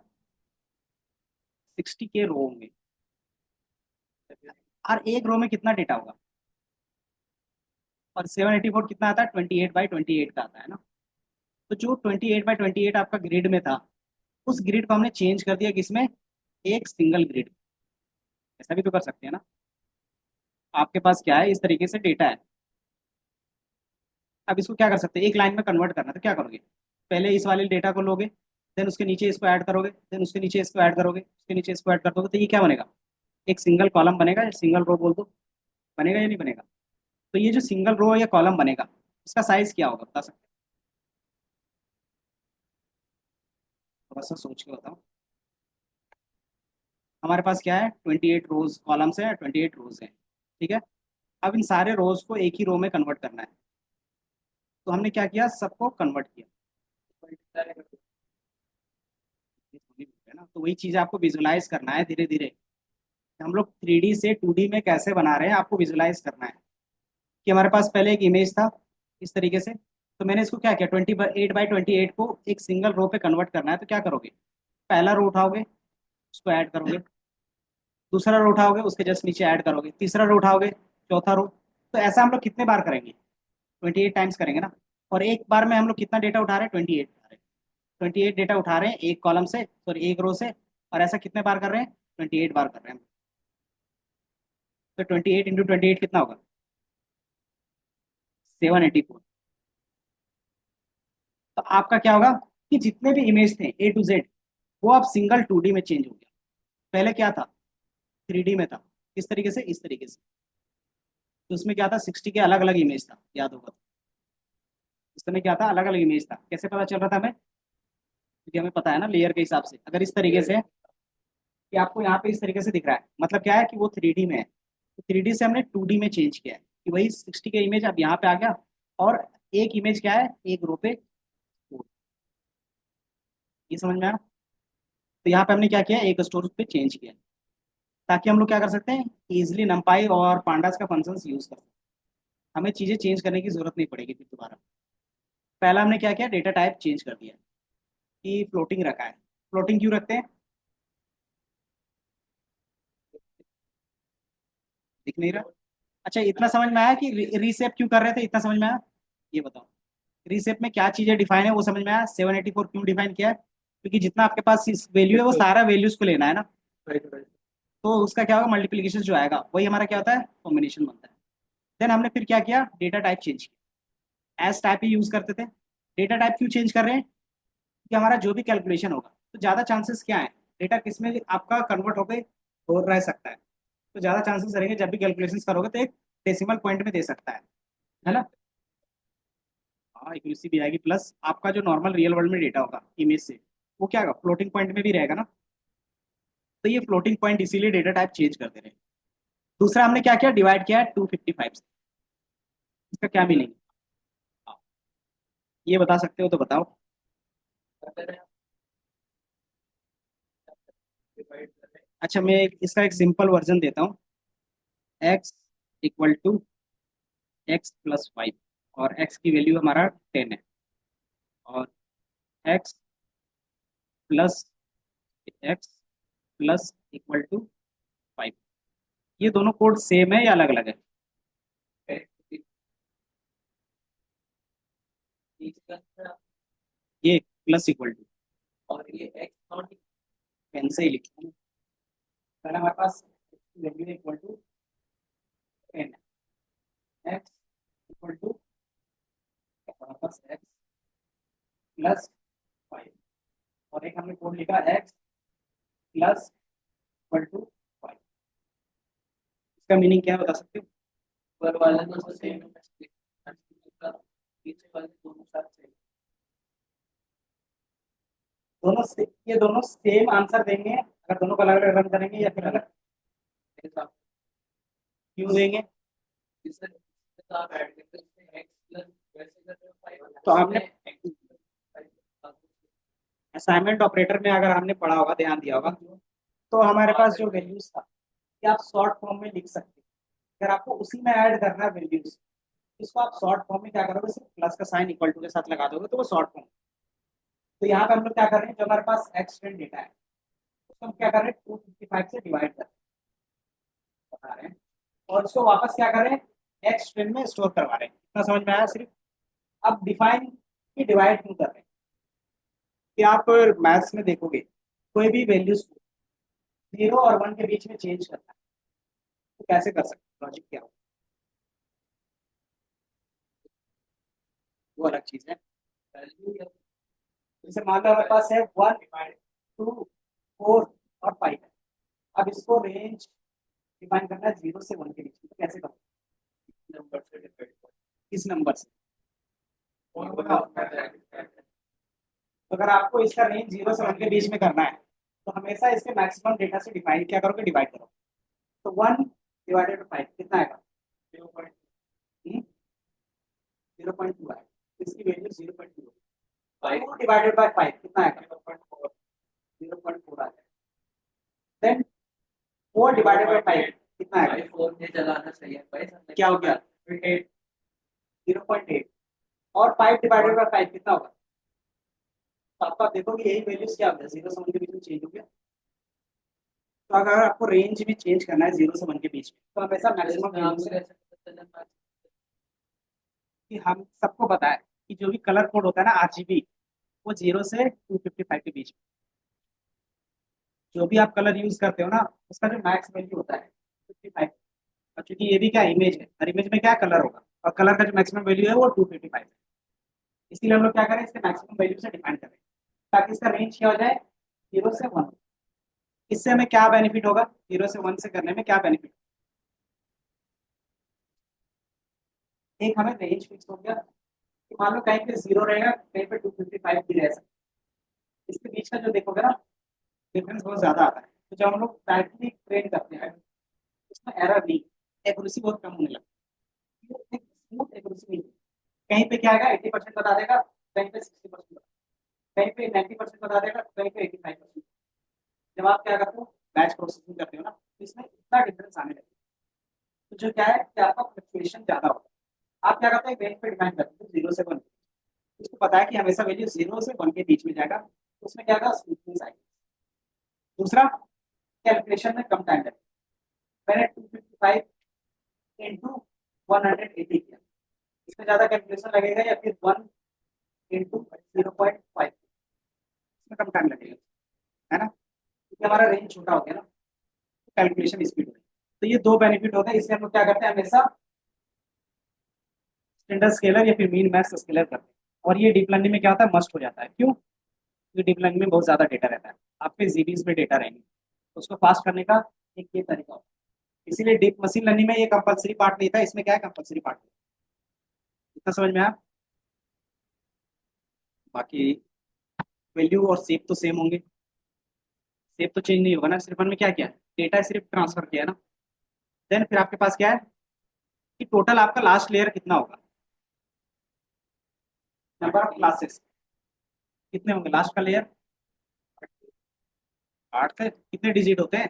60K रो होंगे। और एक रो में कितना डेटा होगा, और 784 कितना आता है, 28 बाई 28 का आता है ना। तो जो 28 बाई 28 आपका ग्रिड में था, उस ग्रिड को हमने चेंज कर दिया किसमें, एक सिंगल ग्रिड। ऐसा भी तो कर सकते हैं ना। आपके पास क्या है, इस तरीके से डेटा है। अब इसको क्या कर सकते हैं, एक लाइन में कन्वर्ट करना है, तो क्या करोगे, पहले इस वाले डेटा को लोगे, देन उसके नीचे इसको ऐड करोगे, देन उसके नीचे इसको ऐड करोगे, उसके नीचे इसको ऐड कर दोगे, तो ये क्या बनेगा, एक सिंगल कॉलम बनेगा या सिंगल रो बोल दो, बनेगा या नहीं बनेगा। तो ये जो सिंगल रो या कॉलम बनेगा उसका साइज क्या होगा बता सकते हो, थोड़ा सा सोच के बताओ। हमारे पास क्या है, 28 रोज कॉलम्स है, 28 रोज है। ठीक है, अब इन सारे रोज को एक ही रो में कन्वर्ट करना है, तो हमने क्या किया, सबको कन्वर्ट किया, है ना। तो वही चीज आपको विजुलाइज करना है धीरे धीरे। हम लोग 3D से 2D में कैसे बना रहे हैं आपको विजुलाइज करना है। कि हमारे पास पहले एक इमेज था इस तरीके से, तो मैंने इसको क्या किया, 28 बाई 28 को एक सिंगल रो पे कन्वर्ट करना है, तो क्या करोगे, पहला रो उठाओगे उसको ऐड करोगे, दूसरा रो उठाओगे उसके जस्ट नीचे ऐड करोगे, तीसरा रो उठाओगे, चौथा रो। तो ऐसा हम लोग कितने बार करेंगे, 28 टाइम्स करेंगे ना। और एक बार में हम लोग कितना डेटा उठा रहे हैं, 28 उठा रहे हैं। 28 डेटा उठा रहे हैं एक कॉलम से, सॉरी एक रो से। और ऐसा कितने बार कर रहे हैं, 28 बार कर रहे हैं। तो 28 × 28 कितना होगा, 784। तो आपका क्या होगा कि जितने भी इमेज थे A to Z, वो अब सिंगल 2D में चेंज हो गया। पहले क्या था, 3D में था। किस तरीके से, इस तरीके से। तो उसमें क्या था, 60 के अलग अलग इमेज था, याद होगा तो। उस समय क्या था, अलग अलग इमेज था। कैसे पता चल रहा था हमें, क्योंकि हमें पता है ना लेयर के हिसाब से। अगर इस तरीके से कि आपको यहाँ पे इस तरीके से दिख रहा है, मतलब क्या है कि वो 3D में है। तो 3D से हमने 2D में चेंज किया है, कि वही 60 का इमेज अब यहाँ पे आ गया। और एक इमेज क्या है, एक रो पे। ये समझ में आया। तो यहाँ पे हमने क्या किया, एक स्टोर पे चेंज किया, ताकि हम लोग क्या कर सकते हैं, इजिली नंपाई और पांडास का फंक्शंस यूज कर सकते हैं। हमें चीजें चेंज करने की जरूरत नहीं पड़ेगी फिर दोबारा। पहला हमने क्या किया, डेटा टाइप चेंज कर दिया, कि फ्लोटिंग रखा है। फ्लोटिंग क्यों रखते हैं, दिख नहीं रहा। अच्छा, इतना समझ में आया कि रीसेप क्यों कर रहे थे, इतना समझ में आया। ये बताओ, रीसेप में क्या चीजें डिफाइन है वो समझ में आया। 784 क्यों डिफाइन किया है, क्योंकि जितना आपके पास वैल्यू है वो सारा वैल्यूज को लेना है ना। तो उसका क्या होगा, मल्टीप्लीकेशन जो आएगा वही हमारा क्या होता है, कॉम्बिनेशन बनता है। देन हमने फिर क्या किया, डेटा टाइप चेंज किया। एस टाइप ही यूज करते थे। डेटा टाइप क्यों चेंज कर रहे हैं, कि हमारा जो भी कैलकुलेशन होगा तो ज़्यादा चांसेस क्या है, डेटा किस में आपका कन्वर्ट होकर हो रह सकता है। तो ज़्यादा चांसेस रहेंगे जब भी कैलकुलेशन करोगे तो एक डेसिमल पॉइंट में दे सकता है ना। हाँ, एक्यूरेसी भी आएगी, प्लस आपका जो नॉर्मल रियल वर्ल्ड में डेटा होगा इमेज से, वो क्या होगा, फ्लोटिंग पॉइंट में भी रहेगा ना। तो ये फ्लोटिंग पॉइंट इसीलिए डेटा टाइप चेंज करते रहे। दूसरा हमने क्या किया, डिवाइड किया है 255 से। इसका क्या मीनिंग, ये बता सकते हो तो बताओ। अच्छा, मैं इसका एक सिंपल वर्जन देता हूँ। x = x + 5, और x की वैल्यू हमारा 10 है। और x प्लस x += 5, ये दोनों कोड सेम है या अलग अलग है। ये += और ये एक्स नॉट पेन से ही लिखता हूँ। पहले हमारे पास वैल्यू =10 है। x = हमारे पास x +5, और एक हमने कोड लिखा x +=5। इसका मीनिंग क्या है बता सकते हो। ऊपर वाला तो सेम है, पीछे वाले दोनों साथ सेम। ये दोनों सेम आंसर देंगे अगर दोनों को अलग अलग रन करेंगे, या फिर अलग क्यों देंगे। इससे आप ऐड करते हैं एक्स प्लस वैसे करते हैं 5 तो आपने असाइनमेंट ऑपरेटर में अगर हमने पढ़ा होगा, ध्यान दिया होगा, तो हमारे पास जो वैल्यूज था कि आप शॉर्ट फॉर्म में लिख सकते हैं। अगर आपको उसी में ऐड करना है वैल्यूज, इसको आप शॉर्ट फॉर्म में क्या करोगे, सिर्फ प्लस का साइन इक्वल टू के साथ लगा दोगे तो वो शॉर्ट फॉर्म। तो यहाँ पे हम लोग क्या कर रहे हैं, जो हमारे पास एक्सटेंड डेटा है उसको हम क्या कर रहे हैं, 255 से डिवाइड बता रहे हैं, और उसको वापस क्या कर रहे हैं, एक्स स्ट्रिंग में स्टोर करवा रहे हैं। इतना समझ में आया सिर्फ। अब डिफाइन की डिवाइड क्यों कर रहे हैं, कि आप मैथ्स में देखोगे कोई भी वैल्यूज को 0 और 1 के बीच में चेंज करना है, तो कैसे कर सकते हैं, लॉजिक क्या हो, वो अलग चीज है। जैसे मान लो हमारे पास है 1, 2, 4 और 5 है। अब इसको रेंज डिफाइन करना है 0 से 1 के बीच में, तो कैसे करोगे, नंबर से डिवाइड किस नंबर से। कर। तो अगर आपको इसका रेंज 0 से 1 के बीच में करना है, तो हमेशा इसके मैक्सिमम डेटा से डिवाइड क्या करोगे, डिवाइड करो। तो 1 ÷ 5 कितना आएगा, 0.2 है, इसकी वैल्यू 0.2 फाइव डिवाइडेड बाय 5 कितना आएगा? 0.4 आ जाएगा। देन 4 डिवाइडेड बाय 5 कितना आएगा? भाई फोन ये चलाना चाहिए भाई क्या हो गया? 0.8 और 5 डिवाइडेड बाय 5 कितना होगा? तो आपका देखोगे यही वैल्यूज क्या होगा? 0 से 1 के बीच में चेंज हो गया। तो अगर आपको रेंज में चेंज करना है 0 से 1 के बीच में, तो हमेशा मैक्सिमम वैल्यू कि हम सबको पता है कि जो भी कलर कोड होता है ना आरजीबी, वो 0 से 255 के बीच में, जो भी आप कलर यूज करते हो ना उसका जो मैक्स वैल्यू होता है 55। और क्योंकि ये भी क्या इमेज है, और इमेज में क्या कलर होगा, और कलर का जो मैक्सिमम वैल्यू है वो 255 है। इसीलिए हम लोग क्या करें, इसके मैक्सिमम वैल्यू से डिफाइन करें ताकि इसका रेंज क्या हो जाए? 0 से 1। इससे हमें क्या बेनिफिट होगा? 0 से 1 से करने में क्या बेनिफिट? एक हमें रेंज फिक्स हो गया कि मान लो कहीं पे 0 रहेगा, कहीं पे 255 भी रह सकता है। इसके बीच का जो देखोगे ना डिफरेंस बहुत ज्यादा आता है। तो जब हम लोग डायरेक्टली ट्रेन करते हैं उसमें एरर नहीं, एक्यूरेसी बहुत कम होने लगती है, स्मूथ एक्यूरेसी नहीं। कहीं पे क्या आएगा? 80% बता देगा, कहीं पे 60%, कहीं पे 90% बता देगा, कहीं पे 85%। जब आप क्या करते हो, बैच प्रोसेसिंग करते हो ना, तो इसमें इतना डिफरेंस आने लगता है। तो जो क्या है कि आपका फ्लक्चुएशन ज्यादा होता है। आप क्या करते हैं, रेंज पे डिफाइन करते हो 0 से 1। उसको पता है कि हमेशा वैल्यू 0 से 1 के बीच में जाएगा, तो उसमें क्या होगा? स्मूथनेस आएगी। दूसरा, कैलकुलेशन में कम टाइम लगेगा। मैंने 255 इंटू 180 किया, इसमें ज्यादा कैलकुलेशन लगेगा या फिर 1 इंटू 0.5, इसमें कम टाइम लगेगा, है ना, क्योंकि हमारा रेंज छोटा हो गया ना, कैलकुलेशन स्पीड में। तो ये दो बेनिफिट होते हैं, इसलिए हम लोग क्या करते हैं, हमेशा स्टैंडर्ड स्केलर या फिर मीन मैक्स स्केलर करते हैं। और ये डीप लर्निंग में क्या होता है? मस्ट हो जाता है। क्यों? क्योंकि डीप लर्निंग में बहुत ज्यादा डेटा रहता है, आपके जीबीज में डेटा रहेंगे, तो उसको फास्ट करने का एक ये तरीका होता है। इसीलिए डीप मशीन लर्निंग में ये कंपलसरी पार्ट नहीं था, इसमें क्या है? Compulsory part. इतना समझ में आया? बाकी वैल्यू और शेप तो सेम होंगे, शेप तो चेंज नहीं होगा ना, सिर्फ में क्या किया है, डेटा सिर्फ ट्रांसफर किया है ना। देन फिर आपके पास क्या है कि टोटल आपका लास्ट लेयर कितना होगा? नंबर ऑफ क्लासेस कितने होंगे लास्ट का लेयर? 8 थे, कितने डिजिट होते हैं?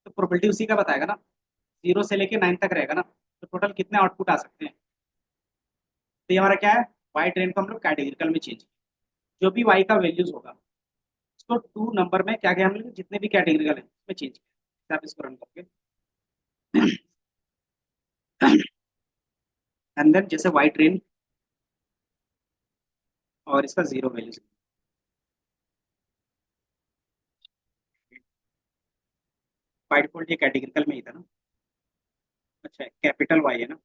तो प्रोबेबिलिटी उसी का बताएगा ना, 0 से लेके 9 तक रहेगा ना, तो टोटल कितने आउटपुट आ सकते हैं? तो ये हमारा क्या है, वाई ट्रेन को हम लोग कैटेगरिकल में चेंज, जो भी वाई का वैल्यूज होगा उसको 2 नंबर में क्या क्या हम लोग जितने भी कैटेगरिकल है उसमें चेंज किया। आप इसको रन करके एंड देन जैसे वाई ट्रेन और इसका 0 वैल्यूज, बाय डिफॉल्ट ये कैटेगरिकल में ही था ना। अच्छा, कैपिटल वाई है ना,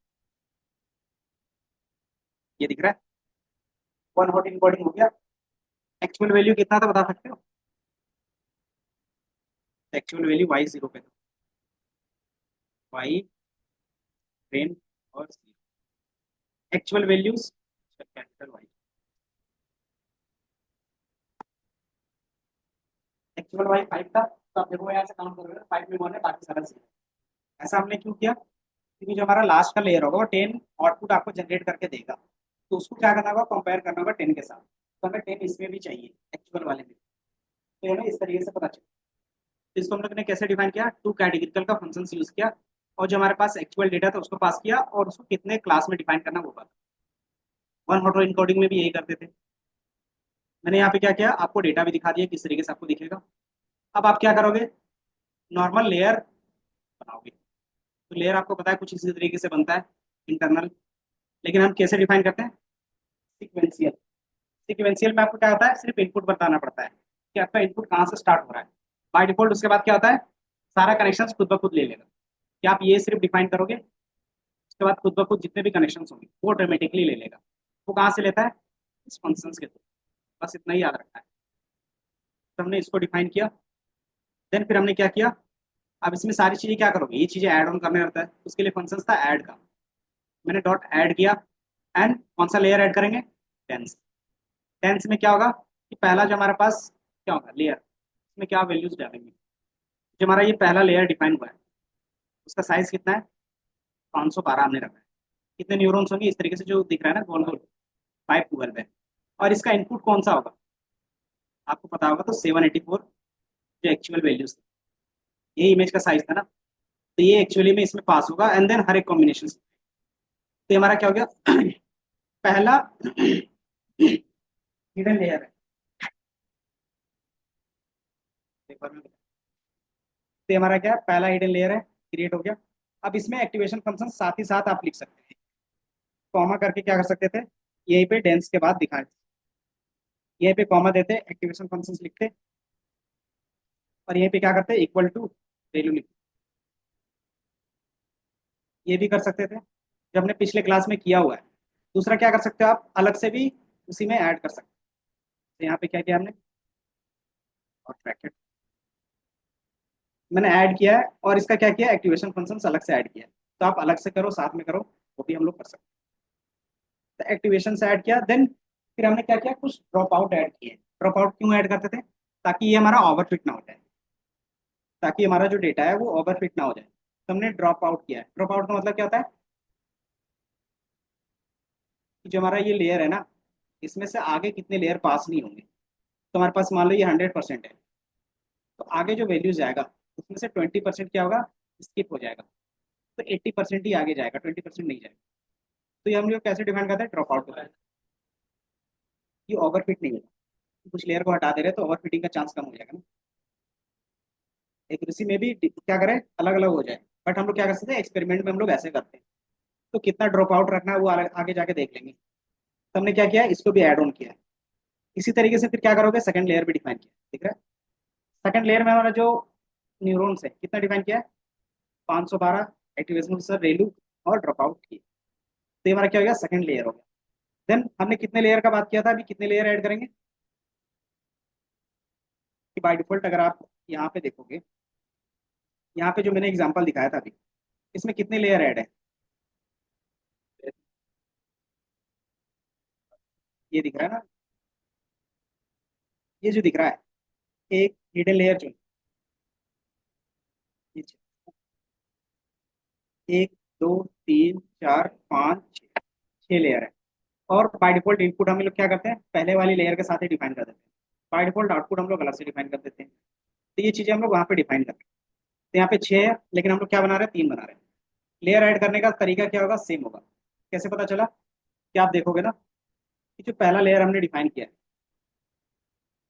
ये दिख रहा है। वन हॉट इनकोडिंग हो गया। एक्चुअल वैल्यू कितना था बता सकते हो? एक्चुअल वैल्यू वाई 0 पे था, वाई ट्रेन और actual values capital Y. Actual Y 5 था, तो आप देखो यहाँ से काउंट करोगे 5 में 1 है, बाकी सारा 0। ऐसा हमने क्यों किया? क्योंकि जो हमारा लास्ट का लेयर होगा वो 10 आउटपुट आपको जनरेट करके देगा, तो उसको क्या करना होगा, कंपेयर करना होगा 10 के साथ। तो हमें 10 इसमें भी चाहिए, एक्चुअल वाले में, तो हमें इस तरीके से पता चला। तो इसको हम लोग ने कैसे डिफाइन किया? टू कैटेगरिकल का फंक्शन यूज किया, और जो हमारे पास एक्चुअल डेटा था उसको पास किया, और उसको कितने क्लास में डिफाइन करना वो बात। वन हॉट इनकोडिंग में भी यही करते थे। मैंने यहाँ पे क्या किया, आपको डेटा भी दिखा दिया किस तरीके से आपको दिखेगा। अब आप क्या करोगे, नॉर्मल लेयर बनाओगे। तो लेयर आपको पता है कुछ इसी तरीके से बनता है, इंटरनल। लेकिन हम कैसे डिफाइन करते हैं? सिक्वेंशियल। सिक्वेंशियल में आपको क्या होता है, सिर्फ इनपुट बताना पड़ता है कि आपका इनपुट कहाँ से स्टार्ट हो रहा है। बाय डिफॉल्ट उसके बाद क्या होता है, सारा कनेक्शन खुद ब खुद ले लेगा कि आप ये सिर्फ डिफाइन करोगे, उसके बाद खुद ब खुद जितने भी कनेक्शन होंगे वो ऑटोमेटिकली ले लेगा। वो कहाँ से लेता है? इस फंक्शन के थ्रू। बस इतना ही याद रखना है। तो हमने इसको डिफाइन किया, देन फिर हमने क्या किया, अब इसमें सारी चीजें क्या करोगे, ये चीजें ऐड ऑन करने रहता है, उसके लिए फंक्शन था ऐड का। मैंने डॉट ऐड किया, एंड कौन सा लेयर ऐड करेंगे? टेंस। टेंस में क्या होगा कि पहला जो हमारे पास क्या होगा, लेयर, इसमें क्या वैल्यूज डालेंगे। जो हमारा ये पहला लेयर डिफाइन हुआ है उसका साइज कितना है? 512 हमने रखा है। कितने न्यूरॉन्स होंगे इस तरीके से जो दिख रहा है ना गोल गोल 5 12 है। और इसका इनपुट कौन सा होगा आपको पता होगा, तो 784 जो एक्चुअल वैल्यूज, ये इमेज का साइज था ना, तो ये एक्चुअली में इसमें पास होगा एंड देन हर एक कॉम्बिनेशन। तो ये हमारा क्या हो गया पहला हिडन लेयर है पेपर में। तो ये हमारा क्या है, पहला हिडन लेयर है, क्रिएट हो गया। अब इसमें एक्टिवेशन फंक्शन साथ ही साथ आप लिख सकते हैं, कॉमा करके क्या कर सकते थे, यहीं पे डेंस के बाद दिखाए, यहीं पे कॉमा देते एक्टिवेशन फंक्शंस लिखते, और यहीं पे क्या करते इक्वल टू वैल्यू लिखते। ये भी कर सकते थे जो हमने पिछले क्लास में किया हुआ है। दूसरा क्या कर सकते हो आप, अलग से भी उसी में ऐड कर सकते हो। तो यहाँ पे क्या किया हमने, और ब्रैकेट मैंने ऐड किया है, और इसका क्या किया, एक्टिवेशन फंक्शन अलग से ऐड किया है। तो आप अलग से करो साथ में करो, वो भी हम लोग कर सकते हैं। तो एक्टिवेशन से ऐड किया, देन फिर हमने क्या किया, कुछ ड्रॉप आउट ऐड किए। ड्रॉप आउट क्यों ऐड करते थे, ताकि ये हमारा ओवरफिट ना हो जाए, ताकि हमारा जो डेटा है वो ओवरफिट ना हो जाए। तो हमने ड्रॉप आउट किया है। ड्रॉप आउट का मतलब क्या होता है कि जो हमारा ये लेयर है ना, इसमें से आगे कितने लेयर पास नहीं होंगे। तो हमारे पास मान लो ये 100% है, तो आगे जो वैल्यू जाएगा उसमें से 20% क्या होगा, स्किप हो जाएगा। तो 80% ही आगे जाएगा, 20% नहीं जाएगा। तो ये हम लोग कैसे डिफाइन करते हैं, ड्रॉप आउट होता है। ये ओवरफिट नहीं होगा, कुछ लेयर को हटा दे रहे हैं तो ओवरफिटिंग का चांस कम हो जाएगा ना। एक्यूरेसी में भी क्या करें, अलग अलग हो जाए। बट हम लोग क्या कर सकते हैं, एक्सपेरिमेंट में हम लोग ऐसे करते हैं। तो कितना ड्रॉप आउट रखना है वो आगे जाके देख लेंगे। तो हमने क्या किया, इसको भी ऐड ऑन किया है। इसी तरीके से फिर क्या करोगे, सेकंड लेयर भी डिफाइन किया, ठीक है। सेकंड लेयर में हमारा जो न्यूरॉन्स है कितना डिफाइन किया है, 512 एक्टिवेशन सर रेलू और ड्रॉप आउट की। तो ये हमारा क्या हो गया, सेकंड लेयर हो गया। देन हमने कितने लेयर का बात किया था, अभी कितने लेयर ऐड करेंगे, कि बाय डिफॉल्ट अगर आप यहाँ पे देखोगे, यहाँ पे जो मैंने एग्जांपल दिखाया था अभी, इसमें कितने लेयर ऐड है, ये दिख रहा है ना, ये जो दिख रहा है एक हिडन लेयर जो ये 1 2 3 4 5 6 लेयर है। और बाय डिफॉल्ट इनपुट हम लोग क्या करते हैं, पहले वाली लेयर के साथ ही डिफाइन कर देते हैं। बाय डिफॉल्ट आउटपुट हम लोग अलग से डिफाइन कर देते हैं। तो ये चीजें हम लोग वहाँ पे डिफाइन करते हैं। तो यहाँ पे 6 है, लेकिन हम लोग क्या बना रहे हैं, 3 बना रहे हैं। लेयर ऐड करने का तरीका क्या होगा, सेम होगा। कैसे पता चला, कि आप देखोगे ना कि जो पहला लेयर हमने डिफाइन किया है,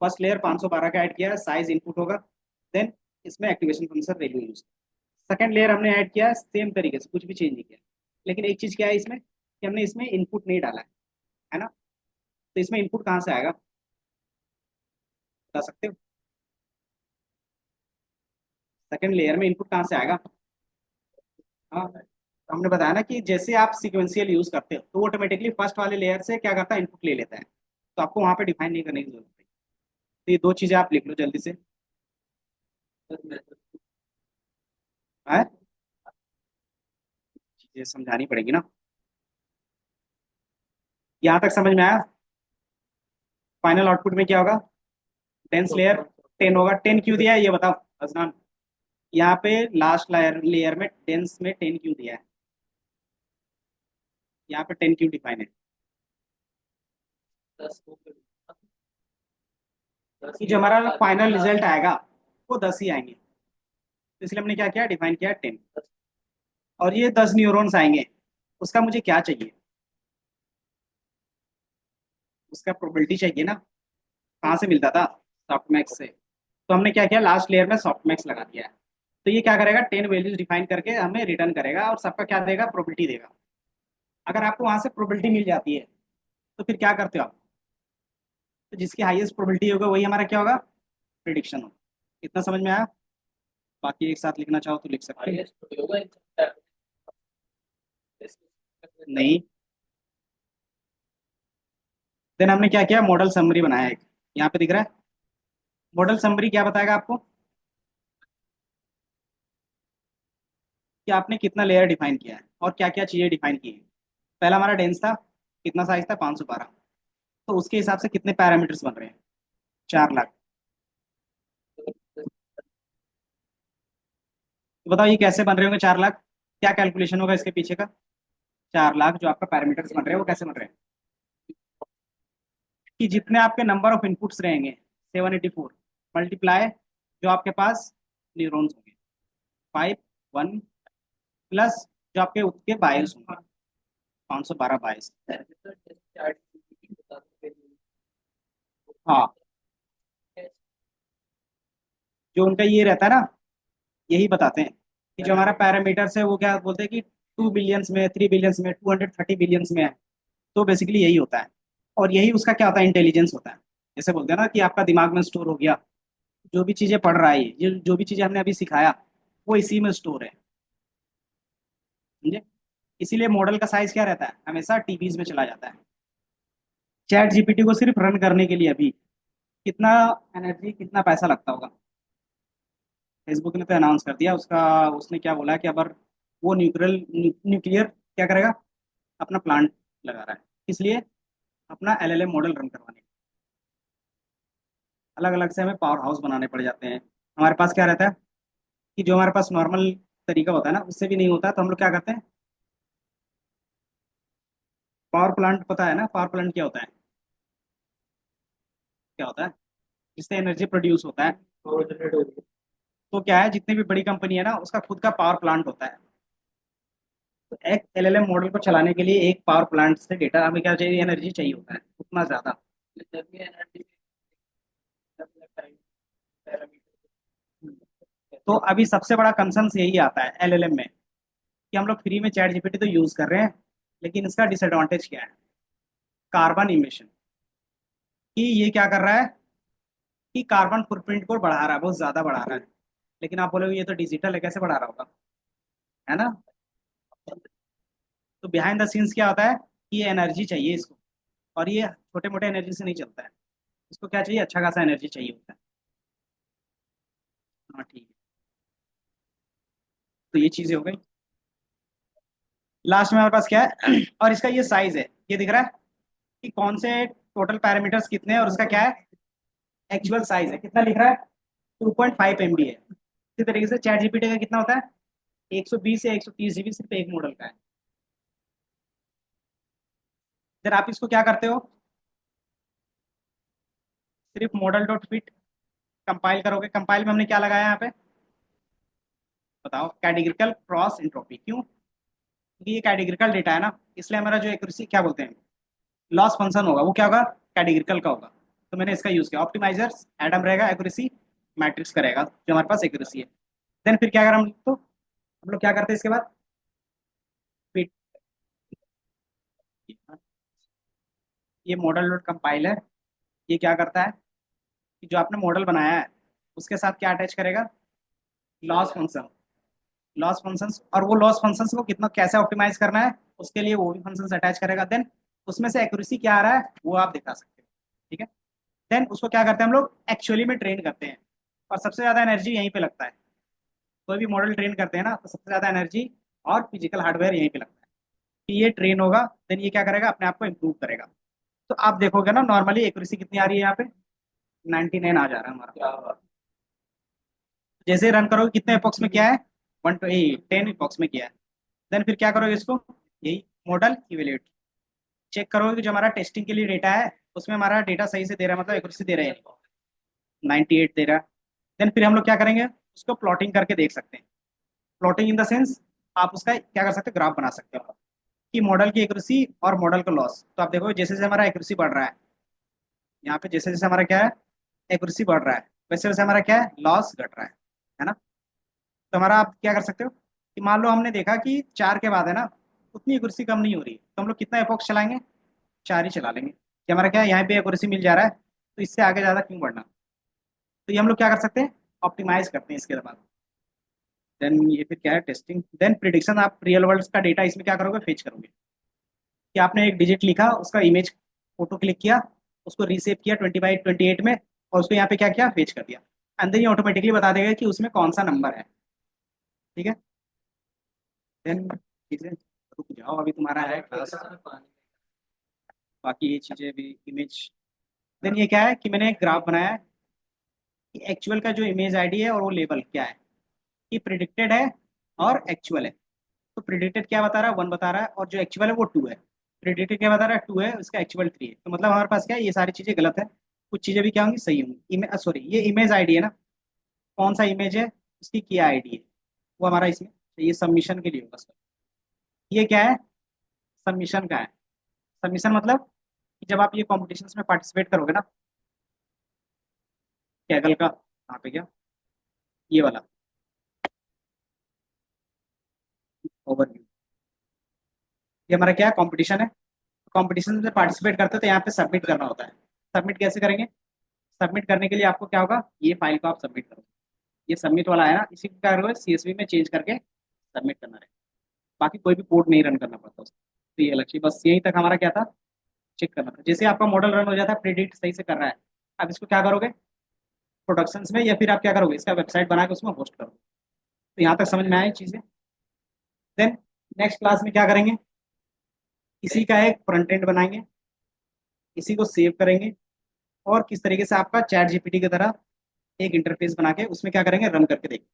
फर्स्ट लेयर 512 का ऐड किया है, साइज इनपुट होगा। देन इसमें activation function value use. Second layer हमने ऐड किया है सेम तरीके से, कुछ भी चेंज नहीं किया। लेकिन एक चीज क्या है इसमें, कि हमने इसमें इनपुट नहीं डाला है ना। तो इसमें इनपुट कहाँ से आएगा, बता सकते हो, सेकंड लेयर में इनपुट कहाँ से आएगा। हाँ, तो हमने बताया ना कि जैसे आप सीक्वेंशियल यूज करते हो तो वो ऑटोमेटिकली फर्स्ट वाले लेयर से क्या करता है, इनपुट ले लेता है। तो आपको वहां पे डिफाइन नहीं करने की जरूरत है। तो ये 2 चीजें आप लिख लो जल्दी से। है, चीजें समझानी पड़ेगी ना। यहाँ तक समझ में आया, फाइनल आउटपुट में क्या होगा, डेंस लेयर 10 होगा। 10 क्यों दिया है ये बताओ अजनान, यहाँ पे लास्ट लेयर लेयर में डेंस में 10 क्यों दिया है, यहाँ पे 10 क्यों डिफाइन है, 10 को 10 कि जो हमारा फाइनल रिजल्ट आएगा वो 10 ही आएंगे। तो इसलिए हमने क्या किया, डिफाइन किया 10। और ये 10 न्यूरॉन्स आएंगे, उसका मुझे क्या चाहिए, उसका प्रोबेबिलिटी चाहिए ना। कहाँ से मिलता था, सॉफ्टमैक्स से। तो हमने क्या किया, लास्ट लेयर में सॉफ्टमैक्स लगा दिया है। तो ये क्या करेगा, 10 वैल्यूज डिफाइन करके हमें रिटर्न करेगा, और सबका क्या देगा, प्रोबेबिलिटी देगा। अगर आपको वहां से प्रोबेबिलिटी मिल जाती है तो फिर क्या करते हो आप, तो जिसकी हाईएस्ट प्रोबेबिलिटी होगा वही हमारा क्या होगा, प्रिडिक्शन होगा। इतना समझ में आया। बाकी एक साथ लिखना चाहो तो लिख सकते हो। हाईएस्ट होगा इन नहीं, देन हमने क्या किया, मॉडल समरी बनाया एक, यहाँ पे दिख रहा है। मॉडल समरी क्या बताएगा आपको, कि आपने कितना लेयर डिफाइन किया है और क्या क्या चीजें डिफाइन की है। पहला हमारा डेंस था, कितना साइज था, 512। तो उसके हिसाब से कितने पैरामीटर्स बन रहे हैं, 4 लाख। तो बताओ ये कैसे बन रहे होंगे 4 लाख, क्या कैलकुलेशन होगा इसके पीछे का। 4 लाख जो आपका पैरामीटर्स बन रहे हैं वो कैसे बन रहे हैं कि जितने आपके नंबर ऑफ इनपुट्स रहेंगे 784 मल्टीप्लाई जो आपके पास न्यूरॉन्स होंगे 5 1 प्लस जो आपके उसके बायस होंगे 512 बायस। हाँ, जो उनका ये रहता है ना, यही बताते हैं कि जो हमारा पैरामीटर्स है वो क्या बोलते हैं कि 2 बिलियंस में, 3 बिलियंस में, 230 बिलियंस में है। तो बेसिकली यही होता है, और यही उसका क्या होता है, इंटेलिजेंस होता है। जैसे बोलते हैं ना कि आपका दिमाग में स्टोर हो गया, जो भी चीजें पढ़ रहा है, ये जो भी चीजें हमने अभी सिखाया वो इसी में स्टोर है, समझे। इसीलिए मॉडल का साइज क्या रहता है, हमेशा टीबीज में चला जाता है। चैट जीपीटी को सिर्फ रन करने के लिए अभी कितना एनर्जी, कितना पैसा लगता होगा। फेसबुक ने तो अनाउंस कर दिया उसका, उसने क्या बोला कि अगर वो न्यूक्लियर क्या करेगा, अपना प्लांट लगा रहा है, इसलिए अपना एलएलएम मॉडल रन करवाने। अलग अलग से हमें पावर हाउस बनाने पड़ जाते हैं। हमारे पास क्या रहता है कि जो हमारे पास नॉर्मल तरीका होता है ना, उससे भी नहीं होता है, तो हम लोग क्या करते हैं, पावर प्लांट, पता है ना पावर प्लांट क्या होता है, क्या होता है, जिससे एनर्जी प्रोड्यूस होता है। तो क्या है, जितनी भी बड़ी कंपनी है ना उसका खुद का पावर प्लांट होता है। तो एक एलएलएम मॉडल को चलाने के लिए एक पावर प्लांट से डेटा हमें क्या चाहिए, एनर्जी चाहिए होता है उतना ज्यादा। तो अभी सबसे बड़ा कंसर्न यही आता है एलएलएम में कि हम लोग फ्री में चैट जीपीटी तो यूज कर रहे हैं, लेकिन इसका डिसएडवांटेज क्या है, कार्बन इमिशन। कि ये क्या कर रहा है कि कार्बन फुटप्रिंट को बढ़ा रहा है, बहुत ज्यादा बढ़ा रहा है। लेकिन आप बोलोगे ये तो डिजिटल है, कैसे बढ़ा रहा होगा, है ना। तो बिहाइंड द सीन्स क्या होता है कि ये एनर्जी चाहिए इसको, और ये छोटे मोटे एनर्जी से नहीं चलता है, इसको क्या चाहिए, अच्छा खासा एनर्जी चाहिए होता है। हाँ ठीक है, तो ये चीजें हो गई। लास्ट में हमारे पास क्या है और इसका ये साइज है, ये दिख रहा है कि कौन से टोटल पैरामीटर्स कितने हैं, और उसका क्या है, एक्चुअल साइज है कितना लिख रहा है, 2.5 MB है। इसी तरीके से चैट जीपीटी का कितना होता है, 120 या 130 GB सिर्फ एक मॉडल का है। फिर आप इसको क्या करते हो, सिर्फ मॉडल डॉट फिट कंपाइल करोगे। कंपाइल में हमने क्या लगाया यहाँ पे, बताओ, कैटेगरिकल क्रॉस एंट्रोपी। क्यों, क्योंकि ये कैटेगरिकल डेटा है ना, इसलिए हमारा जो एक्यूरेसी क्या बोलते हैं, लॉस फंक्शन होगा, वो क्या होगा, कैटेगरिकल का होगा। तो मैंने इसका यूज किया, ऑप्टिमाइजर्स एडम रहेगा, एक्यूरेसी मैट्रिक्स करेगा जो हमारे पास एक्यूरेसी है। देन फिर क्या करें हम, तो हम लोग क्या करते हैं इसके बाद, फिट, ये मॉडल डॉट कंपाइलर, ये क्या करता है कि जो आपने मॉडल बनाया है उसके साथ क्या अटैच करेगा, लॉस फंक्शन। लॉस फंक्शंस, और वो लॉस फंक्शंस को कितना कैसे ऑप्टिमाइज करना है उसके लिए वो भी फंक्शंस अटैच करेगा। देन उसमें से एक्यूरेसी क्या आ रहा है वो आप दिखा सकते हो, ठीक है। देन उसको क्या करते हैं हम लोग, एक्चुअली में ट्रेन करते हैं, और सबसे ज्यादा एनर्जी यहीं पे लगता है। कोई भी मॉडल ट्रेन करते हैं ना तो सबसे ज्यादा एनर्जी और फिजिकल हार्डवेयर यहीं पे लगता है कि ये ट्रेन होगा। देन ये क्या करेगा, अपने आप को इम्प्रूव करेगा। तो आप देखोगे ना नॉर्मली एक्यूरेसी कितनी आ रही है यहाँ पे, 99 आ जा रहा है हमारा। जैसे रन करोगे कितने एपॉक्स में किया है, 10 एपॉक्स में किया है। देन फिर क्या करोगे इसको, यही मॉडल इवेल्यूएट चेक करोगे कि जो हमारा टेस्टिंग के लिए डेटा है उसमें हमारा डेटा सही से दे रहा है, मतलब एक्यूरेसी दे रहे हैं, 98 दे रहा है। देन फिर हम लोग क्या करेंगे, उसको प्लॉटिंग करके देख सकते हैं। प्लॉटिंग इन द सेंस, आप उसका क्या कर सकते हो, ग्राफ बना सकते हो कि मॉडल की एक्यूरेसी और मॉडल का लॉस। तो आप देखो जैसे जैसे हमारा एक्यूरेसी बढ़ रहा है, यहाँ पे जैसे जैसे हमारा क्या है, एक्यूरेसी बढ़ रहा है, वैसे वैसे हमारा क्या है, लॉस घट रहा है ना। तो हमारा आप क्या कर सकते हो कि मान लो हमने देखा कि 4 के बाद है ना उतनी एक्यूरेसी कम नहीं हो रही, तो हम लोग कितना एपॉक्स चलाएंगे, 4 ही चला लेंगे कि हमारा क्या है, यहाँ पे एक्यूरेसी मिल जा रहा है, तो इससे आगे ज़्यादा क्यों बढ़ना। तो ये हम लोग क्या कर सकते हैं, ऑप्टिमाइज करते हैं इसके बाद। देन ये फिर क्या है, टेस्टिंग। देन प्रिडिक्शन, आप रियल वर्ल्ड का डेटा इसमें क्या करोगे, फेच करोगे कि आपने एक डिजिट लिखा, उसका इमेज फोटो क्लिक किया, उसको रीसेप किया 20/28 में, और उसको यहाँ पे क्या किया, फेच कर दिया। अंदर ही ऑटोमेटिकली बता देगा कि उसमें कौन सा नंबर है, ठीक है। देन चीजें, रुक जाओ अभी तुम्हारा है क्लास, बाकी ये चीजें भी, इमेज। देन ये क्या है कि मैंने एक ग्राफ बनाया है कि एक्चुअल का जो इमेज आईडी है और वो लेबल क्या है, कि प्रिडिक्टेड है और एक्चुअल है। तो प्रेडिक्टेड क्या बता रहा है, 1 बता रहा है, और जो एक्चुअल है वो 2 है। प्रेडिक्टेड क्या बता रहा है, 2 है, उसका एक्चुअल 3 है। तो मतलब हमारे पास क्या है, ये सारी चीजें गलत है, कुछ चीजें भी क्या होंगी, सही होंगी। सॉरी, ये इमेज आईडी है ना, कौन सा इमेज है, उसकी क्या आईडी है, वो हमारा इसमें, तो ये सबमिशन के लिए होगा सर। ये क्या है, सबमिशन का है। सबमिशन मतलब कि जब आप ये कॉम्पिटिशन में पार्टिसिपेट करोगे ना, कैगल का, यहाँ पे क्या, ये वाला ओवरव्यू, ये हमारा क्या है, कंपटीशन है। कंपटीशन में पार्टिसिपेट करते हैं तो यहाँ पे सबमिट करना होता है। सबमिट कैसे करेंगे, सबमिट करने के लिए आपको क्या होगा, ये फाइल को आप सबमिट करो, ये सबमिट वाला है ना, इसी को क्या करोगे, CSV में चेंज करके सबमिट करना है। बाकी कोई भी कोड नहीं रन करना पड़ता उसको। तो ये लक्ष्य, बस यहीं तक हमारा क्या था, चेक करना था। जैसे आपका मॉडल रन हो जाता है, प्रिडिक्ट सही से कर रहा है, अब इसको क्या करोगे, प्रोडक्शंस में, या फिर आप क्या करोगे, इसका वेबसाइट बना के उसमें होस्ट करोगे। तो यहाँ तक समझ में आया चीजें। देन नेक्स्ट क्लास में क्या करेंगे, इसी का एक फ्रंट एंड बनाएंगे, इसी को सेव करेंगे, और किस तरीके से आपका चैट जीपीटी की तरह एक इंटरफेस बना के उसमें क्या करेंगे, रन करके देखेंगे।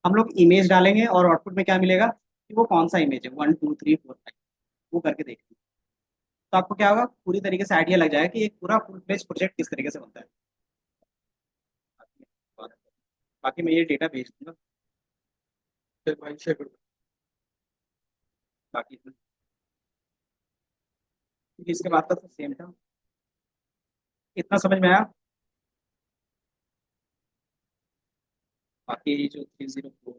हम लोग इमेज डालेंगे और आउटपुट में क्या मिलेगा, कि वो कौन सा इमेज है, 1 2 3 4 5, वो करके देखेंगे। तो आपको क्या होगा, पूरी तरीके से आइडिया लग जाएगा कि एक पूरा फुल फ्लेज प्रोजेक्ट किस तरीके से बनता है। बाकी मैं ये डेटा भेज दूंगा, फिर फाइल शेयर कर दूंगा। बाकी इसके बाद का तो सेम था। इतना समझ में आया। बाकी जो 304